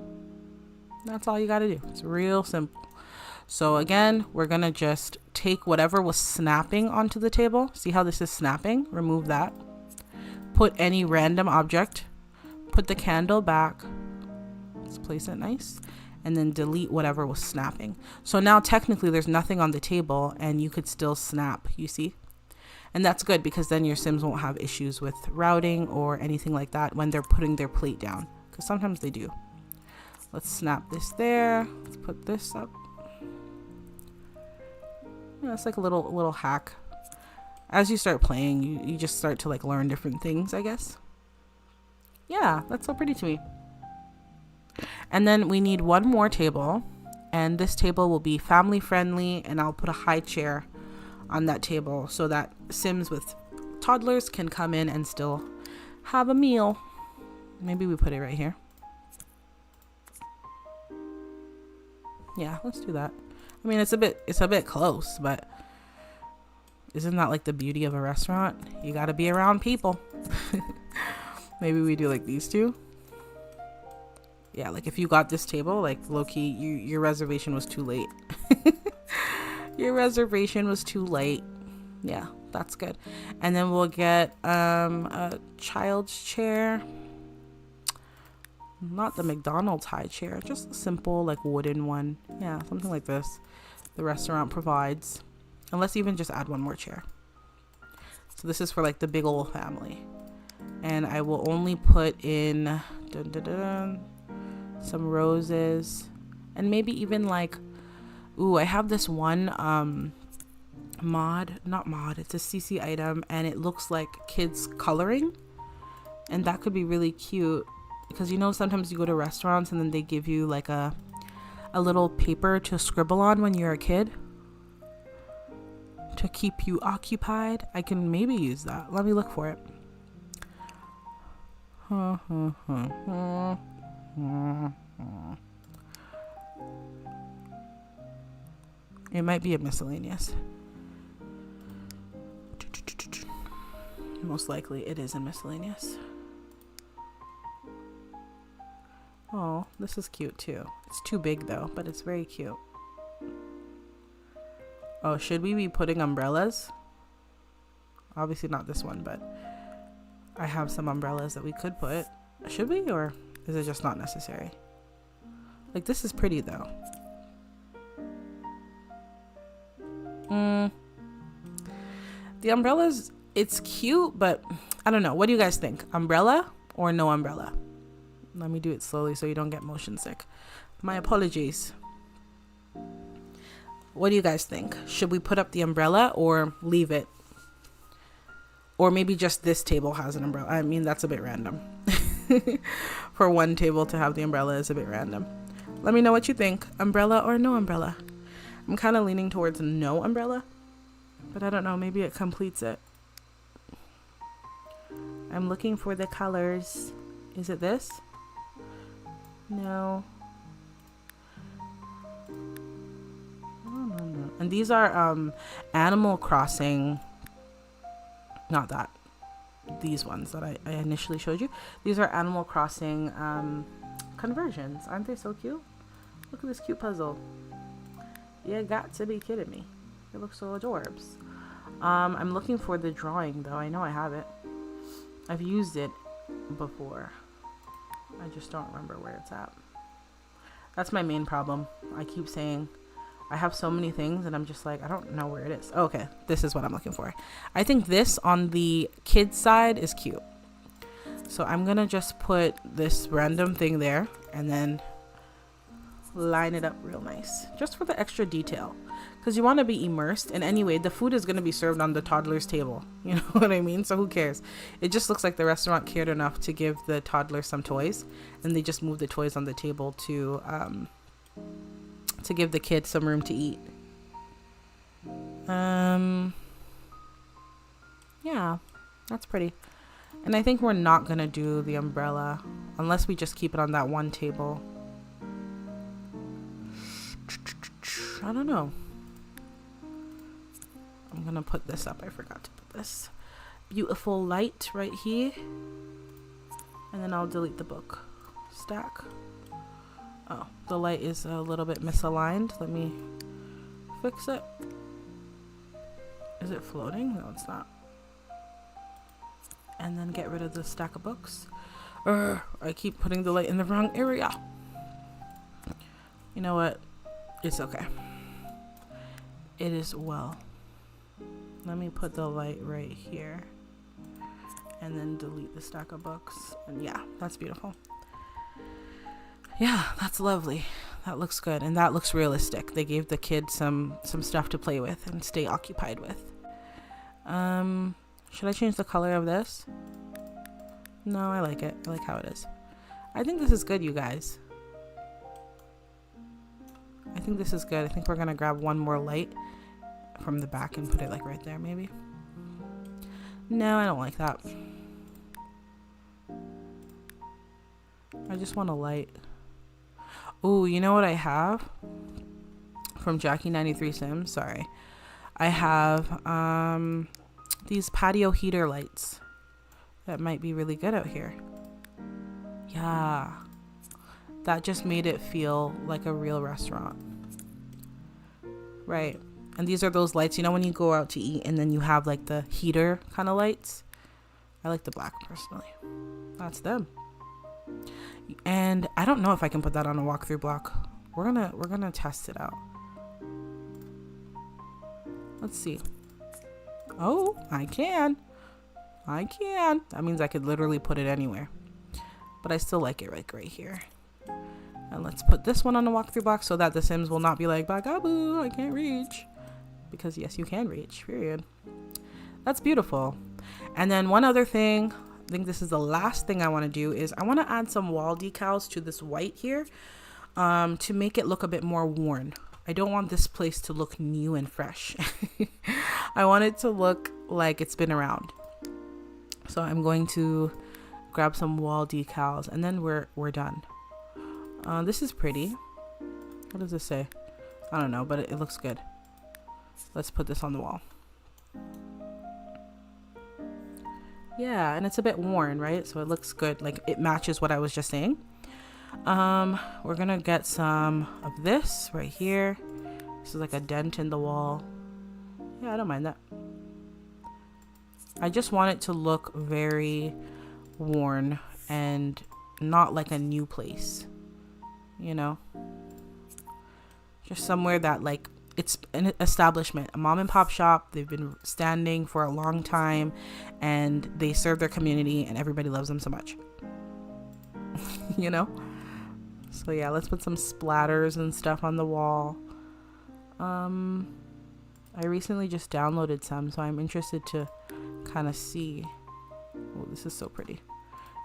That's all you gotta do. It's real simple. So again, we're gonna just take whatever was snapping onto the table. See how this is snapping? Remove that. Put any random object. Put the candle back. Let's place it nice. And then delete whatever was snapping. So now technically there's nothing on the table and you could still snap, you see? And that's good because then your Sims won't have issues with routing or anything like that when they're putting their plate down. Because sometimes they do. Let's snap this there. Let's put this up. Yeah, it's like a little hack. As you start playing, you just start to like learn different things, I guess. Yeah, that's so pretty to me. And then we need one more table, and this table will be family friendly, and I'll put a high chair on that table so that Sims with toddlers can come in and still have a meal. Maybe we put it right here. Yeah, let's do that. I mean, it's a bit close, but isn't that like the beauty of a restaurant? You got to be around people. Maybe we do like these two. Yeah, like if you got this table, like low-key, your reservation was too late. Your reservation was too late. Yeah, that's good. And then we'll get a child's chair. Not the McDonald's high chair, just a simple like wooden one. Yeah, something like this. The restaurant provides. And let's even just add one more chair. So this is for like the big old family. And I will only put in some roses and maybe even like, ooh, I have this one not mod, it's a CC item and it looks like kids coloring, and that could be really cute because you know sometimes you go to restaurants and then they give you like a little paper to scribble on when you're a kid to keep you occupied. I can maybe use that. Let me look for it. It might be a miscellaneous. Most likely it is a miscellaneous. Oh, this is cute too. It's too big though, but it's very cute. Oh, should we be putting umbrellas? Obviously not this one, but I have some umbrellas that we could put. Should we, or is it just not necessary? Like, this is pretty though. The umbrellas, it's cute, but I don't know. What do you guys think? Umbrella or no umbrella? Let me do it slowly so you don't get motion sick. My apologies. What do you guys think? Should we put up the umbrella or leave it? Or maybe just this table has an umbrella. I mean, that's a bit random. For one table to have the umbrella is a bit random. Let me know what you think. Umbrella or no umbrella? I'm kind of leaning towards no umbrella, but I don't know. Maybe it completes it. I'm looking for the colors. Is it this? No. No. And these are Animal Crossing. Not that. These ones that I initially showed you. These are Animal Crossing conversions. Aren't they so cute? Look at this cute puzzle. You got to be kidding me. It looks so adorbs. I'm looking for the drawing though. I know I have it. I've used it before. I just don't remember where it's at. That's my main problem. I keep saying I have so many things and I'm just like, I don't know where it is. Okay, this is what I'm looking for. I think this on the kids side is cute. So I'm gonna just put this random thing there and then line it up real nice, just for the extra detail, because you want to be immersed. And anyway, the food is going to be served on the toddler's table, you know what I mean? So who cares? It just looks like the restaurant cared enough to give the toddler some toys, and they just moved the toys on the table to give the kids some room to eat. Yeah, that's pretty. And I think we're not going to do the umbrella unless we just keep it on that one table. I don't know. I'm going to put this up. I forgot to put this beautiful light right here. And then I'll delete the book stack. Oh, the light is a little bit misaligned. Let me fix it. Is it floating? No, it's not. And then get rid of the stack of books. I keep putting the light in the wrong area. You know what? It's okay. It is well. Let me put the light right here. And then delete the stack of books. And yeah, that's beautiful. Yeah, that's lovely. That looks good. And that looks realistic. They gave the kids some stuff to play with and stay occupied with. Should I change the color of this? No, I like it. I like how it is. I think this is good, you guys. I think this is good. I think we're going to grab one more light from the back and put it like right there, maybe. No, I don't like that. I just want a light. Oh, you know what I have? From Jackie93 Sims, sorry. I have these patio heater lights that might be really good out here. Yeah, that just made it feel like a real restaurant, right? And these are those lights, you know, when you go out to eat and then you have like the heater kind of lights. I like the black personally. That's them. And I don't know if I can put that on a walkthrough block. We're gonna test it out. Let's see. Oh, I can. That means I could literally put it anywhere. But I still like it right here. And let's put this one on the walkthrough block so that the Sims will not be like, bagaboo, I can't reach. Because yes, you can reach, period. That's beautiful. And then one other thing, I think this is the last thing I want to do, is I want to add some wall decals to this white here to make it look a bit more worn. I don't want this place to look new and fresh. I want it to look like it's been around. So I'm going to grab some wall decals and then we're done. This is pretty. What does this say? I don't know, but it looks good. Let's put this on the wall. Yeah, and it's a bit worn, right? So it looks good. Like it matches what I was just saying. We're gonna get some of this right here. This is like a dent in the wall. Yeah, I don't mind that. I just want it to look very worn and not like a new place, you know, just somewhere that like it's an establishment, a mom and pop shop. They've been standing for a long time and they serve their community and everybody loves them so much. You know? So yeah, let's put some splatters and stuff on the wall. I recently just downloaded some, so I'm interested to kind of see. Oh, this is so pretty.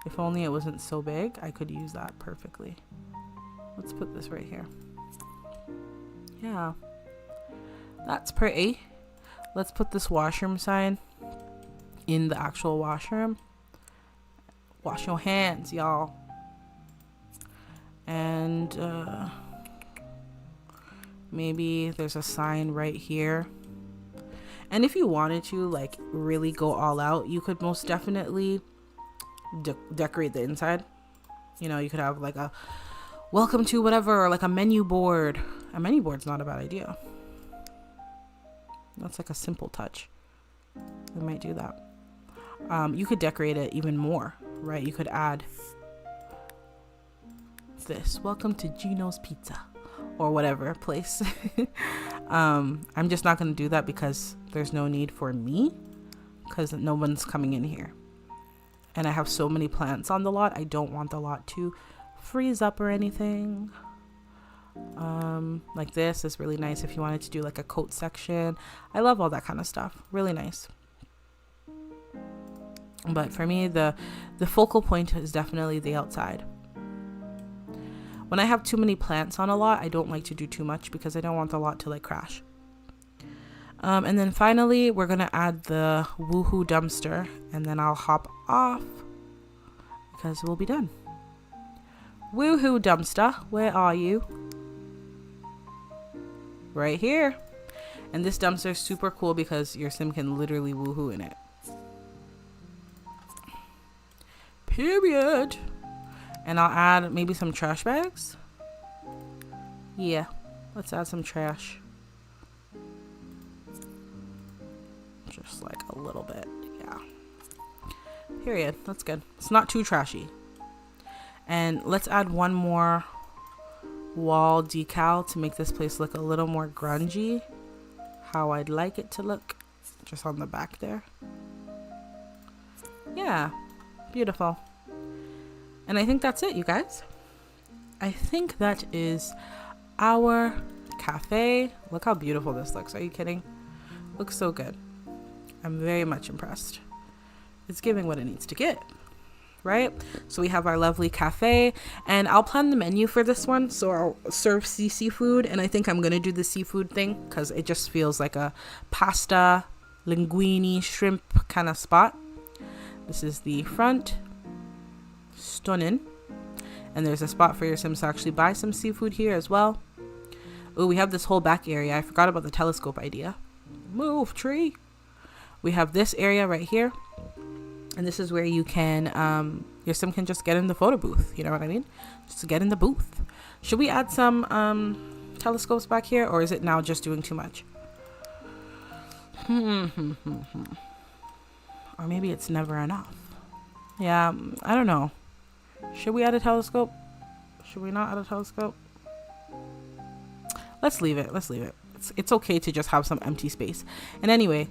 If only it wasn't so big, I could use that perfectly. Let's put this right here. Yeah, that's pretty. Let's put this washroom sign in the actual washroom. Wash your hands, y'all. And maybe there's a sign right here. And if you wanted to like really go all out, you could most definitely decorate the inside. You know, you could have like a welcome to whatever, or like a menu board. A menu board's not a bad idea. That's like a simple touch. We might do that. You could decorate it even more, right? You could add this, welcome to Gino's Pizza, or whatever place. I'm just not going to do that because there's no need for me, because no one's coming in here. And I have so many plants on the lot. I don't want the lot to freeze up or anything. Like this is really nice if you wanted to do like a coat section. I love all that kind of stuff. Really nice. But for me, the focal point is definitely the outside. When I have too many plants on a lot, I don't like to do too much because I don't want the lot to like crash. And then finally, we're going to add the woohoo dumpster, and then I'll hop off because we'll be done. Woohoo dumpster, where are you? Right here. And this dumpster is super cool because your sim can literally woohoo in it. Period. And I'll add maybe some trash bags. Yeah, let's add some trash. Just like a little bit, yeah. Period, that's good. It's not too trashy. And let's add one more wall decal to make this place look a little more grungy. How I'd like it to look. Just on the back there. Yeah, beautiful. And I think that's it, you guys. I think that is our cafe. Look how beautiful this looks. Are you kidding? Looks so good. I'm very much impressed. It's giving what it needs to get, right? So we have our lovely cafe, and I'll plan the menu for this one. So I'll serve seafood, and I think I'm gonna do the seafood thing because it just feels like a pasta, linguine, shrimp kind of spot. This is the front. Stunning. And there's a spot for your sims to actually buy some seafood here as well. Oh, we have this whole back area. I forgot about the telescope idea. Move, tree. We have this area right here. And this is where you can, your sim can just get in the photo booth. You know what I mean? Just get in the booth. Should we add some telescopes back here? Or is it now just doing too much? Or maybe it's never enough. Yeah, I don't know. Should we add a telescope? Should we not add a telescope? Let's leave it. Let's leave it. It's okay to just have some empty space. And anyway,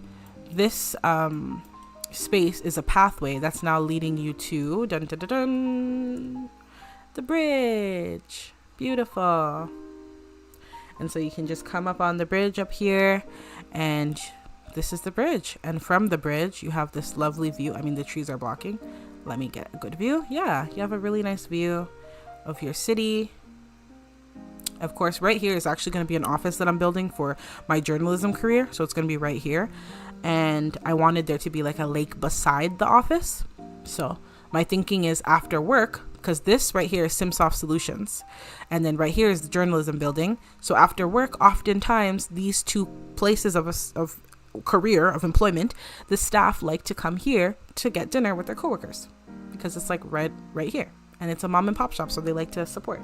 this space is a pathway that's now leading you to dun, dun, dun, dun, the bridge. Beautiful. And so you can just come up on the bridge up here, and this is the bridge. And from the bridge, you have this lovely view. I mean, the trees are blocking. Let me get a good view. Yeah, you have a really nice view of your city. Of course, right here is actually going to be an office that I'm building for my journalism career. So it's going to be right here. And I wanted there to be like a lake beside the office. So my thinking is after work, because this right here is SimSoft Solutions. And then right here is the journalism building. So after work, oftentimes these two places of career of employment, the staff like to come here to get dinner with their coworkers because it's like right here, and it's a mom and pop shop, so they like to support.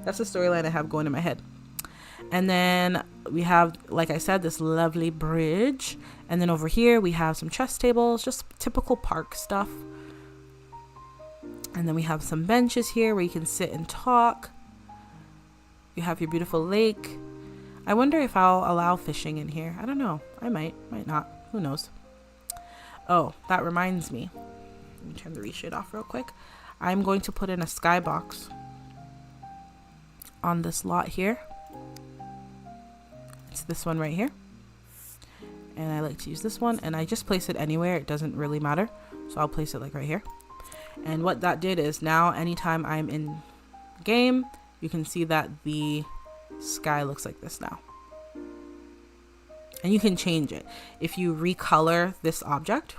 That's the storyline I have going in my head. And then we have, like I said, this lovely bridge, and then over here we have some chess tables, just typical park stuff. And then we have some benches here where you can sit and talk. You have your beautiful lake. I wonder if I'll allow fishing in here. I don't know. I might not. Who knows? Oh, that reminds me. Let me turn the reshade off real quick. I'm going to put in a skybox on this lot here. It's this one right here. And I like to use this one. And I just place it anywhere. It doesn't really matter. So I'll place it like right here. And what that did is now anytime I'm in game, you can see that the sky looks like this now. And you can change it. If you recolor this object,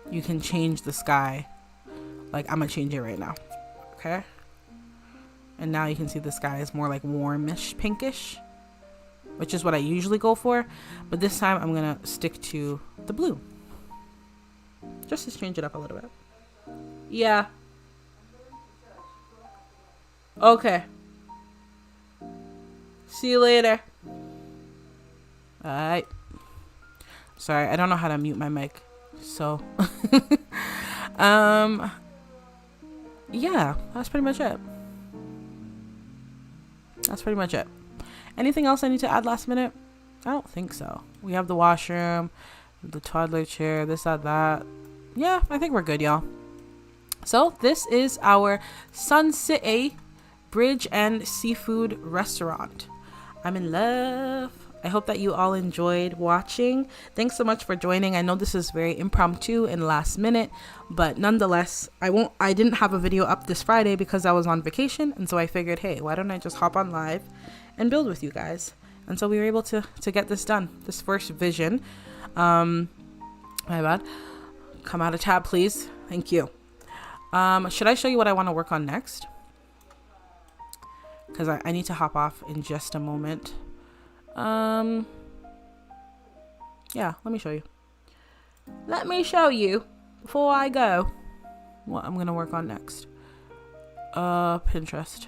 you can change the sky. Like, I'm gonna change it right now. Okay? And now you can see the sky is more like warmish pinkish, which is what I usually go for. But this time I'm gonna stick to the blue. Just to change it up a little bit. Yeah. Okay. See you later. Alright. Sorry, I don't know how to mute my mic. So yeah, that's pretty much it. Anything else I need to add last minute? I don't think so. We have the washroom, the toddler chair, this, that. Yeah, I think we're good, y'all. So this is our Sun City Bridge and Seafood Restaurant. I'm in love. I hope that you all enjoyed watching. Thanks so much for joining. I know this is very impromptu and last minute, but nonetheless, I didn't have a video up this Friday because I was on vacation, and so I figured, hey, why don't I just hop on live and build with you guys? And so we were able to get this done. This first vision. My bad. Come out of tab, please. Thank you. Should I show you what I want to work on next? Because I need to hop off in just a moment. Yeah, let me show you. Let me show you before I go what I'm gonna work on next. Pinterest.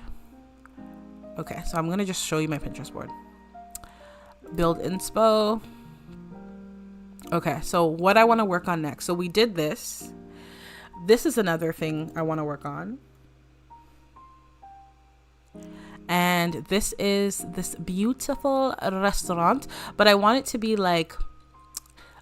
Okay, so I'm gonna just show you my Pinterest board. Build inspo. Okay, so what I want to work on next. So we did this. This is another thing I want to work on. And this is this beautiful restaurant, but I want it to be like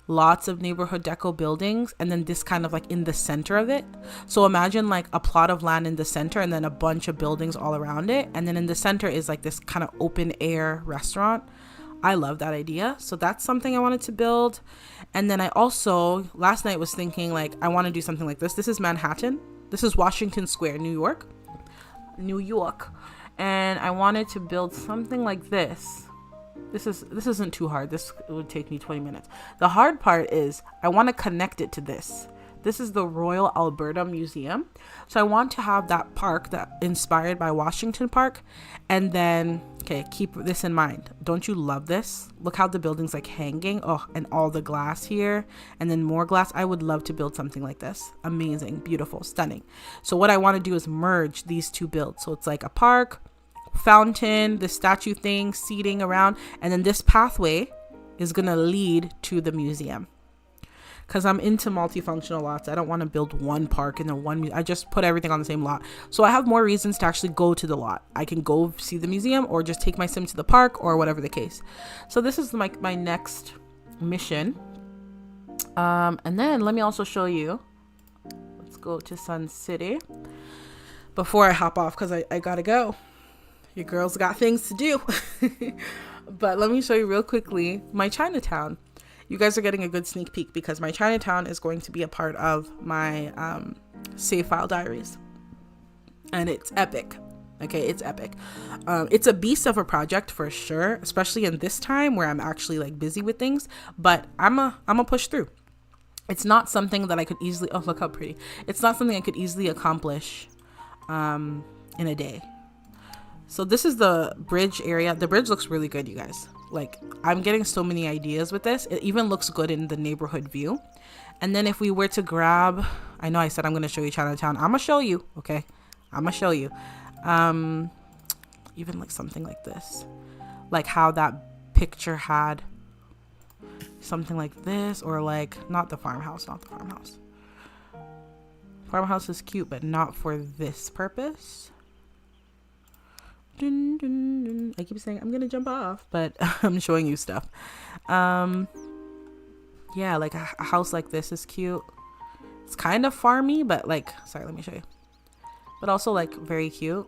lots of neighborhood deco buildings, and then this kind of like in the center of it. So imagine like a plot of land in the center and then a bunch of buildings all around it, and then in the center is like this kind of open air restaurant. I love that idea. So that's something I wanted to build. And then I also last night was thinking like I want to do something like this. This is Manhattan. This is Washington Square, New York. And I wanted to build something like this. This isn't too hard. This would take me 20 minutes. The hard part is I want to connect it to this. This is the Royal Alberta Museum. So I want to have that park that inspired by Washington Park. And then, okay, keep this in mind. Don't you love this? Look how the building's like hanging. Oh, and all the glass here. And then more glass. I would love to build something like this. Amazing, beautiful, stunning. So what I want to do is merge these two builds. So it's like a park, fountain, the statue thing, seating around. And then this pathway is going to lead to the museum. Because I'm into multifunctional lots. I don't want to build one park and then one. I just put everything on the same lot. So I have more reasons to actually go to the lot. I can go see the museum or just take my sim to the park or whatever the case. So this is my next mission. And then let me also show you. Let's go to Sun City before I hop off because I gotta go. Your girl's got things to do. But let me show you real quickly my Chinatown. You guys are getting a good sneak peek because my Chinatown is going to be a part of my save file diaries. And it's epic. Okay, it's epic. It's a beast of a project for sure, especially in this time where I'm actually like busy with things. But I'm a push through. It's not something that I could easily, oh, look how pretty. It's not something I could easily accomplish in a day. So this is the bridge area. The bridge looks really good, you guys. Like, I'm getting so many ideas with this. It even looks good in the neighborhood view. And then if we were to grab, I know I said I'm going to show you Chinatown. I'm going to show you, okay? I'm going to show you. Even like something like this. Like how that picture had something like this. Or like, not the farmhouse. Farmhouse is cute, but not for this purpose. Dun, dun, dun. I keep saying I'm gonna jump off, but I'm showing you stuff. Yeah, like a house like this is cute. It's kind of farmy, but like, sorry, let me show you. But also like very cute.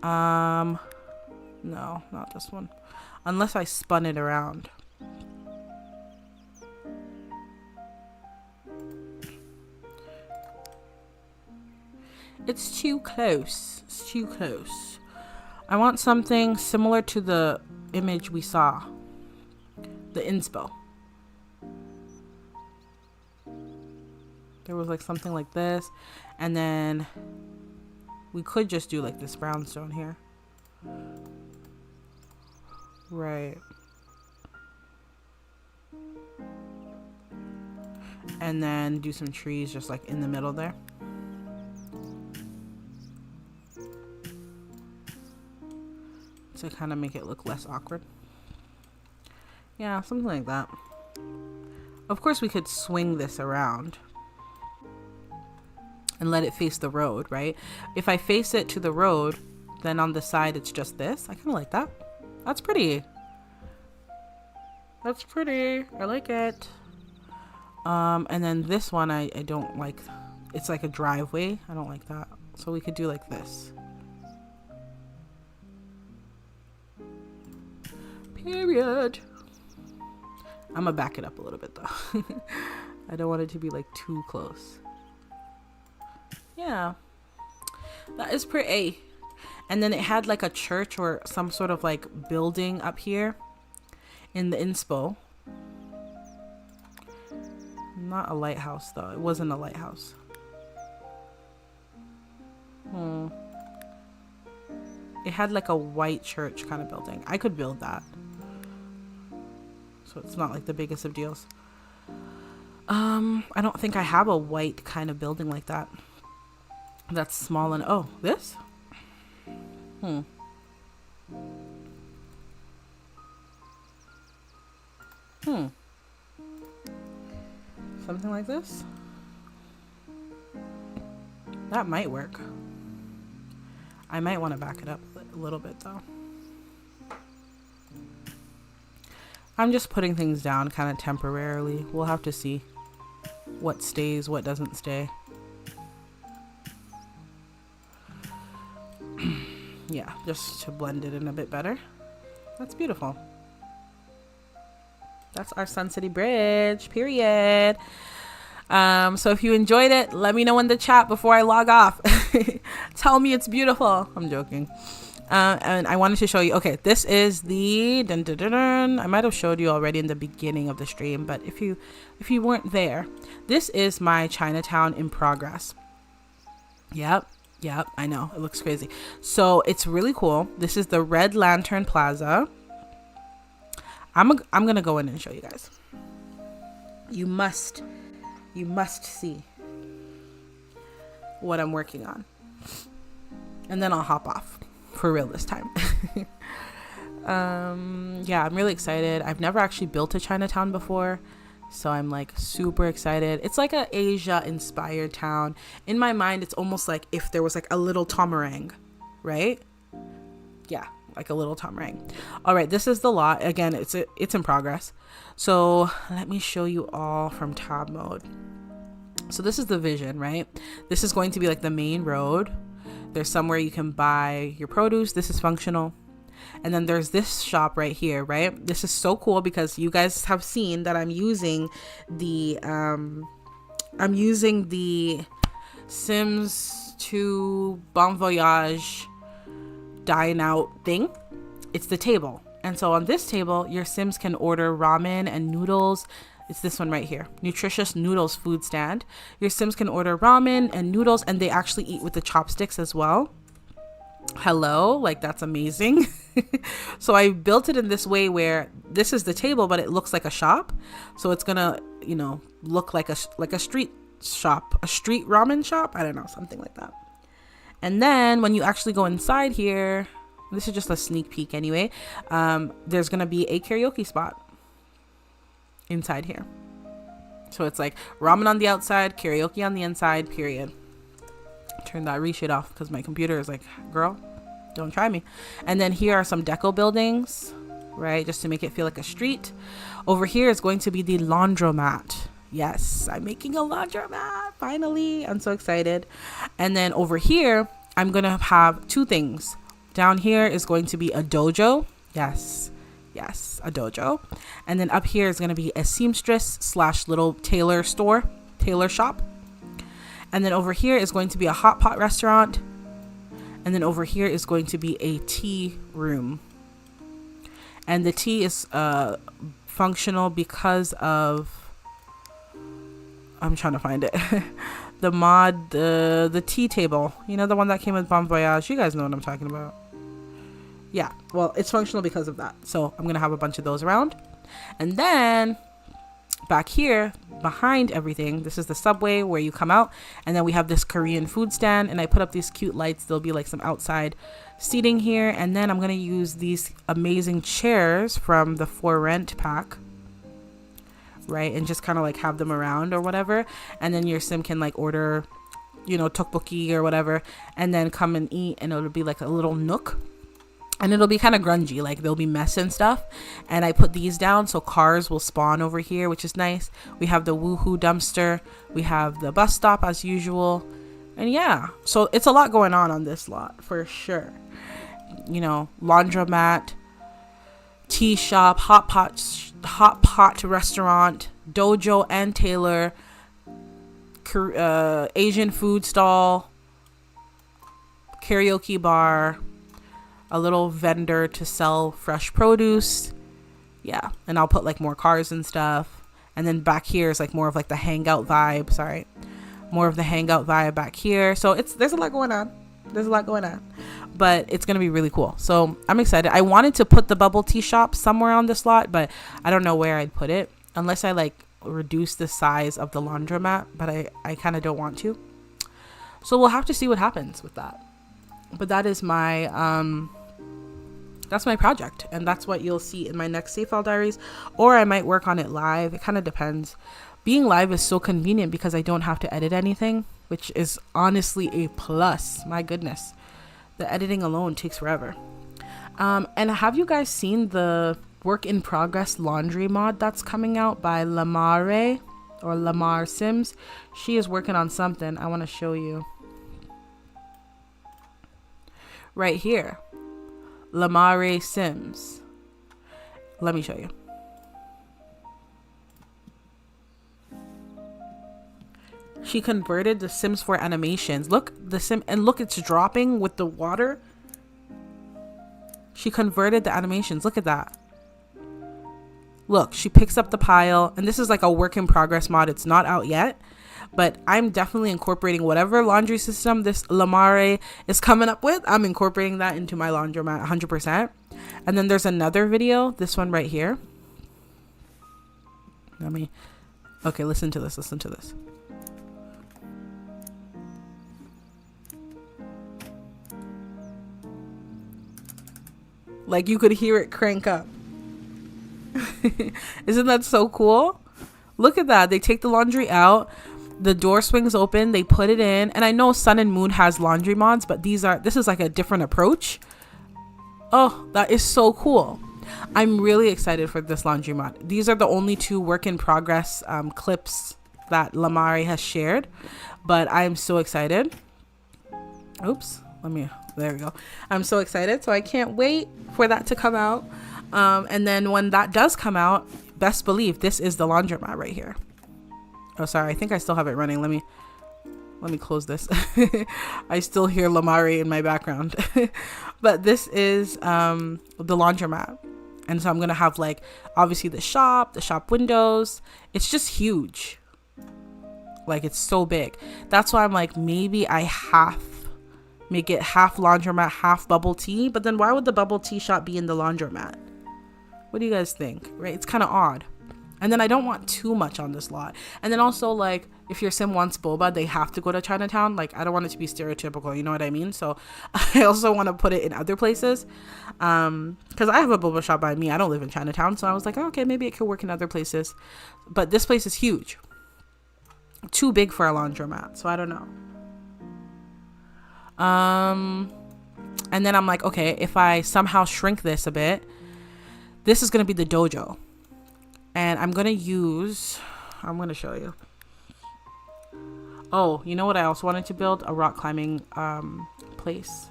No, not this one. Unless I spun it around. It's too close. It's too close. I want something similar to the image we saw. The inspo. There was like something like this. And then we could just do like this brownstone here. Right. And then do some trees just like in the middle there. To kind of make it look less awkward. Yeah, something like that. Of course, we could swing this around and let it face the road, right? If I face it to the road, then on the side it's just this. I kind of like that. That's pretty. That's pretty. I like it. And then this one I don't like. It's like a driveway. I don't like that. So we could do like this. Period. I'm gonna back it up a little bit though. I don't want it to be like too close. Yeah, that is pretty. And then it had like a church or some sort of like building up here in the inspo. Not a lighthouse though. It wasn't a lighthouse. It had like a white church kind of building. I could build that. So it's not like the biggest of deals. I don't think I have a white kind of building like that. That's small and oh, this? Something like this? That might work. I might want to back it up a little bit though. I'm just putting things down kind of temporarily. We'll have to see what stays, what doesn't stay. Yeah, just to blend it in a bit better. That's beautiful. That's our Sun City Bridge, period. So if you enjoyed it, let me know in the chat before I log off. Tell me it's beautiful. I'm joking. And I wanted to show you, okay, this is the I might have showed you already in the beginning of the stream, but if you weren't there, this is my Chinatown in progress. Yep, I know, it looks crazy. So it's really cool. This is the Red Lantern Plaza. I'm gonna go in and show you guys. You must see what I'm working on, and then I'll hop off for real this time. Yeah, I'm really excited. I've never actually built a Chinatown before, so I'm like super excited. It's like a Asia inspired town. In my mind, it's almost like if there was like a little Tomarang, right? Yeah, like a little Tomarang. All right, this is the lot. Again, it's in progress. So let me show you all from tab mode. So this is the vision, right? This is going to be like the main road. There's somewhere you can buy your produce. This is functional. And then there's this shop right here, right? This is so cool because you guys have seen that I'm using the Sims 2 Bon Voyage dine out thing. It's the table. And so on this table, your Sims can order ramen and noodles. It's this one right here, nutritious noodles food stand. Your Sims can order ramen and noodles, and they actually eat with the chopsticks as well. Hello, like that's amazing. So I built it in this way where this is the table, but it looks like a shop. So it's gonna, look like a street shop, a street ramen shop. I don't know, something like that. And then when you actually go inside here, this is just a sneak peek anyway. There's gonna be a karaoke spot inside here. So it's like ramen on the outside, karaoke on the inside, period. Turn that reshade off because my computer is like, girl, don't try me. And then here are some deco buildings, right? Just to make it feel like a street. Over here is going to be the laundromat. Yes, I'm making a laundromat, finally. I'm so excited. And then over here, I'm going to have two things. Down here is going to be a dojo. Yes, a dojo. And then up here is going to be a seamstress / little tailor shop. And then over here is going to be a hot pot restaurant. And then over here is going to be a tea room. And the tea is functional because of, I'm trying to find it. The mod, the tea table. The one that came with Bon Voyage. You guys know what I'm talking about. Yeah, well, it's functional because of that. So I'm going to have a bunch of those around. And then back here behind everything, this is the subway where you come out, and then we have this Korean food stand, and I put up these cute lights. There'll be like some outside seating here, and then I'm going to use these amazing chairs from the For Rent pack, right? And just kind of like have them around or whatever, and then your sim can like order tteokbokki or whatever, and then come and eat, and it'll be like a little nook. And it'll be kind of grungy, like there'll be mess and stuff. And I put these down so cars will spawn over here, which is nice. We have the woohoo dumpster. We have the bus stop as usual. And yeah, so it's a lot going on this lot for sure. Laundromat, tea shop, hot pot restaurant, dojo and tailor, Asian food stall, karaoke bar, a little vendor to sell fresh produce. Yeah, and I'll put like more cars and stuff. And then back here is like more of like the hangout vibe. Sorry, more of the hangout vibe back here. So there's a lot going on. But it's gonna be really cool. So I'm excited. I wanted to put the bubble tea shop somewhere on this lot, but I don't know where I'd put it unless I like reduce the size of the laundromat. But I kind of don't want to. So we'll have to see what happens with that. But that is my that's my project, and that's what you'll see in my next Save File Diaries, or I might work on it live. It kind of depends. Being live is so convenient because I don't have to edit anything, which is honestly a plus. My goodness, the editing alone takes forever. And have you guys seen the work in progress laundry mod that's coming out by Lamar or Lamar Sims? She is working on something. I want to show you right here. Lamare Sims. Let me show you. She converted the Sims 4 animations. Look, look, it's dropping with the water. She converted the animations. Look at that. Look, she picks up the pile, and this is like a work in progress mod. It's not out yet, but I'm definitely incorporating whatever laundry system this Lamare is coming up with. I'm incorporating that into my laundromat 100%. And then there's another video, this one right here. Okay, listen to this. Like you could hear it crank up. Isn't that so cool? Look at that. They take the laundry out. The door swings open, they put it in. And I know Sun and Moon has laundry mods, but this is like a different approach. Oh, that is so cool. I'm really excited for this laundry mod. These are the only 2 work in progress clips that Lamare has shared, but I'm so excited. Oops, there we go. I'm so excited. So I can't wait for that to come out. And then when that does come out, best believe this is the laundromat right here. Oh, sorry. I think I still have it running. Let me close this. I still hear Lamare in my background. But this is the laundromat. And so I'm going to have like, obviously the shop windows. It's just huge. Like it's so big. That's why I'm like, maybe I make it half laundromat, half bubble tea. But then why would the bubble tea shop be in the laundromat? What do you guys think? Right? It's kind of odd. And then I don't want too much on this lot. And then also, like, if your sim wants boba, they have to go to Chinatown. Like, I don't want it to be stereotypical, you know what I mean? So I also want to put it in other places. Because I have a boba shop by me. I don't live in Chinatown. So I was like, oh, okay, maybe it could work in other places. But this place is huge. Too big for a laundromat. So I don't know. And then I'm like, okay, if I somehow shrink this a bit, this is going to be the dojo. And I'm going to show you. Oh, you know what I also wanted to build? A rock climbing place.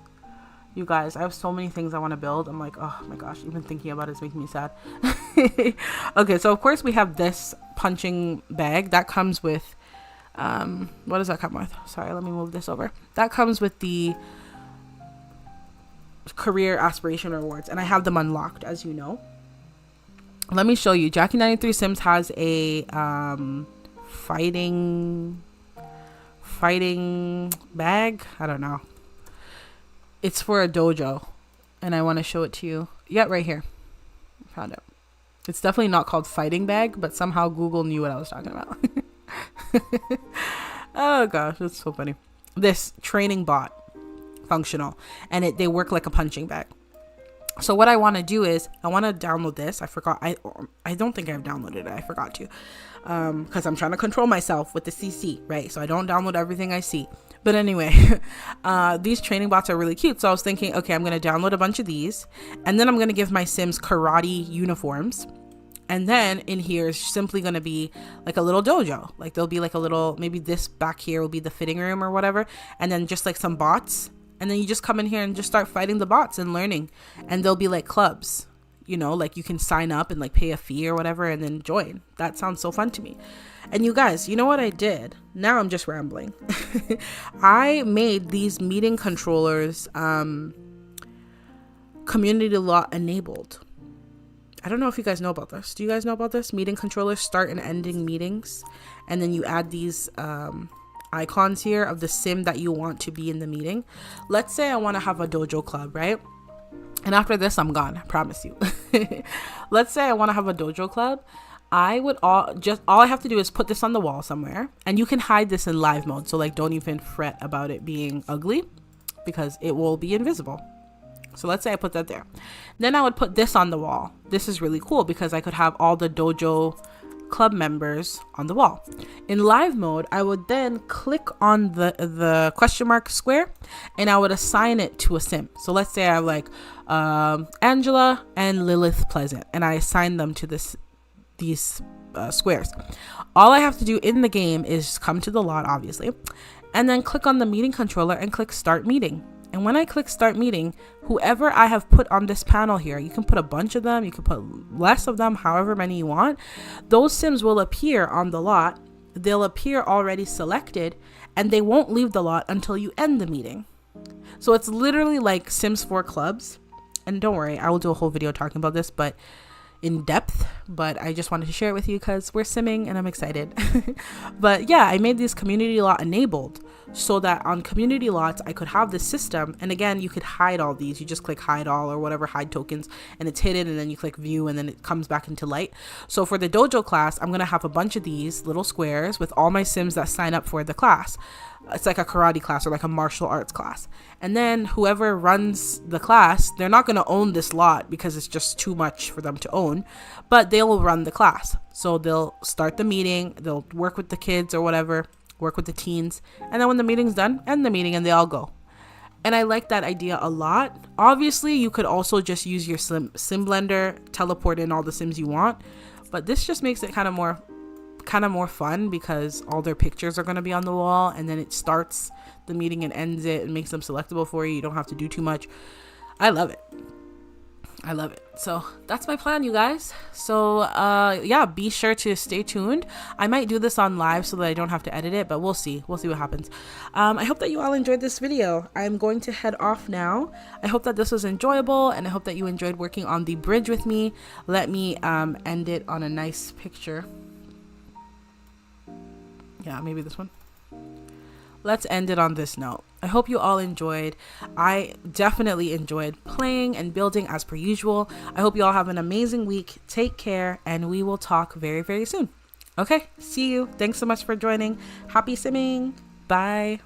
You guys, I have so many things I want to build. I'm like, oh my gosh, even thinking about it is making me sad. Okay, so of course we have this punching bag. That comes with, what does that come with? Sorry, let me move this over. That comes with the career aspiration rewards. And I have them unlocked, as you know. Let me show you. Jackie93 Sims has a fighting bag. I don't know. It's for a dojo, and I want to show it to you. Yeah, right here. Found it. It's definitely not called fighting bag, but somehow Google knew what I was talking about. Oh gosh, that's so funny. This training bot, functional, and they work like a punching bag. So what I want to do is I want to download this. I forgot. I don't think I've downloaded it. I forgot to, because I'm trying to control myself with the CC, right? So I don't download everything I see. But anyway, these training bots are really cute. So I was thinking, okay, I'm going to download a bunch of these, and then I'm going to give my Sims karate uniforms. And then in here is simply going to be like a little dojo. Like there'll be like a little, maybe this back here will be the fitting room or whatever. And then just like some bots. And then you just come in here and just start fighting the bots and learning. And there'll be like clubs. like you can sign up and like pay a fee or whatever and then join. That sounds so fun to me. And you guys, you know what I did? Now I'm just rambling. I made these meeting controllers community law enabled. I don't know if you guys know about this. Do you guys know about this? Meeting controllers start and ending meetings. And then you add these icons here of the sim that you want to be in the meeting. Let's say I want to have a dojo club, right? And after this, I'm gone. I promise you. Let's say I want to have a dojo club. I would all I have to do is put this on the wall somewhere, and you can hide this in live mode. So like, don't even fret about it being ugly because it will be invisible. So let's say I put that there. Then I would put this on the wall. This is really cool because I could have all the dojo club members on the wall. In live mode, I would then click on the question mark square and I would assign it to a sim. So let's say I have like Angela and Lilith Pleasant, and I assign them to these squares. All I have to do in the game is come to the lot, obviously, and then click on the meeting controller and click start meeting. And when I click start meeting, whoever I have put on this panel here, you can put a bunch of them, you can put less of them, however many you want. Those sims will appear on the lot. They'll appear already selected, and they won't leave the lot until you end the meeting. So it's literally like Sims 4 clubs. And don't worry, I will do a whole video talking about this, but in depth, but I just wanted to share it with you because we're simming and I'm excited. But yeah, I made these community lot enabled so that on community lots I could have this system. And again, you could hide all these. You just click hide all or whatever, hide tokens, and it's hidden, and then you click view and then it comes back into light. So for the dojo class, I'm gonna have a bunch of these little squares with all my sims that sign up for the class. It's like a karate class or like a martial arts class. And then whoever runs the class, they're not going to own this lot because it's just too much for them to own, but they will run the class. So they'll start the meeting, they'll work with the kids or whatever, work with the teens. And then when the meeting's done, end the meeting and they all go. And I like that idea a lot. Obviously, you could also just use your sim blender, teleport in all the sims you want, but this just makes it kind of more fun because all their pictures are going to be on the wall, and then it starts the meeting and ends it and makes them selectable for you. You don't have to do too much. I love it. So that's my plan, you guys. So yeah, be sure to stay tuned. I might do this on live so that I don't have to edit it, but we'll see what happens. I hope that you all enjoyed this video. I'm going to head off now. I hope that this was enjoyable, and I hope that you enjoyed working on the bridge with me. Let me end it on a nice picture. Yeah, maybe this one. Let's end it on this note. I hope you all enjoyed. I definitely enjoyed playing and building as per usual. I hope you all have an amazing week. Take care, and we will talk very, very soon. Okay, see you. Thanks so much for joining. Happy simming. Bye.